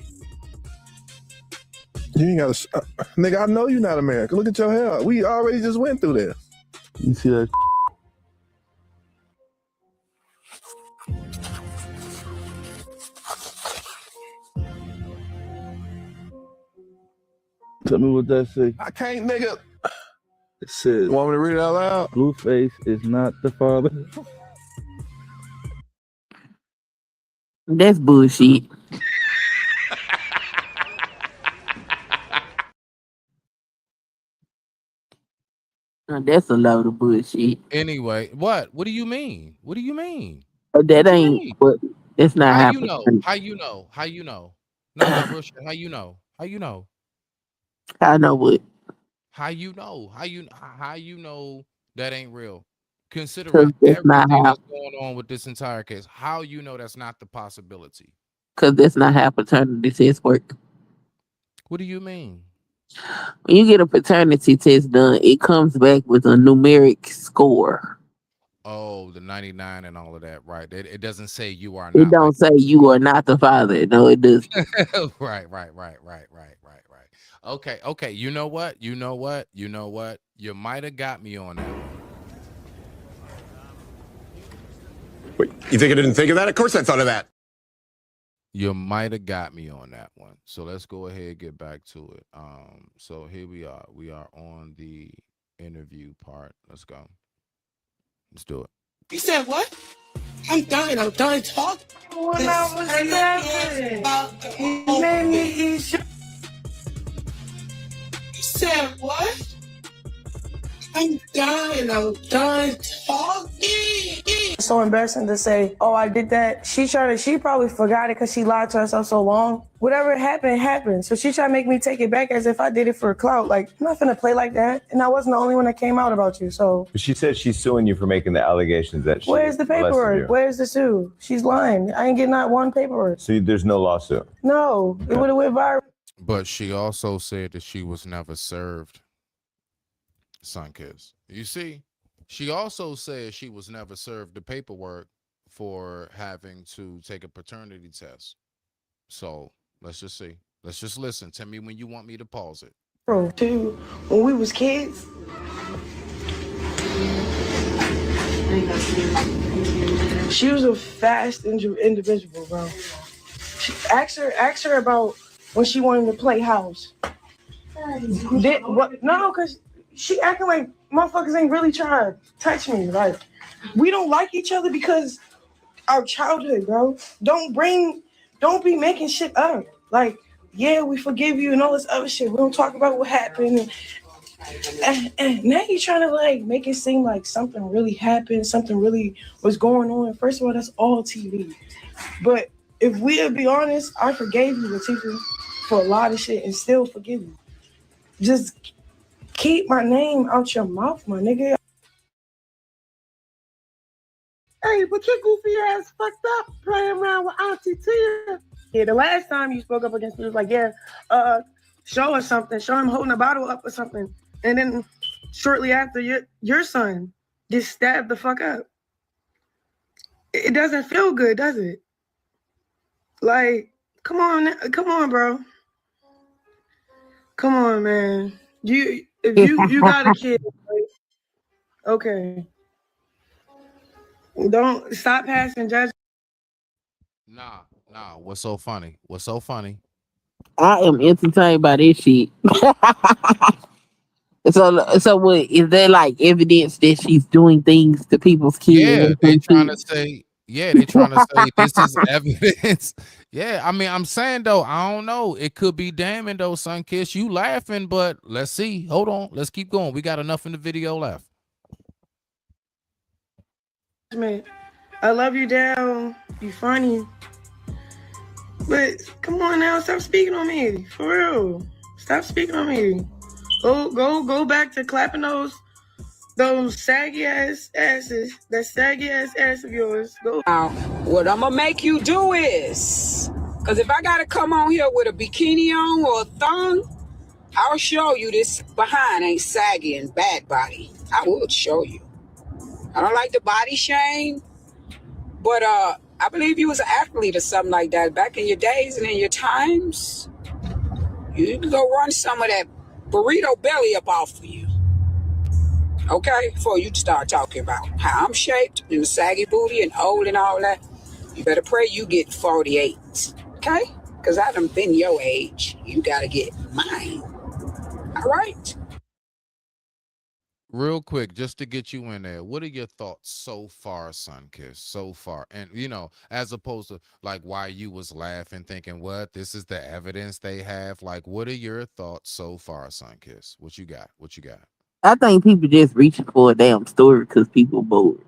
You ain't gotta, nigga, I know you're not American. Look at your hair. We already just went through this. You see that? Tell me what that say. I can't, nigga. It says, you want me to read it out loud? Blueface is not the father. That's bullshit. That's a load of bullshit. Anyway, what? What do you mean? What do you mean? That ain't. But it's not How happening. you know? How you know? How you know? No, no, real shit. How you know? How you know? I know what. How you know? How you know that ain't real? Considering That's not everything how. that's going on with this entire case, how you know that's not the possibility? Because that's not how paternity tests work. What do you mean? When you get a paternity test done, it comes back with a numeric score. Oh, the 99 and all of that, right? It doesn't say you are It not. don't say you are not the father. No, it does. Right. Okay. You know what? You might have got me on that one. Wait, you think I didn't think of that? Of course I thought of that. You might have got me on that one. So let's go ahead and get back to it. So here we are. We are on the interview part. Let's go. Let's do it. You said what? I'm done talking. When I was 7, he made me eat shit. You said what? I'm done talking. It's so embarrassing to say, oh, I did that. She probably forgot it because she lied to herself so long. Whatever happened. So she tried to make me take it back as if I did it for a clout. Like, I'm not finna play like that. And I wasn't the only one that came out about you, so. She said she's suing you for making the allegations that she Where's the molested paperwork? you. Where's the sue? She's lying. I ain't getting not one paperwork. So there's no lawsuit. No, it would have went viral. But she also said that she was never served. Sunkiss. You see, she also said she was never served the paperwork for having to take a paternity test. So let's just see. Let's just listen. Tell me when you want me to pause it. Bro, too, when we was kids. She was a fast individual, bro. Ask her about when she wanted to play house. No, because she acting like motherfuckers ain't really trying to touch me. Like, we don't like each other because our childhood, bro. Don't be making shit up. Like, yeah, we forgive you and all this other shit. We don't talk about what happened. And now you're trying to like make it seem like something really happened, something really was going on. First of all, that's all TV. But if we'll be honest, I forgave you, Latifah, for a lot of shit and still forgive you. Just keep my name out your mouth, my nigga. Hey, but your goofy ass fucked up playing around with Auntie Tia. Yeah, the last time you spoke up against me was like, yeah, show us something, show him holding a bottle up or something. And then shortly after, your son gets stabbed the fuck up. It doesn't feel good, does it? Like, come on, bro. Come on, man. If you got a kid, right? Okay. Don't stop passing judgment. Nah. What's so funny? What's so funny? I am entertained by this shit. So what is there like evidence that she's doing things to people's Yeah, kids? they trying to say. Yeah, they trying to say this is evidence. Yeah, I mean, I'm saying though, I don't know. It could be damning though, son. Kiss, you laughing, but let's see. Hold on, let's keep going. We got enough in the video left. I love you, Dale. You funny. But come on now, stop speaking on me. For real. Stop speaking on me. Go back to clapping those saggy ass asses. That saggy ass ass of yours. Go. Now, what I'm gonna make you do is, because if I gotta come on here with a bikini on or a thong, I'll show you this behind ain't saggy and bad body. I will show you. I don't like the body shame, but I believe you was an athlete or something like that back in your days and in your times. You can go run some of that burrito belly up off of you. Okay? Before you start talking about how I'm shaped and the saggy booty and old and all that, you better pray you get 48. Okay? Because I done been your age. You gotta get mine. All right? Real quick, just to get you in there, what are your thoughts so far, Sunkiss? So far, and as opposed to like why you was laughing, thinking, "What? This is the evidence they have." Like, what are your thoughts so far, Sunkiss? What you got? What you got? I think people just reaching for a damn story because people bored.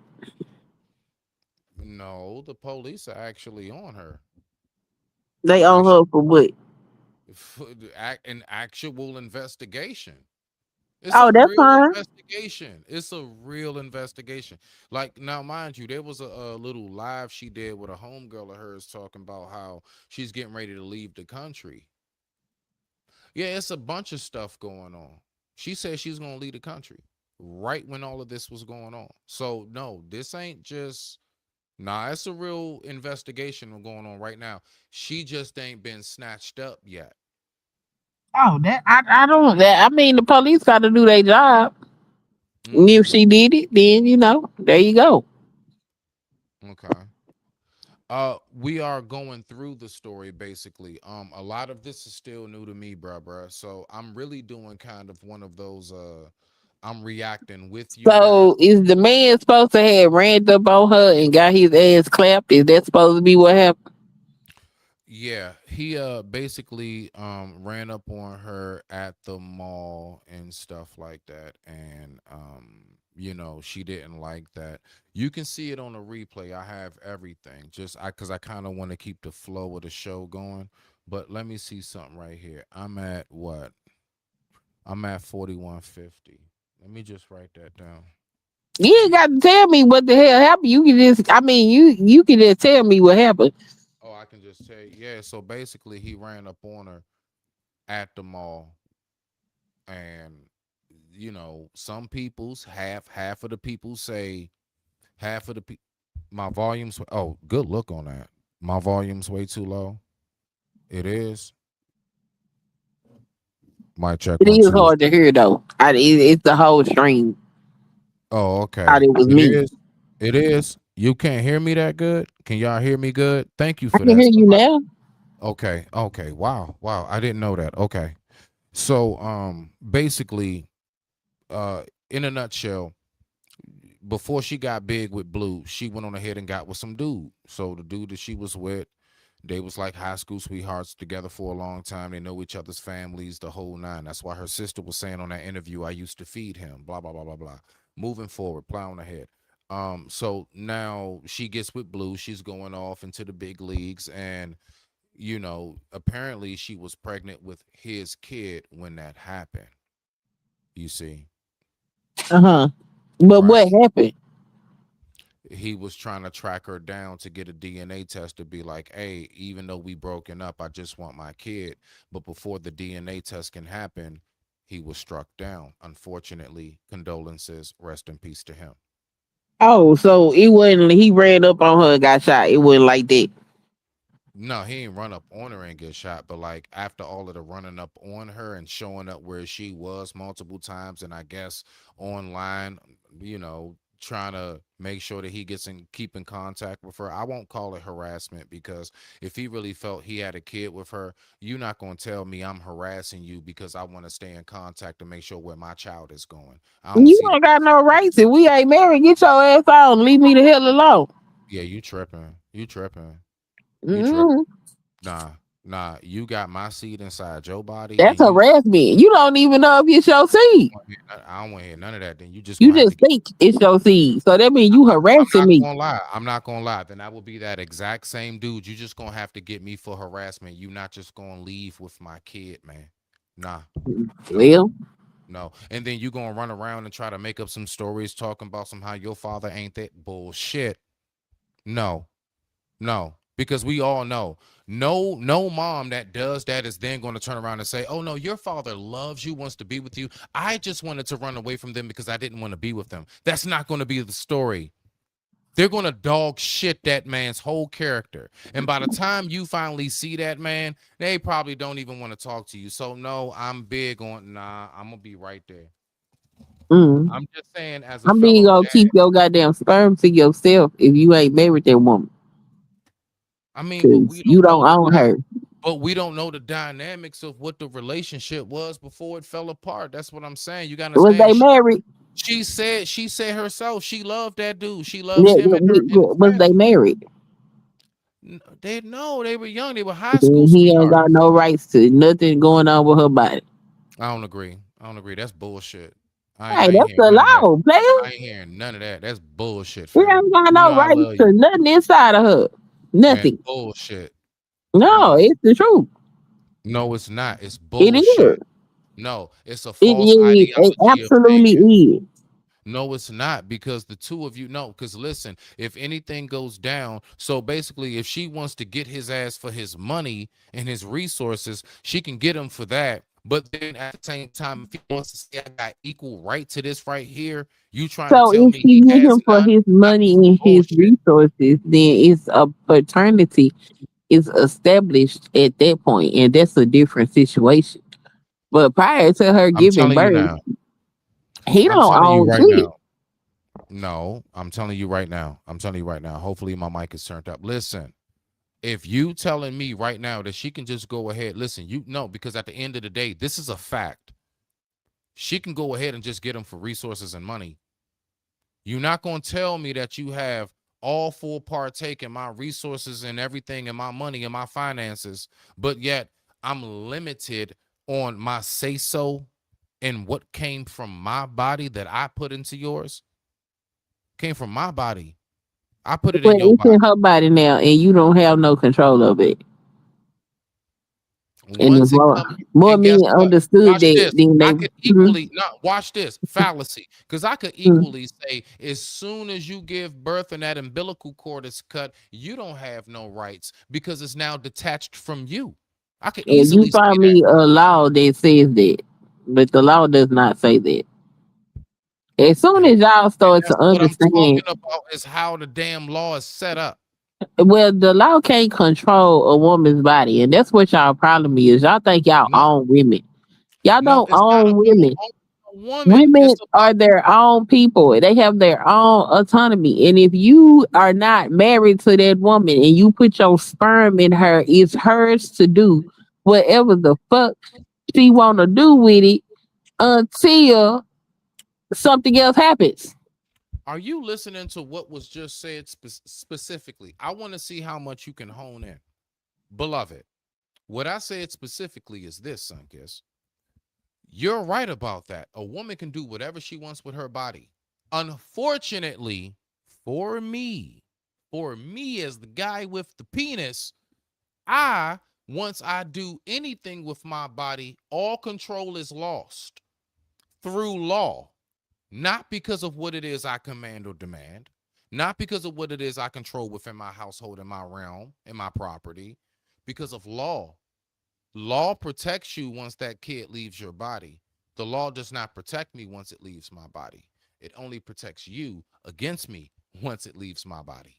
No, the police are actually on her. They on her for what? An actual investigation. It's Oh, a that's real fine. investigation. It's a real investigation. Like now, mind you, there was a little live she did with a homegirl of hers talking about how she's getting ready to leave the country. Yeah, it's a bunch of stuff going on. She said she's gonna leave the country right when all of this was going on. So no, this ain't just it's a real investigation going on right now. She just ain't been snatched up yet. Oh, that I don't. That I mean, the police got to do their job. And if she did it, then there you go. Okay. We are going through the story basically. A lot of this is still new to me, bruh. So I'm really doing kind of one of those. I'm reacting with you guys. So is the man supposed to have ran up on her and got his ass clapped? Is that supposed to be what happened? Yeah, he basically ran up on her at the mall and stuff like that, and she didn't like that. You can see it on the replay. I have everything, just because I kind of want to keep the flow of the show going. But let me see something right here. I'm at what? I'm at 4150. Let me just write that down. You ain't got to tell me what the hell happened. You can just, you can just tell me what happened. Oh, I can just say, yeah. So basically, he ran up on her at the mall, and some people's half of the people say my volume's. Oh, good look on that. My volume's way too low. It is. Might check It one, is two. hard to hear though. It's the whole stream. Oh, okay. Thought it was me. It is. You can't hear me that good? Can y'all hear me good? Thank you I for can that. hear you now. Okay. Wow. I didn't know that. Okay. So basically, in a nutshell, before she got big with Blue, she went on ahead and got with some dude. So the dude that she was with They was like high school sweethearts together for a long time. They know each other's families, the whole nine. That's why her sister was saying on that interview, I used to feed him, blah, blah, blah, blah, blah. Moving forward, plowing ahead. So now she gets with Blue. She's going off into the big leagues. And, you know, apparently she was pregnant with his kid when that happened. You see? But what happened? He was trying to track her down to get a DNA test to be like, hey, even though we broken up, I just want my kid. But before the DNA test can happen, he was struck down. Unfortunately, condolences, rest in peace to him. Oh, so it wasn't, he ran up on her and got shot. It wasn't like that. No, he ain't run up on her and get shot, but like after all of the running up on her and showing up where she was multiple times, and I guess online, you know, trying to make sure that he gets in keep in contact with her. I won't call it harassment, because if he really felt he had a kid with her, you're not going to tell me I'm harassing you because I want to stay in contact to make sure where my child is going. I don't You see ain't got no rights. If we ain't married, get your ass out and leave me the hell alone. Yeah, you tripping. You tripping. Mm-hmm. Nah, you got my seed inside your body. That's And harassment. You don't even know if it's your seed. I don't want to hear none of that. Then you just You gonna have just think it's your seed. So that means you harassing me. I'm not gonna lie. Then I will be that exact same dude. You just gonna have to get me for harassment. You not just gonna leave with my kid, man. Nah. Well, no. And then you gonna run around and try to make up some stories talking about somehow your father ain't that bullshit. No. Because we all know no mom that does that is then going to turn around and say, oh no, your father loves you, wants to be with you. I just wanted to run away from them because I didn't want to be with them. That's not going to be the story. They're going to dog shit that man's whole character. And by the time you finally see that man, they probably don't even want to talk to you. So no, I'm big on, I'm going to be right there. I'm just saying, as a I'm being fellow gonna keep your goddamn sperm to yourself if you ain't married that woman. I mean, but we you don't don't own her. But we don't know the dynamics of what the relationship was before it fell apart. That's what I'm saying. You gotta Was understand. they married? She said herself she loved that dude. She loves him and her. Was they married? They were young. They were high Then school he ain't sweethearts. got no rights to nothing going on with her body. I don't agree. That's bullshit. Hey, I ain't that's hearing the none of that. law, player. I ain't hearing none of that. That's bullshit, He fam. ain't got You no know I rights love to you. nothing inside of her. Nothing. Man, bullshit. No, it's the truth. No, it's not. It's It is. bullshit. No, it's a It false is. It ideology of absolutely thinking. is. No, it's not, because the two of you know, because listen, if anything goes down, so basically if she wants to get his ass for his money and his resources, she can get him for that. But then at the same time, if he wants to say I got equal right to this right here, you trying to So tell if me she he get has him for not? his money and his Bullshit. resources, then it's a paternity is established at that point, and that's a different situation. But prior to her I'm giving telling you birth, now. he I'm don't telling you own right shit. now. No, I'm telling you right now. Hopefully my mic is turned up. Listen. If you telling me right now that she can just go ahead, listen, you know, because at the end of the day, this is a fact. She can go ahead and just get them for resources and money. You're not going to tell me that you have all full partake in my resources and everything and my money and my finances, but yet I'm limited on my say-so and what came from my body that I put into yours. Came from my body. I put it But in your it's in body. her body now, and you don't have no control of it. And Once if it comes, more and guess men what? understood Watch that, this. then they I could equally not watch this fallacy, because I could equally say as soon as you give birth and that umbilical cord is cut, you don't have no rights because it's now detached from you. I could and you easily say find that. me a law that says that, but the law does not say that. As soon as y'all And start that's to what I'm understand, talking about, is how the damn law is set up. well, the law can't control a woman's body, and that's what y'all problem is. Y'all think y'all No, own women. Y'all no, don't it's not own about women. a woman. Women It's are their own people. They have their own autonomy. And if you are not married to that woman and you put your sperm in her, it's hers to do whatever the fuck she wanna do with it until something else happens. Are you listening to what was just said specifically? I want to see how much you can hone in. beloved, what I said specifically is this, Sunkiss. You're right about that. A woman can do whatever she wants with her body. Unfortunately, for me as the guy with the penis, once I do anything with my body, all control is lost through law, not because of what it is I command or demand, not because of what it is I control within my household, in my realm, in my property, because of law. Law protects you once that kid leaves your body. The law does not protect me once it leaves my body. It only protects you against me once it leaves my body.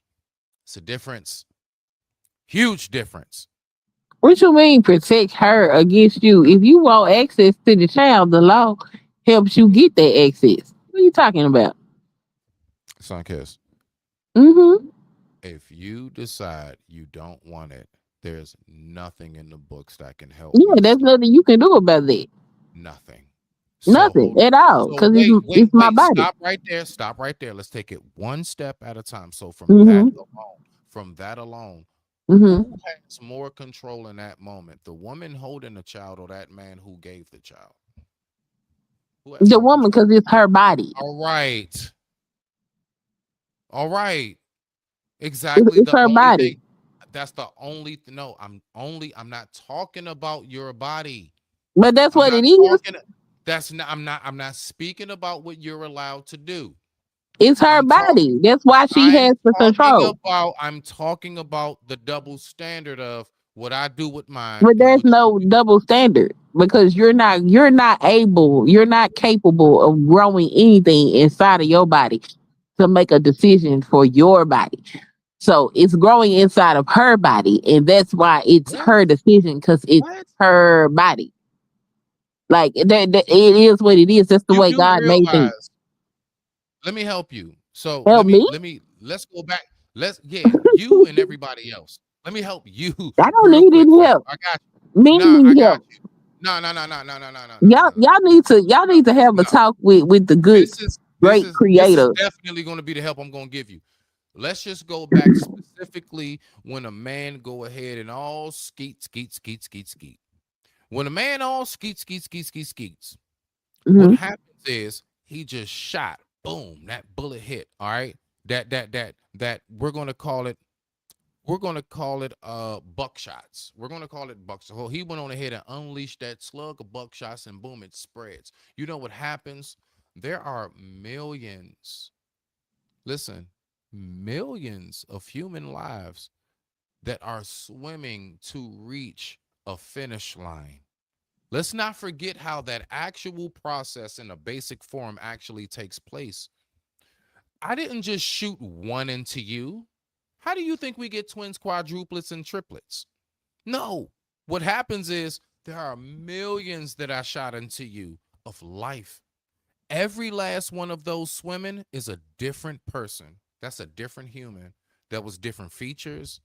It's a difference. Huge difference. What you mean protect her against you? If you want access to the child, the law helps you get that access. What are you talking about? Sunkiss. Mm-hmm. If you decide you don't want it, there's nothing in the books that can help Yeah, you. there's nothing you can do about that. Nothing. Nothing at all. Because it's my body. Stop right there. Stop right there. Let's take it one step at a time. So from that alone, who has more control in that moment? The woman holding the child or that man who gave the child? The woman, because it's her body. All right. All right. Exactly. It's her body. That's the only no, I'm not talking about your body. But that's what it is. I'm not speaking about what you're allowed to do. It's her body. That's why she has the control. I'm talking about the double standard of what I do with mine. But there's no double standard because you're not capable of growing anything inside of your body to make a decision for your body. So it's growing inside of her body, and that's why it's her decision because it's her body. Like that, it is what it is. That's the way God made things. Let me help you. So let's go back. You and everybody else. Let me help you. I don't need any help. I got you. Me need help. No. Y'all need to have a talk with the good, great creator. This is definitely going to be the help I'm going to give you. Let's just go back specifically when a man go ahead and all skeet. When a man all skeets, what happens is he just shot. Boom, that bullet hit. All right. That we're gonna call it buckshots. We're gonna call it buckshots. So he went on ahead and unleashed that slug of buckshots, and boom, it spreads. You know what happens? There are millions of human lives that are swimming to reach a finish line. Let's not forget how that actual process in a basic form actually takes place. I didn't just shoot one into you. How do you think we get twins, quadruplets, and triplets? No. What happens is there are millions that I shot into you of life. Every last one of those swimming is a different person. That's a different human. That was different features,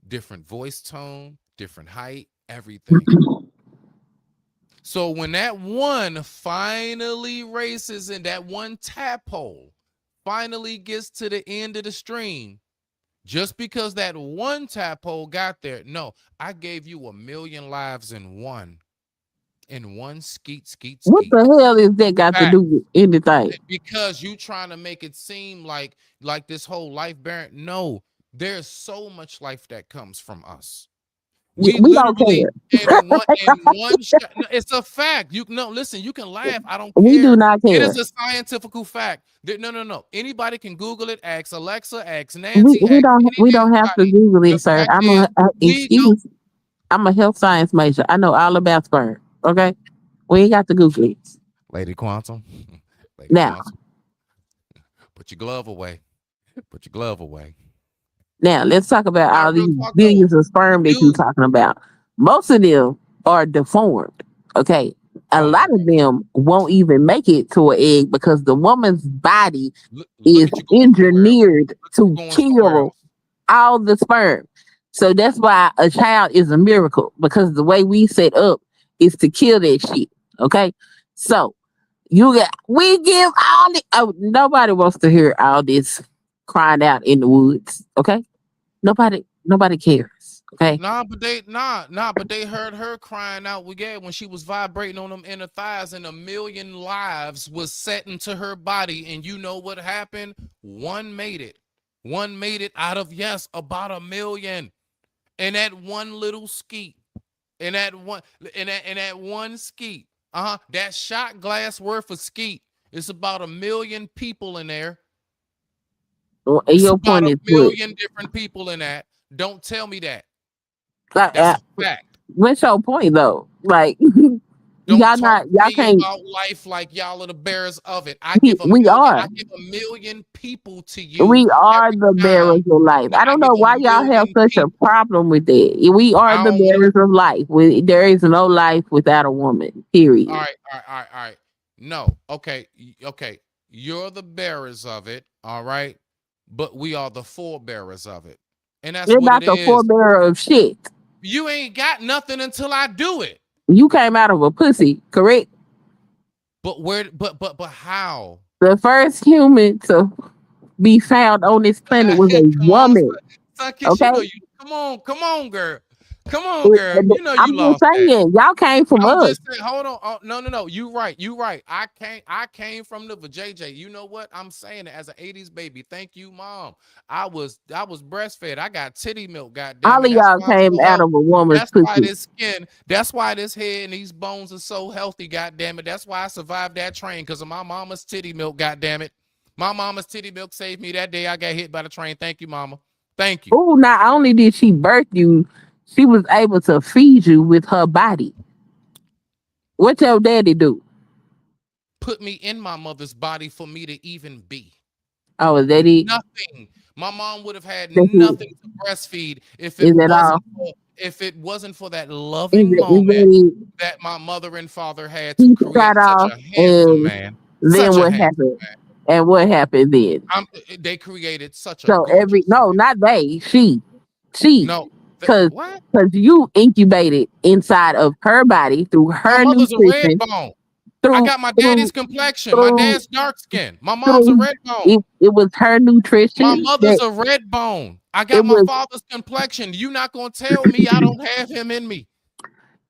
different voice tone, different height, everything. So when that one finally races and that one tadpole finally gets to the end of the stream, just because that one tadpole got there, no, I gave you 1,000,000 lives in one skeet. What the hell is that got to do with anything? Because you trying to make it seem like this whole life bearing. No, there's so much life that comes from us. We don't care. in one shot. No, it's a fact. Listen, you can laugh. I don't care. We do not care. It is a scientific fact. No. Anybody can Google it. Ask Alexa, ask Nancy. We don't have to Google it, sir. I'm a health science major. I know all about sperm. Okay? We ain't got to Google it. Lady Quantum. Now. Put your glove away. Put your glove away. Now, let's talk about all these billions of sperm that you're talking about. Most of them are deformed, okay? A lot of them won't even make it to an egg because the woman's body is engineered to kill all the sperm. So that's why a child is a miracle, because the way we set up is to kill that shit, okay? So, we give all the... nobody wants to hear all this crying out in the woods, okay? Nobody cares, Okay. But they heard her crying out when she was vibrating on them inner thighs, and 1,000,000 lives was set into her body. And you know what happened? One made it. One made it out of about 1,000,000. And that one little skeet. And that one skeet. That shot glass worth of skeet. It's about 1,000,000 people in there. It's Your about point a is what? million different people in that. Don't tell me that. That's a fact. What's your point though? Like Don't y'all talk not to y'all me can't. about life like y'all are the bearers of it. I give We are. 1,000,000 people to you We are the bearers of life. I don't give know why y'all have 1,000,000 such a problem with that. We are the bearers of life. There is no life without a woman. Period. All right. No, okay. You're the bearers of it, all right? But we are the forebearers of it. And that's You're what not it the is. forebearer of shit. You ain't got nothing until I do it. You came out of a pussy, correct? But how? The first human to be found on this planet was a woman. Okay? Come on, girl. Come on, girl. You know I'm you just lost that. saying, y'all came from I'm us. just saying, hold on. Oh, no. You right. I came from the JJ. You know what? I'm saying it as an 80s baby. Thank you, mom. I was breastfed. I got titty milk, goddamn All it. of That's y'all why I'm came so out of a healthy. woman's That's why pussy. this skin, that's why this head and these bones are so healthy, goddamn it. That's why I survived that train, because of my mama's titty milk, goddamn it. My mama's titty milk saved me that day I got hit by the train. Thank you, mama. Thank you. Oh, not only did she birth you, she was able to feed you with her body. What your daddy do? Put me in my mother's body for me to even be. Oh, is that it? Nothing. My mom would have had That's it. nothing to breastfeed if it Is that all? wasn't for that Is loving that moment it? that my mother and father had to He create shot such off, a handsome and man. then Such a what handsome happened? man. And what happened then? They created such a So gorgeous not they, she, No, because what? you incubated inside of her body through My her mother's a red nutrition, bone. I through got my daddy's through complexion. My through dad's dark skin. My mom's a through. red bone. It was her My nutrition mother's that a red bone. I it got my was. father's complexion. You not gonna tell me I don't have him in me.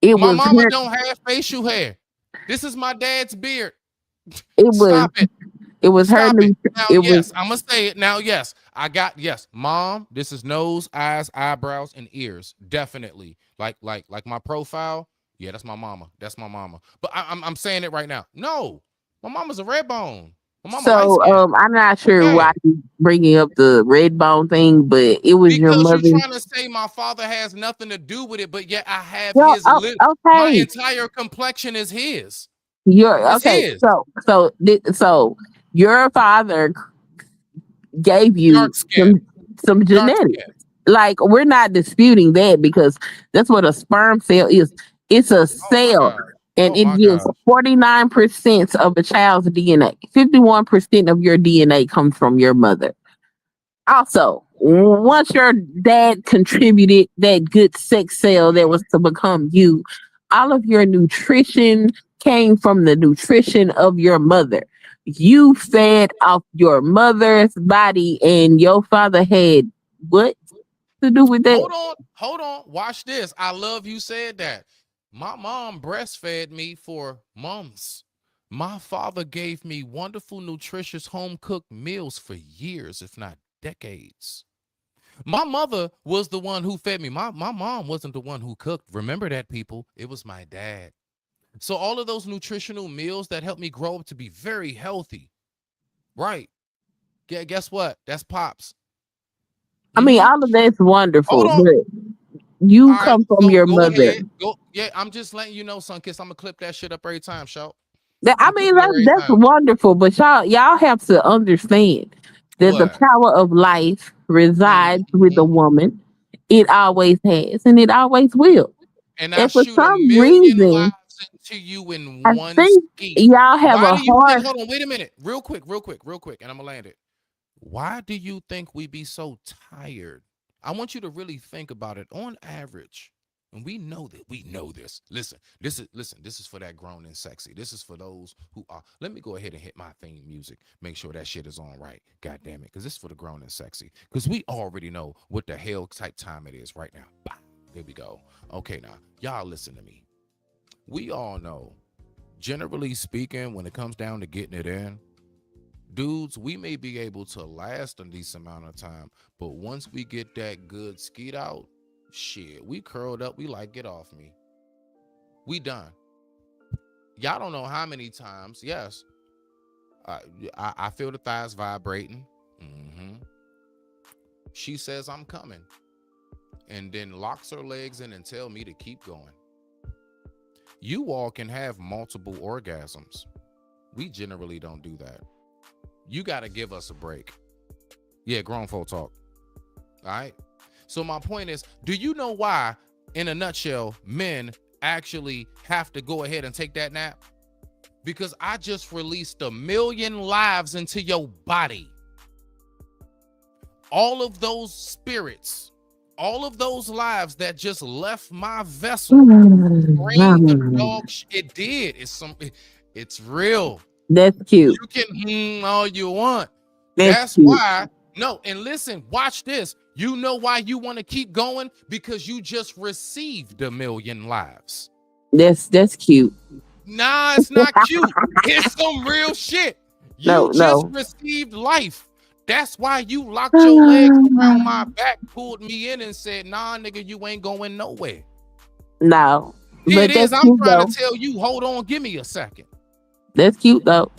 It My was mama her. don't have facial hair. This is my dad's beard. It was. Stop it. It was her Stop it. new. Now, It was yes, I'm gonna say it. Now, yes, Mom, this is nose, eyes, eyebrows, and ears. Definitely. Like my profile. Yeah, that's my mama. That's my mama. But I'm saying it right now. No, my mama's a red bone. My mama light so. skin. I'm not sure Okay. why you bringing up the red bone thing, but it was your Because you're mother. trying to say my father has nothing to do with it, but yet I have Yo, his my okay. entire complexion is his. You're It's okay. his. So your father gave you Dark skin. some Dark genetics. skin. Like, we're not disputing that, because that's what a sperm cell is. It's a cell, God. and Oh it my gives God. 49% of a child's DNA. 51% of your DNA comes from your mother. Also, once your dad contributed that good sex cell that was to become you, all of your nutrition came from the nutrition of your mother. You fed off your mother's body, and your father had what to do with that? Hold on. Watch this. I love you said that. My mom breastfed me for months. My father gave me wonderful, nutritious home cooked meals for years, if not decades. My mother was the one who fed me. My mom wasn't the one who cooked. Remember that, people. It was my dad. So all of those nutritional meals that helped me grow up to be very healthy. Right. Guess what? That's Pops. I mean, all of that's wonderful, Hold on. but you All right, come from so your go mother. ahead. Go. Yeah, I'm just letting you know, son, kiss. I'm gonna clip that shit up every time, shout. I mean, that's wonderful, but y'all have to understand that the What? power of life resides with a woman. It always has, and it always will. And I And for shoot some 1,000,000 reason, lives into you in I one think ski. y'all have Why a do you think? hard. Hold on, wait a minute, real quick, and I'm gonna land it. Why do you think we be so tired? I want you to really think about it. On average, and we know that we know this. Listen, this is for that grown and sexy. This is for those who are. Let me go ahead and hit my theme music. Make sure that shit is on right. God damn it, because this is for the grown and sexy. Because we already know what the hell type time it is right now. Bye. There we go. Okay, now y'all listen to me. We all know, generally speaking, when it comes down to getting it in, dudes, we may be able to last a decent amount of time, but once we get that good skeet out, shit, we curled up. We like, get off me. We done. Y'all don't know how many times. Yes, I feel the thighs vibrating. She says I'm coming, and then locks her legs in and tell me to keep going. You all can have multiple orgasms. We generally don't do that. You got to give us a break. Yeah, grown folk talk. All right. So my point is, do you know why, in a nutshell, men actually have to go ahead and take that nap? Because I just released 1 million lives into your body. All of those spirits, all of those lives that just left my vessel, drained the dog. It did. It's real. That's cute. You can all you want. That's That's why. No, and listen, watch this. You know why you want to keep going? Because you just received 1 million lives. That's cute. Nah, it's not cute. It's some real shit. You just received life. That's why you locked your legs around my back, pulled me in, and said, nah, nigga, you ain't going nowhere. No. It is. I'm trying to tell you, hold on, give me a second. That's cute though.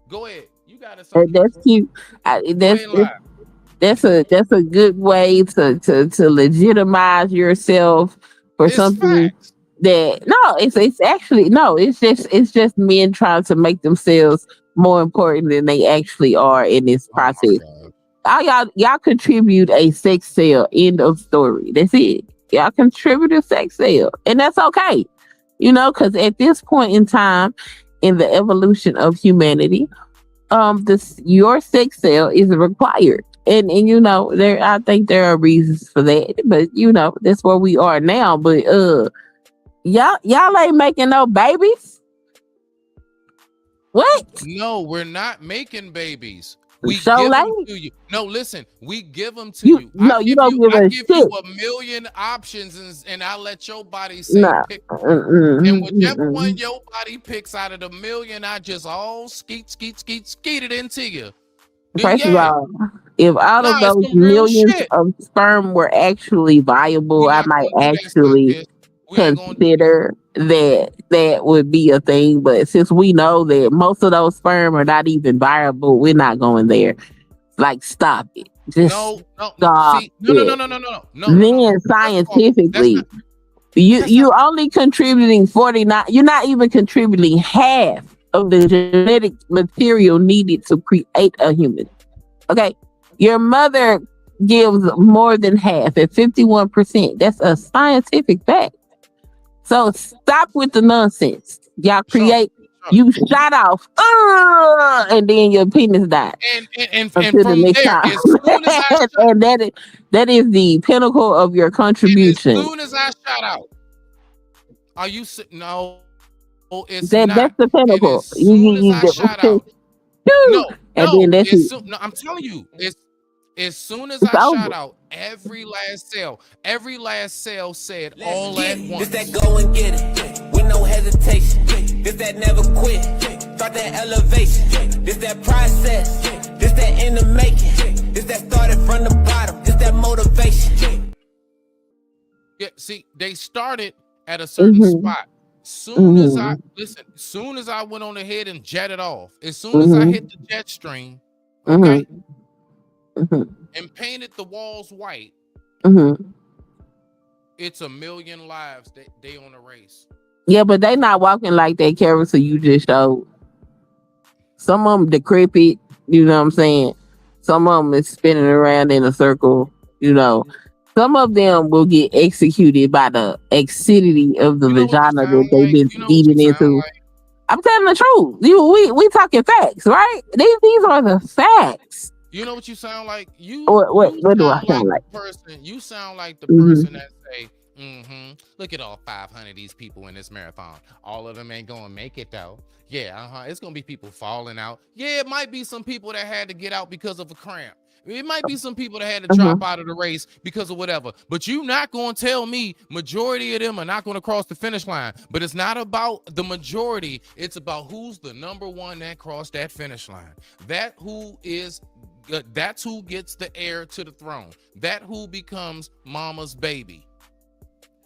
Go ahead. You got it. That's cute. That's a good way to legitimize yourself for something that it's just men trying to make themselves more important than they actually are in this process. Y'all contribute a sex sale. End of story. That's it. Y'all contribute a sex sale, and that's okay. Because at this point in time in the evolution of humanity, your sex sale is required. And I think there are reasons for that, but that's where we are now. But y'all ain't making no babies. What? No, we're not making babies. We give them to you. No, listen, we give them to you. No, you don't give I a give shit. you 1 million options, and I let your body say pick. And whichever one your body picks out of the 1 million, I just all skeet it into you. First of all, if all of those millions of sperm were actually viable, I might actually consider that would be a thing. But since we know that most of those sperm are not even viable, we're not going there. Like, stop it. Just stop it. Then scientifically, you only contributing 49. You're not even contributing half of the genetic material needed to create a human. Okay, your mother gives more than half at 51%. That's a scientific fact. So stop with the nonsense. Y'all create. You shot off, and then your penis died. And from there, as soon as I and that is the pinnacle of your contribution. As soon as I shot out, are you no? It's that's the pinnacle. As soon as I shot out, I'm telling you, as soon as I shot out, every last cell said all at once. This that go and get it with no hesitation. This that never quit. Start that elevation. This that process. This that in the making. This that started from the bottom. This that motivation. Yeah, see, they started at a certain spot. Soon as I went on ahead and jetted off, as soon as I hit the jet stream, okay, and painted the walls white, it's 1 million lives that they on a race. Yeah, but they not walking like that character you just showed. Some of them decrepit, you know what I'm saying? Some of them is spinning around in a circle, Some of them will get executed by the acidity of the vagina that they've been eating into. I'm telling the truth. We talking facts, right? These are the facts. You know what you sound like? What do I sound like? You sound like the person that say, look at all 500 of these people in this marathon. All of them ain't gonna make it though. Yeah, it's gonna be people falling out. Yeah, it might be some people that had to get out because of a cramp. It might be some people that had to Mhm. drop out of the race because of whatever. But you're not going to tell me majority of them are not going to cross the finish line. But it's not about the majority. It's about who's the number one that crossed that finish line. That's who gets the heir to the throne. That who becomes mama's baby.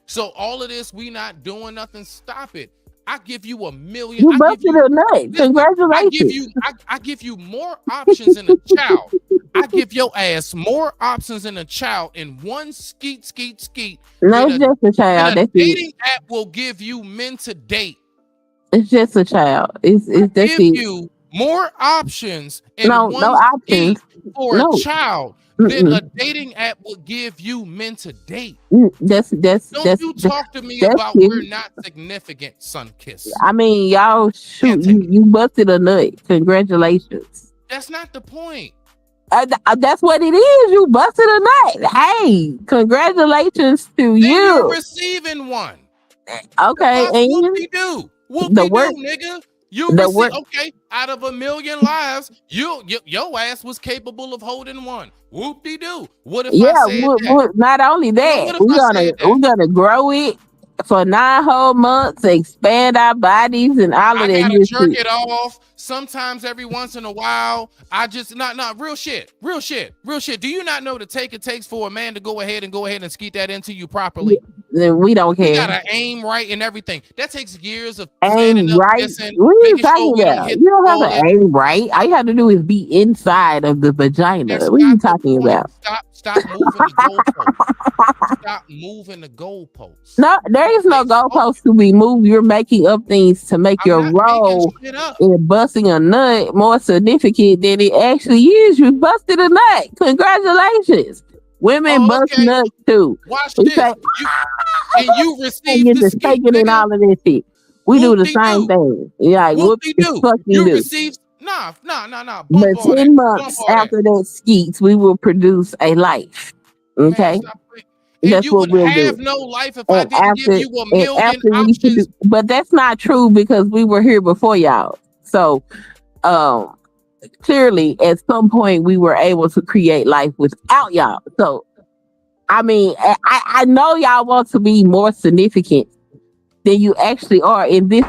So all of this, we not doing nothing. Stop it. I give you $1 million. You busted a nut. Congratulations. I give you more options in a child. I give your ass more options in a child in one skeet. No, it's just a child. That's dating it. app will give you men to date. It's just a child. It's that's Give it. you more options in No one options. skeet for No. a child than Mm-mm. a dating app will give you men to date. That's Don't you talk to me that's about it. we're not significant, son kiss. I mean, y'all shoot, you busted a nut. Congratulations. That's not the point. That's what it is. You busted a nut. Hey, congratulations to Then you're you. receiving one. Okay, and Whoop-de-doo. the work, Whoop-de-doo, nigga. You the receive, work. okay, out of 1 million lives, your ass was capable of holding one. Whoop-de-doo. What if I Yeah, said that? not only that, What if I said that? we're gonna grow it for 9 whole months, expand our bodies and all of I that gotta good jerk shit. it off. Sometimes every once in a while, I just not real shit. Do you not know the take it takes for a man to go ahead and skeet that into you properly? Then we don't We care. gotta aim right and everything. That takes years of standing Aim up, right. kissing, What are you making sure talking we don't about? hit You the don't have to toilet. aim right. All you have to do is be inside of the vagina. That's What are you not the talking point. about? Stop moving the goalposts. Stop moving the goalposts. No, there is no goalpost to be moved. You're making up things to make I'm your not making role shit up. in busting a nut more significant than it actually is. You busted a nut. Congratulations. Women bust Okay. nuts too. Watch We this. say, You and received get the to skeet, shaking and nigga. all of this shit. We do the same Whoop-de-doo. thing. Yeah, like, what the Whoop-de-doo. fuck you You do? received nah. Bump But all that. 10 Bump months all that. after that skeets, we will produce a life. Man, Okay? stop playing. And That's you what would we'll do. have no life if I And didn't give you a million after we options. produce, but that's not true because we were here before y'all. So clearly at some point we were able to create life without y'all. So I mean, I know y'all want to be more significant than you actually are in this.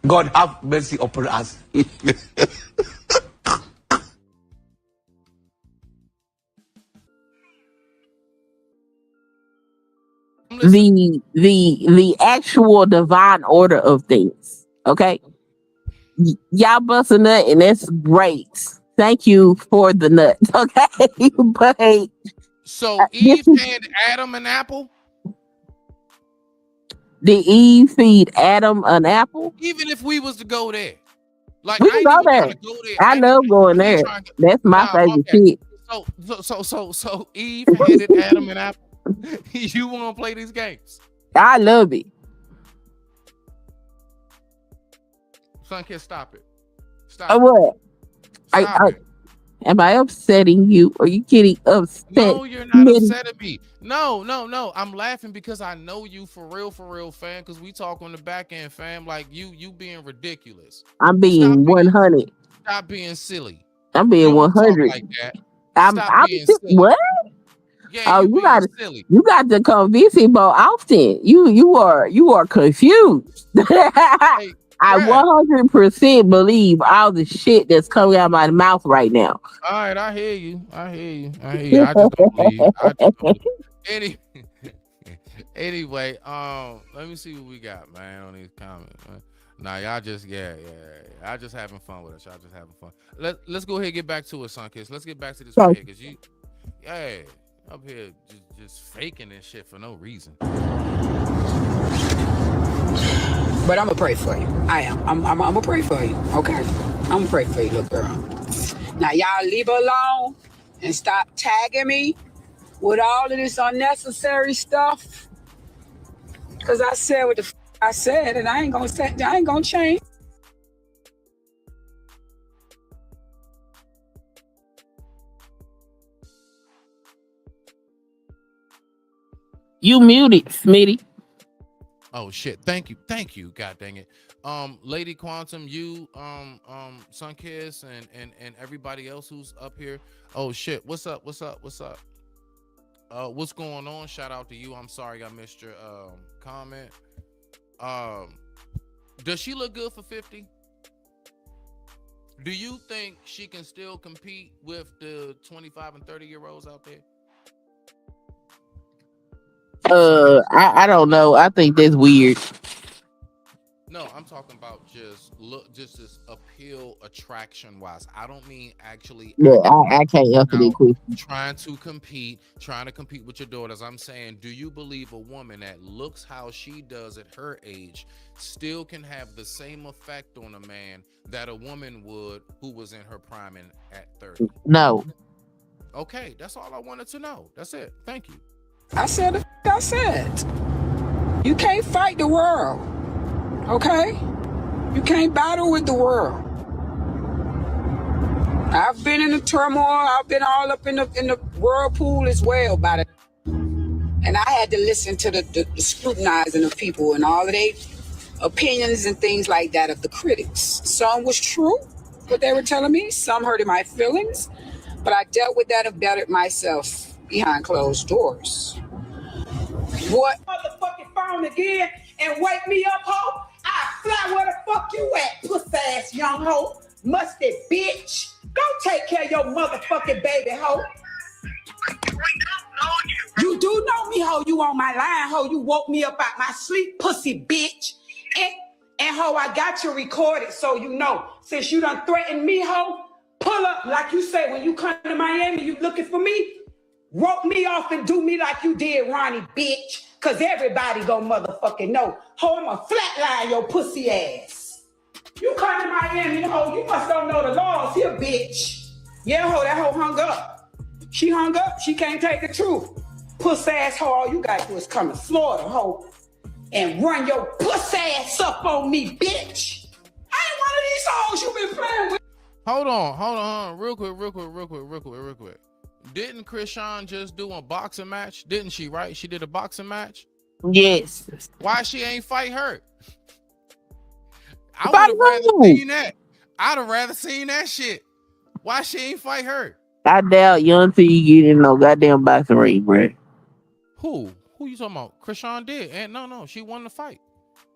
God have mercy upon us. the actual divine order of things. Okay, y'all bust a nut and that's great. Thank you for the nut. Okay, but So Eve had Adam an apple? Did Eve feed Adam an apple? Even if we was to go there. Like We I can ain't go even there. trying to go there. I love going there. That's my favorite shit. So Eve handed Adam an apple. You want to play these games? I love it. Son, kid, stop it. Stop. What? Am I upsetting you? Are you getting upset? No, you're not upsetting me. No. I'm laughing because I know you for real, fam. Because we talk on the back end, fam. Like you being ridiculous. I'm being 100. Stop being silly. I'm being 100. Like that. I'm being silly. what? Yeah, oh, you got silly. You got to come visit more often. You are confused. I 100% believe all the shit that's coming out of my mouth right now. All right, I hear you. I just don't believe. Anyway, let me see what we got, man, on these comments. Nah, y'all just y'all just having fun with us. Y'all just having fun. Let's go ahead and get back to it, son kids. Let's get back to this right here, cause you up here just faking this shit for no reason. But I'm gonna pray for you. I am. I'm gonna pray for you. Okay. I'm gonna pray for you, little girl. Now y'all leave her alone and stop tagging me with all of this unnecessary stuff. Cause I said what the I said, and I ain't gonna change. You muted, Smitty. Oh shit! Thank you. God dang it, Lady Quantum, you, Sunkiss, and everybody else who's up here. Oh shit! What's up? What's going on? Shout out to you. I'm sorry I missed your comment. Does she look good for 50? Do you think she can still compete with the 25 and 30-year-olds out there? I don't know. I think that's weird. No, I'm talking about just this appeal, attraction wise. I don't mean actually Yeah, I can't answer that question. trying to compete with your daughters. I'm saying, do you believe a woman that looks how she does at her age still can have the same effect on a man that a woman would who was in her prime at 30? No. Okay, that's all I wanted to know. That's it. Thank you. I said. You can't fight the world, okay? You can't battle with the world. I've been in the turmoil. I've been all up in the whirlpool as well about it. And I had to listen to the scrutinizing of people and all of their opinions and things like that of the critics. Some was true, what they were telling me. Some hurted my feelings. But I dealt with that and bettered myself behind closed doors. What? Motherfucking phone again and wake me up, ho? I fly where the fuck you at, puss ass young ho. Musty bitch. Go take care of your motherfucking baby, ho. You do know me, ho. You on my line, ho. You woke me up out my sleep, pussy bitch. And ho, I got you recorded so you know. Since you done threatened me, ho, pull up like you say when you come to Miami, you looking for me. Rope me off and do me like you did, Ronnie, bitch. Cause everybody gon' motherfucking know. Ho, I'ma flatline your pussy ass. You come to Miami, ho, you must don't know the laws here, bitch. Yeah, ho, that ho hung up. She hung up, she can't take the truth. Puss ass ho, all you gotta do is come to Florida, ho, and run your puss ass up on me, bitch. I ain't one of these hoes you been playing with. Hold on. Real quick. Didn't Krishan just do a boxing match? Didn't she, right? She did a boxing match? Yes. Why she ain't fight her? I would have rather seen that. I'd have rather seen that shit. Why she ain't fight her? I doubt Young T get in no goddamn boxing ring, bro. Who you talking about? Krishan did. And no, she won the fight.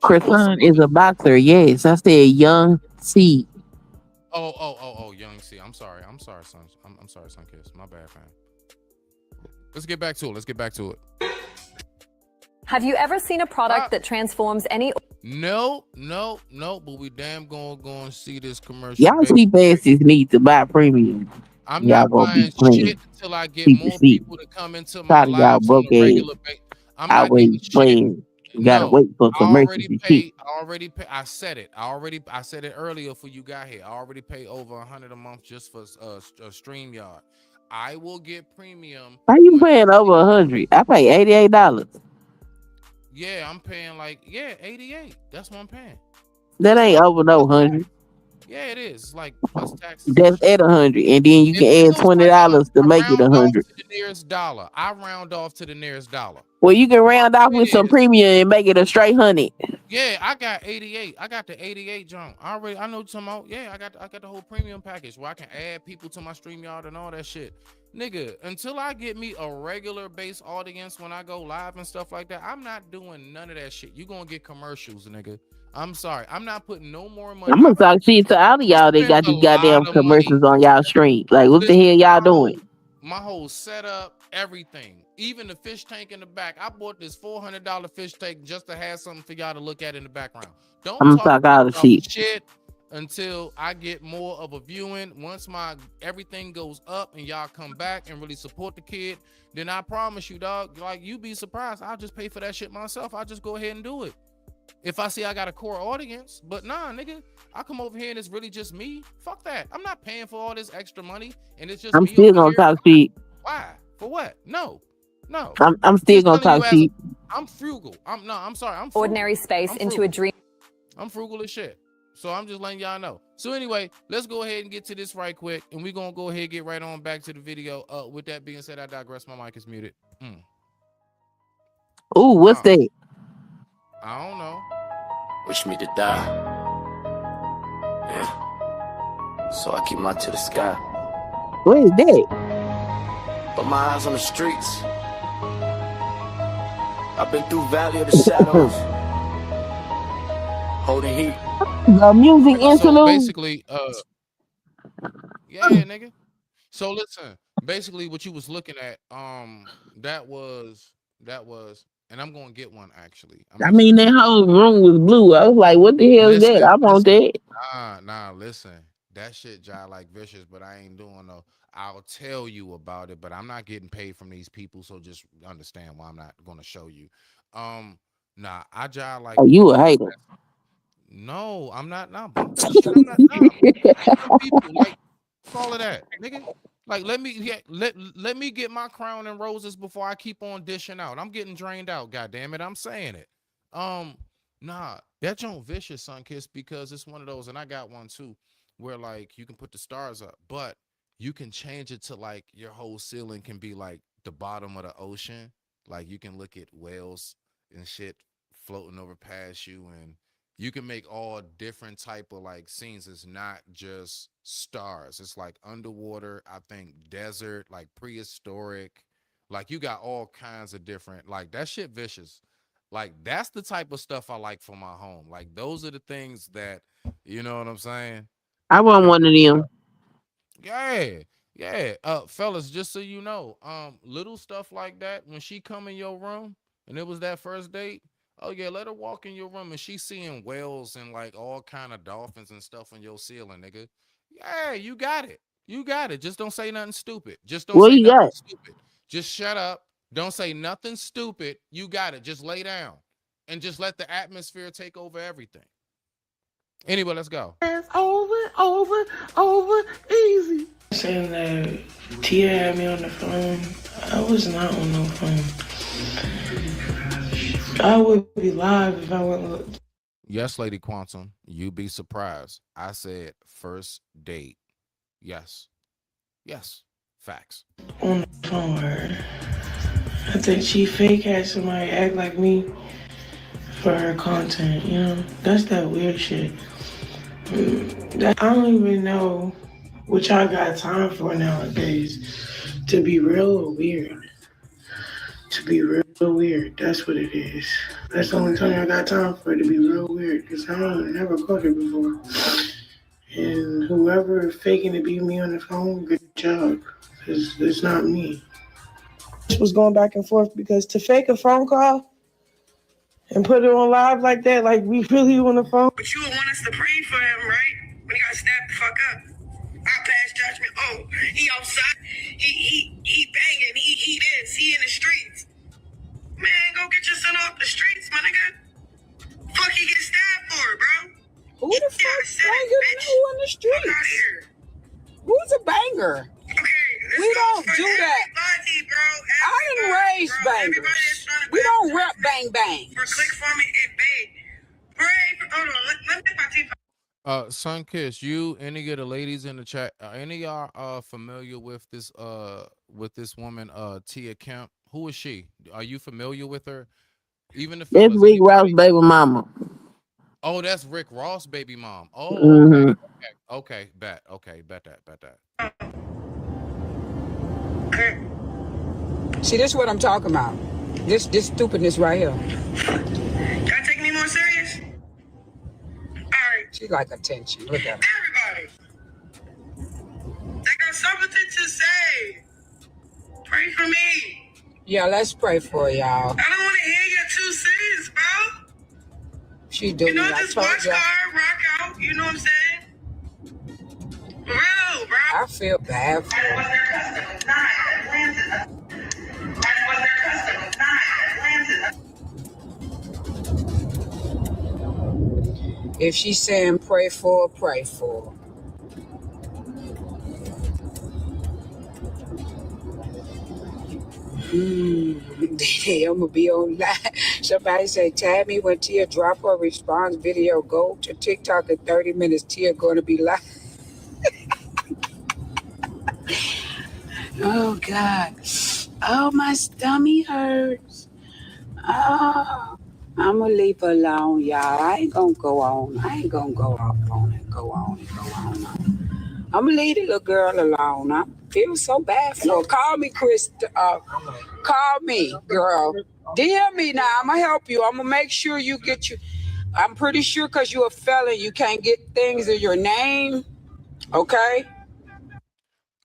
Krishan is a boxer. Yes, I said Young T. Oh, Young C. I'm sorry, son. I'm sorry, Sunkiss. My bad, fam. Let's get back to it. Have you ever seen a product that transforms any? No, but we damn gonna go and see this commercial. Y'all cheap asses need to buy premium. I'm y'all not buying shit until I get more people to come into my lives on a regular basis. I'm not getting shit. You gotta wait for commercials. I already pay. I said it earlier for you got here. I already pay over $100 a month just for StreamYard. I will get premium. How you paying over $100? I pay $88. Yeah, I'm paying $88. That's what I'm paying. That ain't over no 100. Yeah, it is. It's like plus taxes. That's at 100, and then you can add $20 to make it 100. To the nearest dollar. I round off to the nearest dollar. Well, you can round off with some premium and make it a straight 100. Yeah, I got 88. I got the 88 junk. I know what you're talking about. Yeah, I got the whole premium package where I can add people to my StreamYard and all that shit. Nigga, until I get me a regular base audience when I go live and stuff like that, I'm not doing none of that shit. You gonna get commercials, nigga. I'm sorry. I'm not putting no more money. I'm gonna talk shit to all of y'all that got these goddamn commercials on y'all stream. Like, what the hell y'all doing? My whole setup, everything. Even the fish tank in the back. I bought this $400 fish tank just to have something for y'all to look at in the background. Don't I'm gonna talk talk all the shit until I get more of a viewing. Once my everything goes up and y'all come back and really support the kid, then I promise you, dog, like, you be surprised. I'll just pay for that shit myself. I'll just go ahead and do it. If I see I got a core audience, but nah, nigga, I come over here and it's really just me. Fuck that. I'm not paying for all this extra money, and it's just I'm me still gonna talk shit. Why? For what? No. I'm still gonna talk shit. I'm frugal. I'm sorry. I'm frugal. Ordinary space into a dream. I'm frugal as shit. So I'm just letting y'all know. So anyway, let's go ahead and get to this right quick, and we're gonna go ahead and get right on back to the video. With that being said, I digress. My mic is muted. Ooh, what's that? I don't know. Wish me to die. Yeah. So I keep my to the sky. What is that? But my eyes on the streets. I've been through Valley of the Shadows. Holding heat. The music So interlude. basically, yeah, nigga. So listen, basically what you was looking at, that was, and I'm gonna get one actually. I mean, that whole room was blue. I was like, what the hell is that? I want that. Listen. That shit jive like vicious, but I ain't doing no. I'll tell you about it, but I'm not getting paid from these people, so just understand why I'm not gonna show you. Nah, I jive like. Oh, you a hater. No, I'm not. Nah, bump that shit. I'm not. Nah, people like all of that, nigga. Like, let me get my crown and roses before I keep on dishing out. I'm getting drained out. God damn it, I'm saying it. Nah, that joint vicious, Sunkiss, because it's one of those, and I got one too, where like you can put the stars up, but you can change it to like your whole ceiling can be like the bottom of the ocean. Like you can look at whales and shit floating over past you, and you can make all different type of like scenes. It's not just stars. It's like underwater, I think desert, like prehistoric. Like you got all kinds of different, like that shit vicious. Like that's the type of stuff I like for my home. Like those are the things that, you know what I'm saying? I want one of them. Yeah. Fellas, just so you know, little stuff like that, when she come in your room and it was that first date, oh yeah, let her walk in your room and she's seeing whales and like all kind of dolphins and stuff on your ceiling, nigga. Yeah, you got it. You got it. Just don't say nothing stupid. Just don't What say you nothing got? stupid. Just shut up. Don't say nothing stupid. You got it. Just lay down and just let the atmosphere take over everything. Anyway, let's go. It's over, easy. Saying that Tia had me on the phone. I was not on no phone. I would be live if I went look. Yes, Lady Quantum, you'd be surprised. I said first date. Yes. Facts. On the phone with her. I think she fake had somebody act like me for her content, you know? That's that weird shit. I don't even know what y'all got time for nowadays. To be real or weird. To be real weird, that's what it is. That's the only time I got time for it, to be real weird, because I don't never caught it before. And whoever faking to be me on the phone, good job, because it's not me. Was going back and forth because to fake a phone call and put it on live like that, like we really on the phone. But you would want us to pray for him, right? When he got stabbed the fuck up. I pass judgment. Oh, he outside. He banging. He this. He in the streets. Man, go get your son off the streets, my nigga. Fuck he get stabbed for, bro. Who the fuck banging who in the streets? Who's a banger? We don't do that. I didn't raise bangers. We don't rep bang bang. For click for me and bang. Pray for, hold on, let me get my teeth. Sunkiss, you, any of the ladies in the chat, any of y'all familiar with this woman, Tia Kemp? Who is she? Are you familiar with her? Even the fellas. That's Rick Ross' baby mama. Oh, that's Rick Ross' baby mom. Oh, Mhm. okay, bet that. See, this is what I'm talking about. This stupidness right here. Y'all take me more serious? Alright. She like attention. Look at her. Everybody. They got something to say. Pray for me. Yeah, let's pray for y'all. I don't want to hear your 2 cents, bro. She doing You know, it. I just told watch ya. her rock out. You know what I'm saying? For real, bro. I feel bad for her. If she's saying pray for her, pray for her. I'm gonna be on live. Somebody say, tag me when Tia drop her response video. Go to TikTok in 30 minutes. Tia gonna be live. Oh God. Oh, my stomach hurts. Oh. I'ma leave her alone, y'all. I ain't gonna go on. I ain't gonna go off on and go on and go on. I'ma leave the little girl alone. I feel so bad for her. Call me, Chris. Call me, girl. DM me now. I'ma help you. I'ma make sure you get you. I'm pretty sure because you're a felon, you can't get things in your name. Okay?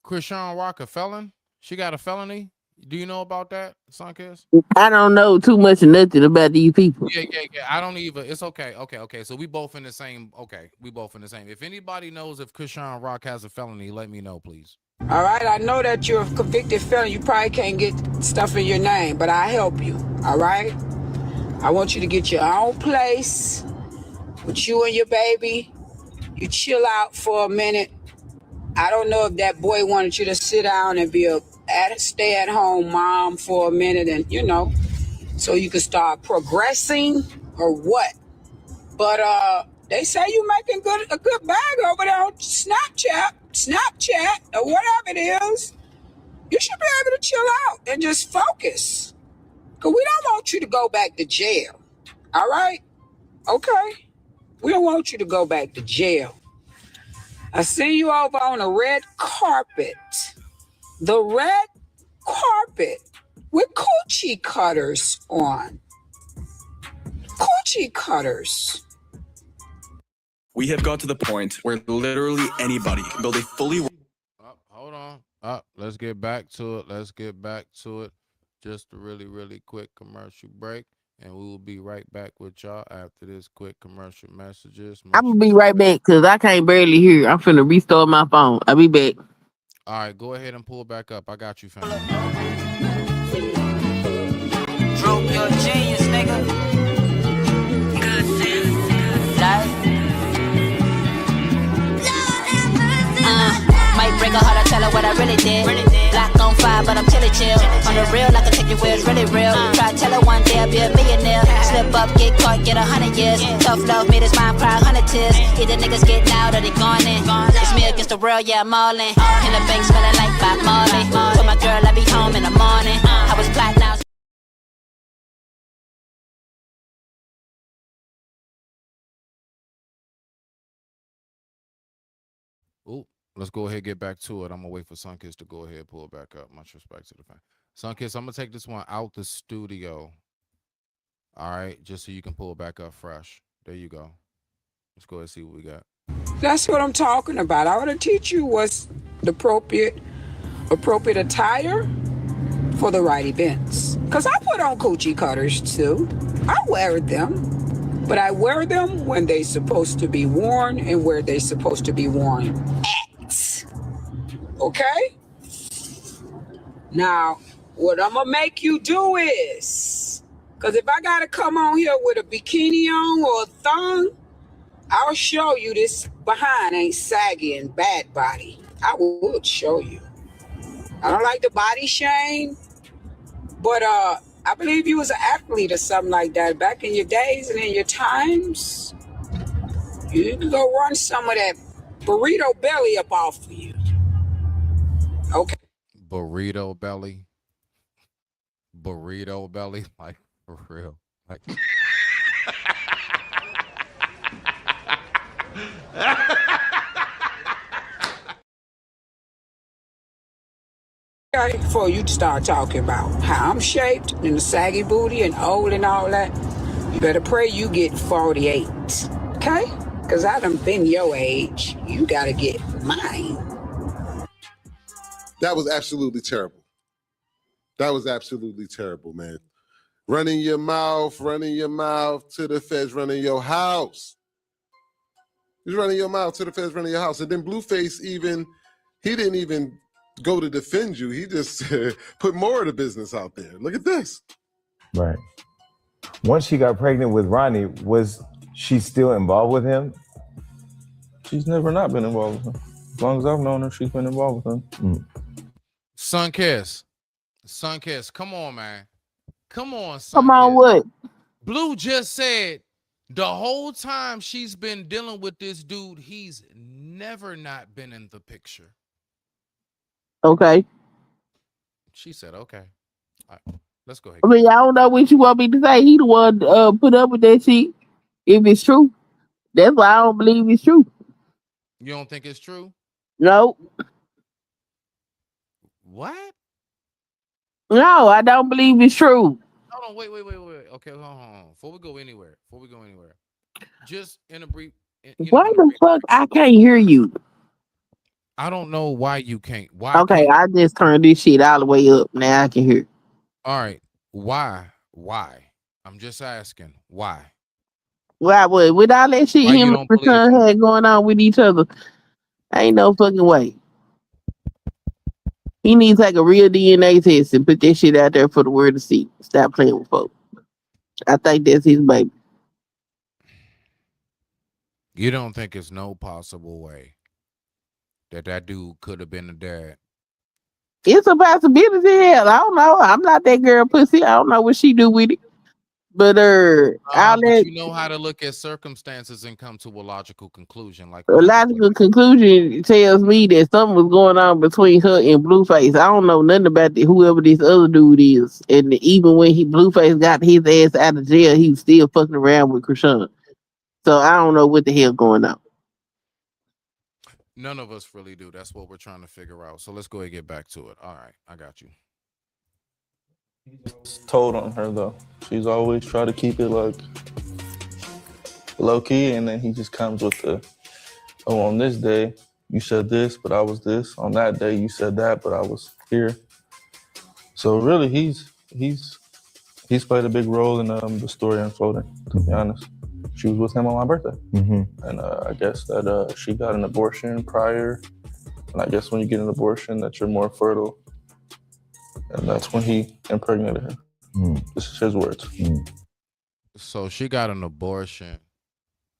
Krishan Rock, a felon? She got a felony? Do you know about that, Sunkiss? I don't know too much or nothing about these people. Yeah. I don't even. It's okay. Okay. So we both in the same. Okay, we both in the same. If anybody knows if Krishan Rock has a felony, let me know, please. All right, I know that you're a convicted felon. You probably can't get stuff in your name, but I help you. All right? I want you to get your own place with you and your baby. You chill out for a minute. I don't know if that boy wanted you to sit down and be a stay-at-home mom for a minute and, so you can start progressing or what. But they say you making a good bag over there on Snapchat, or whatever it is. You should be able to chill out and just focus. Because we don't want you to go back to jail. All right? Okay? We don't want you to go back to jail. I see you over on the red carpet. The red carpet with coochie cutters on. Coochie cutters. We have got to the point where literally anybody can build a fully... Hold on. Let's get back to it. Just a really, really quick commercial break. And we will be right back with y'all after this quick commercial messages. I'm gonna be right back because I can't barely hear. I'm finna restart my phone. I'll be back. All right, go ahead and pull back up. I got you, fam. Bro, you're a genius, nigga. Good sense. Might break her heart, I tell her what I really did. Block on fire, but I'm chilly chill. On the real, I can take you where it's really real. Try to tell her one day I'll be a millionaire. Slip up, get caught, get 100 years. Tough love, made his mind cry 100 tears. Either niggas getting out or they gone in. It's me against the world, yeah, I'm all in. In the bank, smelling like Bob Marley. Told my girl I'll be home in the morning. I was plotting out. Ooh, let's go ahead and get back to it. I'm gonna wait for Sunkiss to go ahead and pull it back up. Much respect to the fan. Sunkiss, I'm gonna take this one out the studio. All right, just so you can pull it back up fresh. There you go. Let's go ahead and see what we got. That's what I'm talking about. I want to teach you what's the appropriate attire for the right events. Because I put on coochie cutters too. I wear them. But I wear them when they're supposed to be worn and where they're supposed to be worn at. Okay? Now, what I'm going to make you do is, because if I got to come on here with a bikini on or a thong, I'll show you this behind ain't saggy and bad body. I would show you. I don't like the body shame, but I believe you was an athlete or something like that back in your days and in your times. You can go run some of that burrito belly up off of you. Okay. Burrito belly, like for real, like. Before you start talking about how I'm shaped and the saggy booty and old and all that, you better pray you get 48, okay? Because I done been your age. You gotta get mine. That was absolutely terrible. That was absolutely terrible, man. Running your mouth to the feds, running your house. He's running your mouth to the feds, running your house. And then Blueface he didn't even go to defend you. He just put more of the business out there. Look at this. Right. Once she got pregnant with Ronnie, was she still involved with him? She's never not been involved with him. As long as I've known her, she's been involved with him. Sunkiss, come on, man. Come on, Sunkiss. Come on, what? Blue just said the whole time she's been dealing with this dude, he's never not been in the picture. Okay. She said, okay. Let's go ahead. I mean, I don't know what you want me to say. He the one put up with that shit. If it's true, that's why I don't believe it's true. You don't think it's true? No, What? no, I don't believe it's true. Hold on, wait. Okay, hold on. Before we go anywhere, just in a brief. Why the fuck I can't hear you? I don't know why you can't. Why? Okay, I just turned this shit all the way up. Now I can hear. All right. Why? I'm just asking. Why? Why would with all that shit Why you him and don't believe Rashawn had going on with each other? Ain't no fucking way. He needs to take a real DNA test and put that shit out there for the world to see. Stop playing with folks. I think that's his baby. You don't think it's no possible way that dude could have been the dad? It's a possibility. Hell, I don't know. I'm not that girl pussy. I don't know what she do with it. But all But that you know how to look at circumstances and come to a logical conclusion. Like a logical conclusion tells me that something was going on between her and Blueface. I don't know nothing about whoever this other dude is. And even when Blueface got his ass out of jail, he was still fucking around with Krishan. So I don't know what the hell going on. none of us really do. That's what we're trying to figure out. So let's go ahead and get back to it. All right, I got you. Told on her though. She's always tried to keep it like low key, and then he just comes with the, oh, on this day you said this, but I was this. On that day you said that, but I was here. So really, he's played a big role in the story unfolding. To be honest, she was with him on my birthday, and I guess that she got an abortion prior, and I guess when you get an abortion, that you're more fertile. And that's when he impregnated her. This is his words. So she got an abortion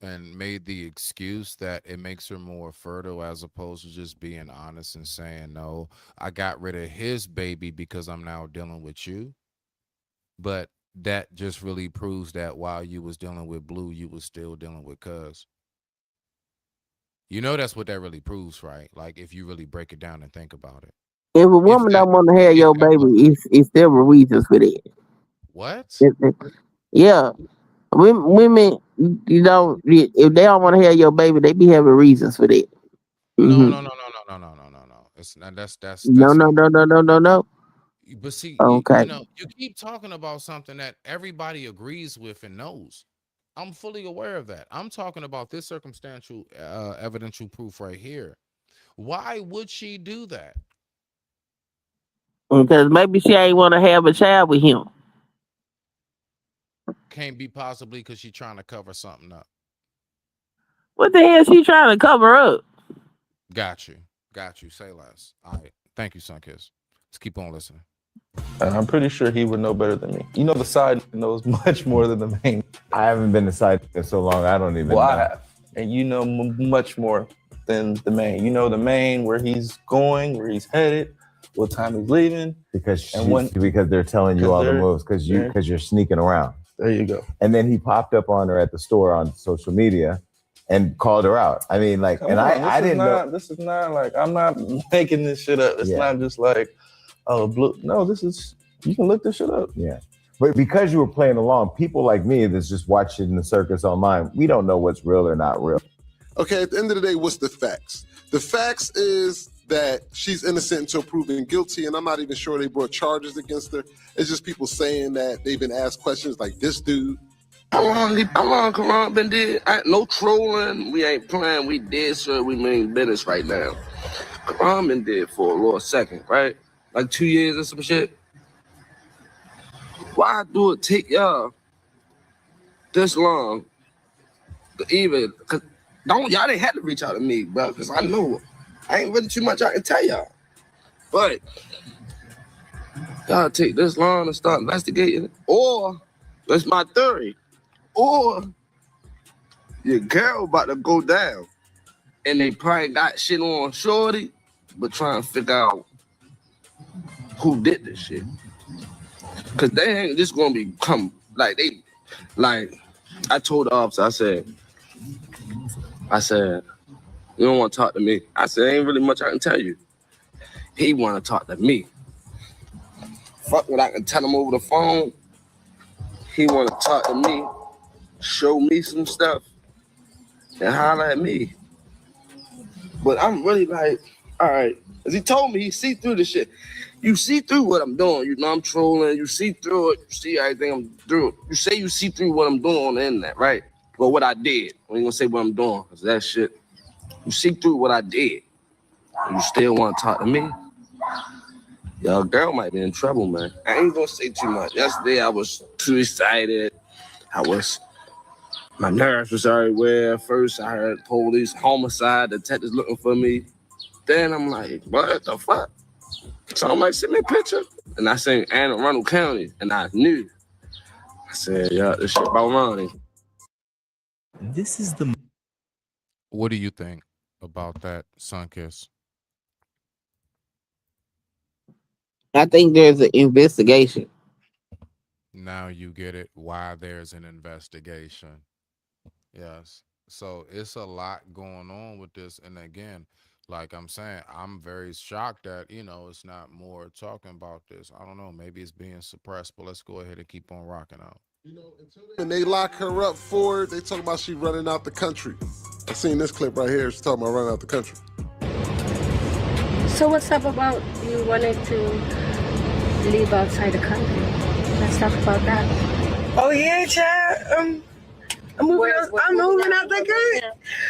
and made the excuse that it makes her more fertile as opposed to just being honest and saying, no, I got rid of his baby because I'm now dealing with you. But that just really proves that while you was dealing with Blue, you was still dealing with Cuz. You know, that's what that really proves, right? Like if you really break it down and think about it. If a woman don't want to have your baby, it's several reasons for that. What? Yeah. Women, you don't, if they don't want to have your baby, they be having reasons for that. No. It's not, that's No. But see, Okay. you keep talking about something that everybody agrees with and knows. I'm fully aware of that. I'm talking about this circumstantial evidential proof right here. Why would she do that? Because maybe she ain't want to have a child with him. Can't be possibly because she's trying to cover something up. What the hell she trying to cover up? Got you. Say less. All right. Thank you, Sunkiss. Let's keep on listening. And I'm pretty sure he would know better than me. You know, the side knows much more than the main. I haven't been the side in so long, I don't even know. I have. And you know much more than the main. You know the main, where he's going, where he's headed, what time he's leaving. Because they're telling you all the moves, because you're sneaking around. There you go. And then he popped up on her at the store on social media and called her out. I mean, like, I didn't know. This is not like, I'm not making this shit up. It's not just like, oh, Blue. No, this is, you can look this shit up. Yeah. But because you were playing along, people like me that's just watching the circus online, we don't know what's real or not real. Okay, at the end of the day, what's the facts? The facts is that she's innocent until proven guilty, and I'm not even sure they brought charges against her. It's just people saying that they've been asked questions like this dude. How long Karan been dead? No trolling. We ain't playing. We dead, sir. We mean business right now. Karan been dead for a little second, right? Like 2 years or some shit. Why do it take y'all this long to even? Cause y'all didn't have to reach out to me, bro. Cause I know I ain't really too much I can tell y'all. But y'all take this long to start investigating it, or that's my theory. Or your girl about to go down and they probably got shit on shorty, but trying to figure out who did this shit. Cause they ain't just gonna become like I told the officer, I said, you don't want to talk to me. I said, ain't really much I can tell you. He want to talk to me. fuck what I can tell him over the phone. He want to talk to me, show me some stuff, and holler at me. But I'm really like, all right. As he told me, he see through the shit. You see through what I'm doing. You know I'm trolling. You see through it. You see everything I'm doing. You say you see through what I'm doing on the internet, right? Well, what I did. I ain't gonna say what I'm doing, because that shit. You see through what I did. And you still want to talk to me? Your girl might be in trouble, man. I ain't gonna say too much. Yesterday, I was too excited. My nerves was everywhere. First, I heard police, homicide, detectives looking for me. Then I'm like, what the fuck? So I'm like, send me a picture. And I seen Anne Arundel County, and I knew. I said, yeah, this shit about Ronnie. This is the. What do you think about that, Sunkiss? I think there's an investigation. Now you get it. Why there's an investigation. Yes. So it's a lot going on with this. And again, like I'm saying, I'm very shocked that, it's not more talking about this. I don't know. Maybe it's being suppressed, but let's go ahead and keep on rocking out. And they lock her up for it. They talking about she running out the country. I seen this clip right here. She's talking about running out the country. So what's up about you wanting to leave outside the country? Let's talk about that. Oh yeah, Chad. I'm moving out the country.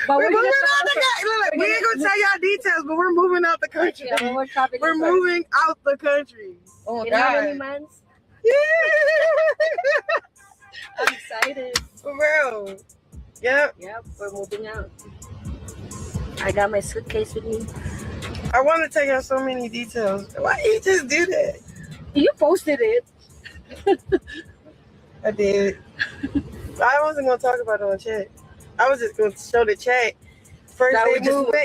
We're moving out the country. Look, we ain't gonna tell y'all details, but we're moving out the country. Yeah, we're moving out the country. Oh in God. how many months? Yeah. I'm excited. For real. Yep. Yep, we're moving out. I got my suitcase with me. I want to tell y'all so many details. Why you just do that? You posted it. I did. I wasn't gonna talk about it on chat. I was just gonna show the chat. First That they we just moved.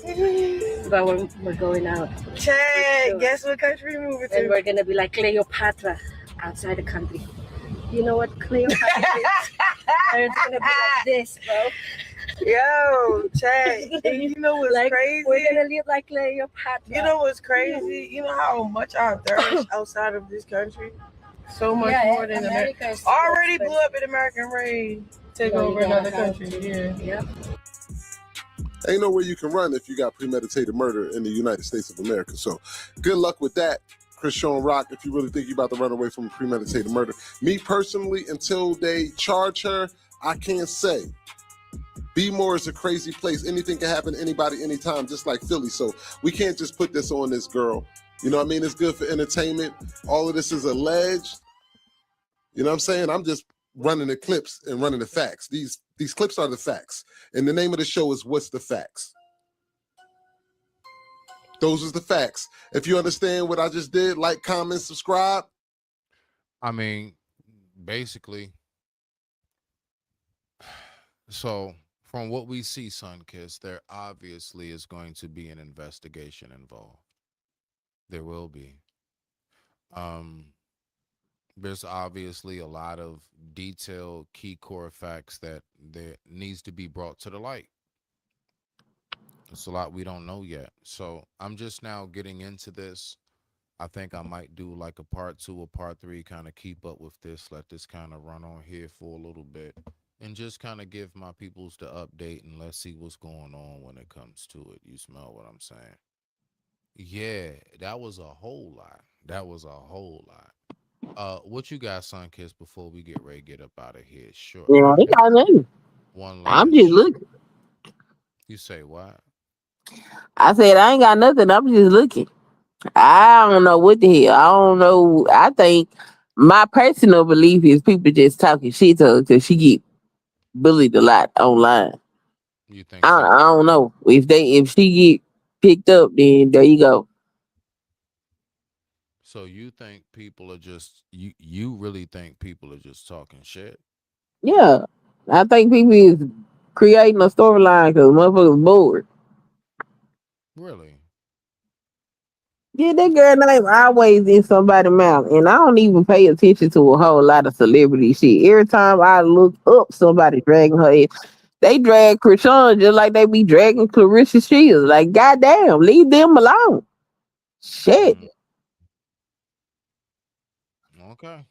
Yeah. But we're going out. Chad, Sure. guess what country we're moving And to? we're gonna be like Cleopatra outside the country. You know what Cleopatra is? And it's gonna be like this, bro. Yo, Chad, and you know what's Like, crazy? we're gonna live like Cleopatra. You know what's crazy? You know how much I thirst outside of this country? So much more than America. is so Already expensive. blew up in American raid. Take Yeah, you over gotta another have country. to. Yeah. Ain't nowhere you can run if you got premeditated murder in the United States of America. So good luck with that, Christian Rock, if you really think you're about to run away from premeditated murder. Me personally, until they charge her, I can't say. B-more is a crazy place. Anything can happen to anybody, anytime, just like Philly. So we can't just put this on this girl. You know what I mean? It's good for entertainment. All of this is alleged. You know what I'm saying? I'm just running the clips and running the facts. These clips are the facts. And the name of the show is What's the Facts? Those are the facts. If you understand what I just did, like, comment, subscribe. I mean, basically, so from what we see, Sunkiss, there obviously is going to be an investigation involved. There will be. There's obviously a lot of detailed key core facts that there needs to be brought to the light. It's a lot we don't know yet. So I'm just now getting into this. I think I might do like a part 2 or part 3, kind of keep up with this, let this kind of run on here for a little bit, and just kind of give my peoples the update, and let's see what's going on when it comes to it. You smell what I'm saying? Yeah, that was a whole lot. What you got, Sunkiss, before we get ready to get up out of here? Sure. Yeah, I ain't got nothing. One I'm last. just looking. You say what? I said I ain't got nothing. I'm just looking. I don't know what the hell. I don't know. I think my personal belief is people just talking shit to her because she get bullied a lot online. You think I don't know. If she get picked up, then there you go. So you think people are just you really think people are just talking shit? Yeah. I think people is creating a storyline because motherfuckers bored. Really? Yeah, that girl name always in somebody's mouth. And I don't even pay attention to a whole lot of celebrity shit. Every time I look up somebody dragging her head, they drag Krishan just like they be dragging Clarissa Shields. Like, goddamn, leave them alone. Shit. Okay.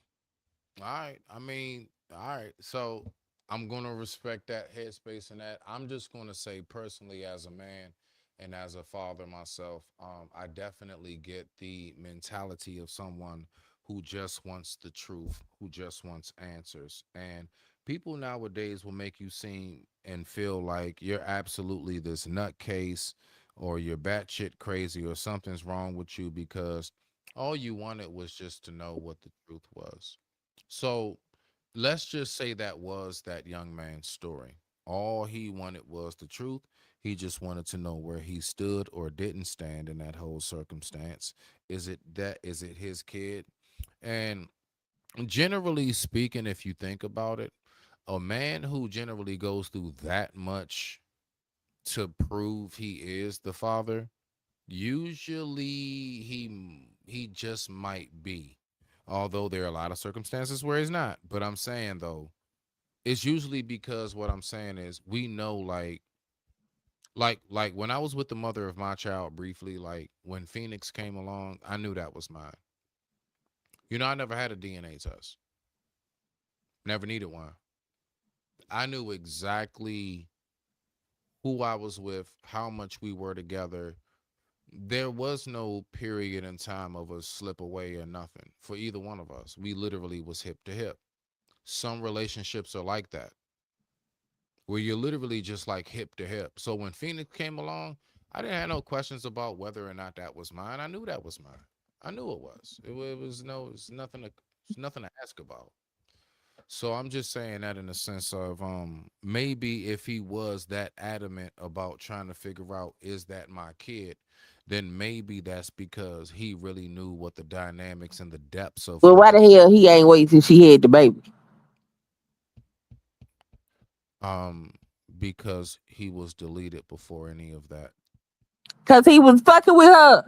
All right. I mean, all right. So I'm gonna respect that headspace and that. I'm just gonna say personally, as a man and as a father myself, I definitely get the mentality of someone who just wants the truth, who just wants answers. And people nowadays will make you seem and feel like you're absolutely this nutcase or you're batshit crazy or something's wrong with you because all you wanted was just to know what the truth was. So let's just say that was that young man's story. All he wanted was the truth. He just wanted to know where he stood or didn't stand in that whole circumstance. Is it his kid? And generally speaking, if you think about it, a man who generally goes through that much to prove he is the father, usually he just might be. Although there are a lot of circumstances where he's not. But I'm saying though, it's usually because what I'm saying is we know like when I was with the mother of my child briefly, like when Phoenix came along, I knew that was mine. You know, I never had a DNA test. Never needed one. I knew exactly who I was with, how much we were together. There was no period in time of a slip away or nothing for either one of us. We literally was hip to hip. Some relationships are like that, where you're literally just like hip to hip. So when Phoenix came along, I didn't have no questions about whether or not that was mine. I knew that was mine. I knew it was. It's nothing to ask about. So I'm just saying that in the sense of maybe if he was that adamant about trying to figure out is that my kid, then maybe that's because he really knew what the dynamics and the depths of Well, what why the the hell he ain't wait till she had the baby? um because he was deleted before any of that. Cause he was fucking with her.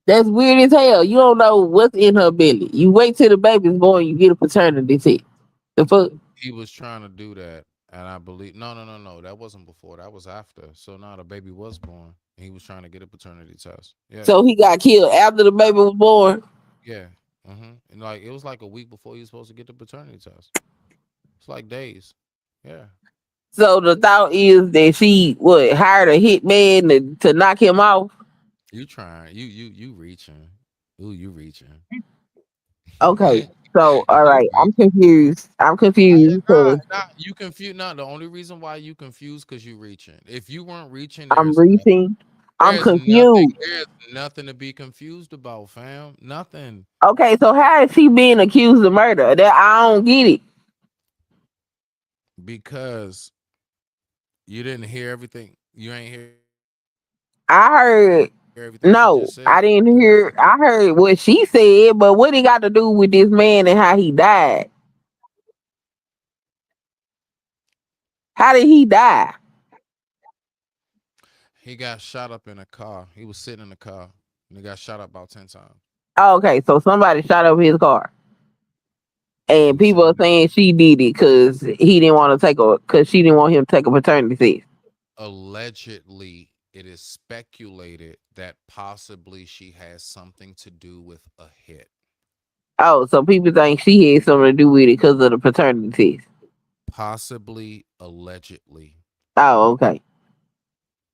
That's weird as hell. You don't know what's in her belly. You wait till the baby's born, you get a paternity test. The fuck? He was trying to do that, and I believe no, that wasn't before. That was after. So now the baby was born. And he was trying to get a paternity test. Yeah, So he got killed after the baby was born. yeah. And like it was like a week before he was supposed to get the paternity test. It's like days. Yeah. So the thought is that she what hired a hitman to knock him off. You trying? You reaching? Ooh, you reaching? Okay. So all You right, reach. I'm confused. I'm Nah, confused because nah, you confused. Nah, the only reason why you confused because you reaching. If you weren't reaching, I'm reaching. I'm there's nothing. confused. There's nothing to be confused about, fam. Nothing. Okay, so how is she being accused of murder? That I don't get it. Because you didn't hear everything. You ain't hear I heard everything she no, just I said. didn't hear. I heard what she said, but what it got to do with this man and how he died? How did he die? He got shot up in a car. He was sitting in a car and he got shot up about 10 times. Oh, okay, so somebody shot up his car, He and was people sitting are in saying she did it because she didn't want him to take a paternity test. allegedly it is speculated that possibly she has something to do with a hit. Oh, so people think she had something to do with it because of the paternity test. Possibly allegedly. Oh, okay.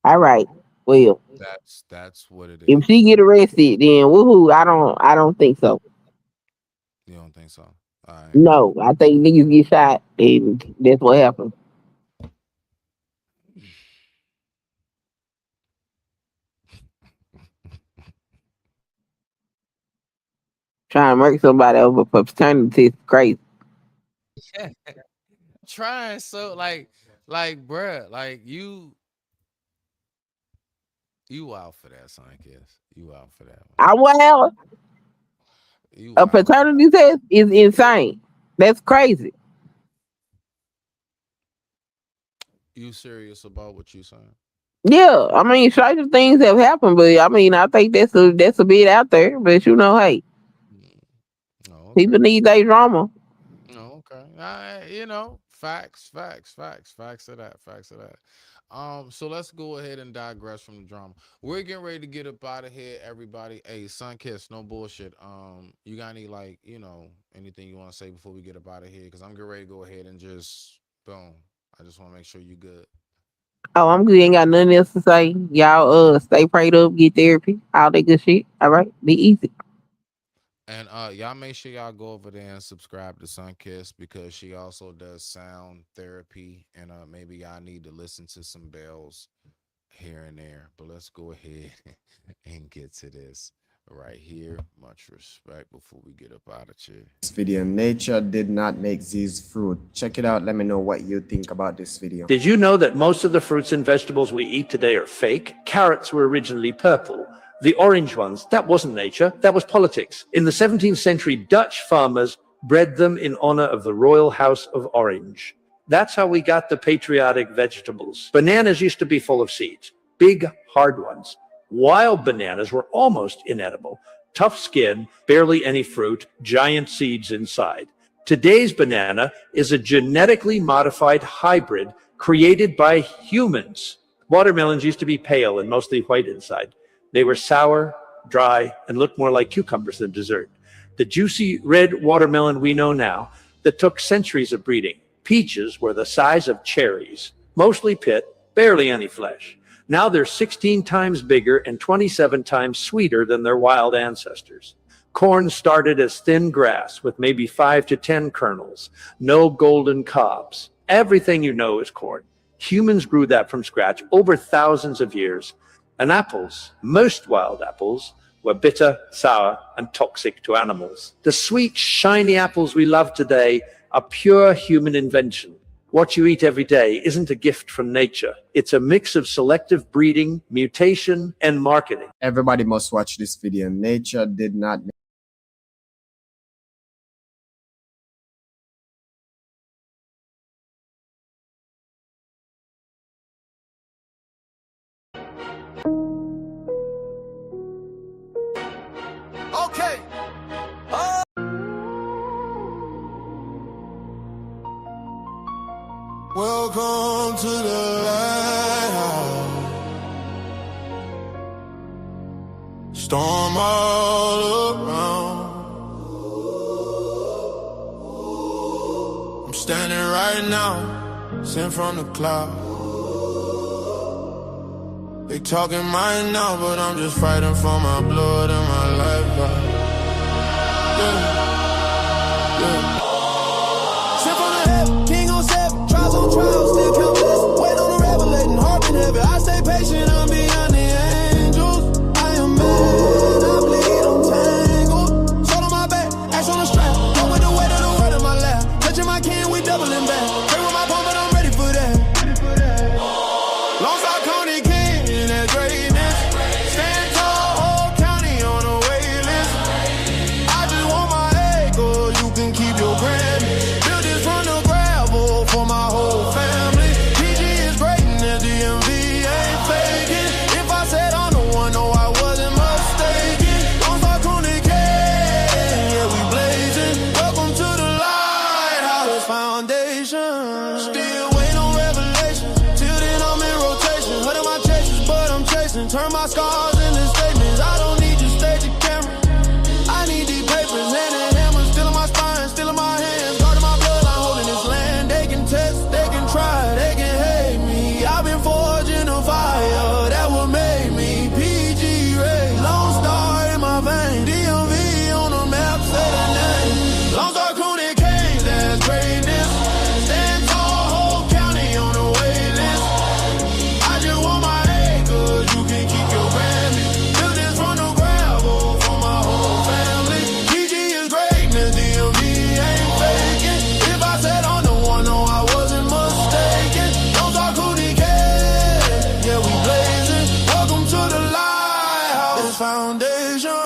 All right. Well, That's what it if is. she get arrested, then woohoo. I don't think so. You don't think so? All right. No, I think niggas get shot, and that's what happened. Trying to murder somebody over paternity test is crazy. Trying so like bruh, like you out for that, son, kiss. You out for that, man. I well, You a out for that. paternity test is insane. That's crazy. You serious about what you saying? Yeah, I mean, stranger things have happened, but I mean, I think that's a bit out there. But you know, hey, Oh, okay. people need their drama. Oh, okay. Facts of that. Facts of that. So let's go ahead and digress from the drama. We're getting ready to get up out of here, everybody. Hey, Sunkiss, no bullshit. You got any anything you want to say before we get up out of here? Because I'm getting ready to go ahead and just boom. I just want to make sure you good. Oh, I'm good. Ain't got nothing else to say. Y'all stay prayed up, get therapy, all that good shit. All right. Be easy. And y'all make sure y'all go over there and subscribe to Sunkiss because she also does sound therapy. And maybe y'all need to listen to some bells here and there. But let's go ahead and get to this right here. Much respect before we get up out of here. This video, nature did not make these fruit. Check it out. Let me know what you think about this video. Did you know that most of the fruits and vegetables we eat today are fake? Carrots were originally purple. The orange ones, that wasn't nature, that was politics. In the 17th century, Dutch farmers bred them in honor of the royal house of Orange. That's how we got the patriotic vegetables. Bananas used to be full of seeds, big, hard ones. Wild bananas were almost inedible. Tough skin, barely any fruit, giant seeds inside. Today's banana is a genetically modified hybrid created by humans. Watermelons used to be pale and mostly white inside. They were sour, dry, and looked more like cucumbers than dessert. The juicy red watermelon we know now that took centuries of breeding. Peaches were the size of cherries, mostly pit, barely any flesh. Now they're 16 times bigger and 27 times sweeter than their wild ancestors. Corn started as thin grass with maybe 5 to 10 kernels, no golden cobs. Everything you know is corn. Humans grew that from scratch over thousands of years. And apples, most wild apples, were bitter, sour, and toxic to animals. The sweet, shiny apples we love today are pure human invention. What you eat every day isn't a gift from nature. It's a mix of selective breeding, mutation, and marketing. Everybody must watch this video. Nature did not make Okay. Welcome to the lighthouse. Storm all around. I'm standing right now, sent from the cloud. They talking mine now, but I'm just fighting for my blood and my life. Yeah. Sent from the heaven, king on 7, trials on trials, still count blessings. Wait on the revelating, heart been heavy. I stay patient, I'm beyond the angels. I am mad, I bleed, I'm tangled. Sword on my back, axe on the strap. Go with the weight of the world in my lap. Touching my can, we doubling back. Pray with my palm, but I'm ready for that. Long Star Coney King, that greatness. Stand tall, whole county on the wait list. I just want my acre, you can keep your Grammy. Build this from the gravel for my whole family. PG is greatness, DMV ain't faking. If I said I'm the one, no, I wasn't mistaken. Long Star Coney King, yeah, we blazing. Welcome to the Lighthouse Foundation. Still waiting on revelation. Till then I'm in rotation. What am I chasing? But I'm chasing. Turn my scars into statements. I don't need your stage or camera. I need these papers, hand and hammer. Still in my spine, still in my hands. Guarding my bloodline, holding this land. They can test, they can try, they can hate me. I've been forging a fire that will make me PG Ray. Lone Star in my vein. DMV on the map, say the name. Lone Star Cooney Kings, that's greatness. Stand tall, whole county on the wait list. I just want my acres, you can keep your Grammy. Build this from the gravel for my whole family. PG is greatness, DMV ain't faking. If I said I'm the one, no, I wasn't mistaken. Don't talk Cooney King, yeah, we blazing. Welcome to the Lighthouse Foundation.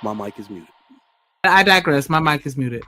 My mic is muted. I digress. My mic is muted.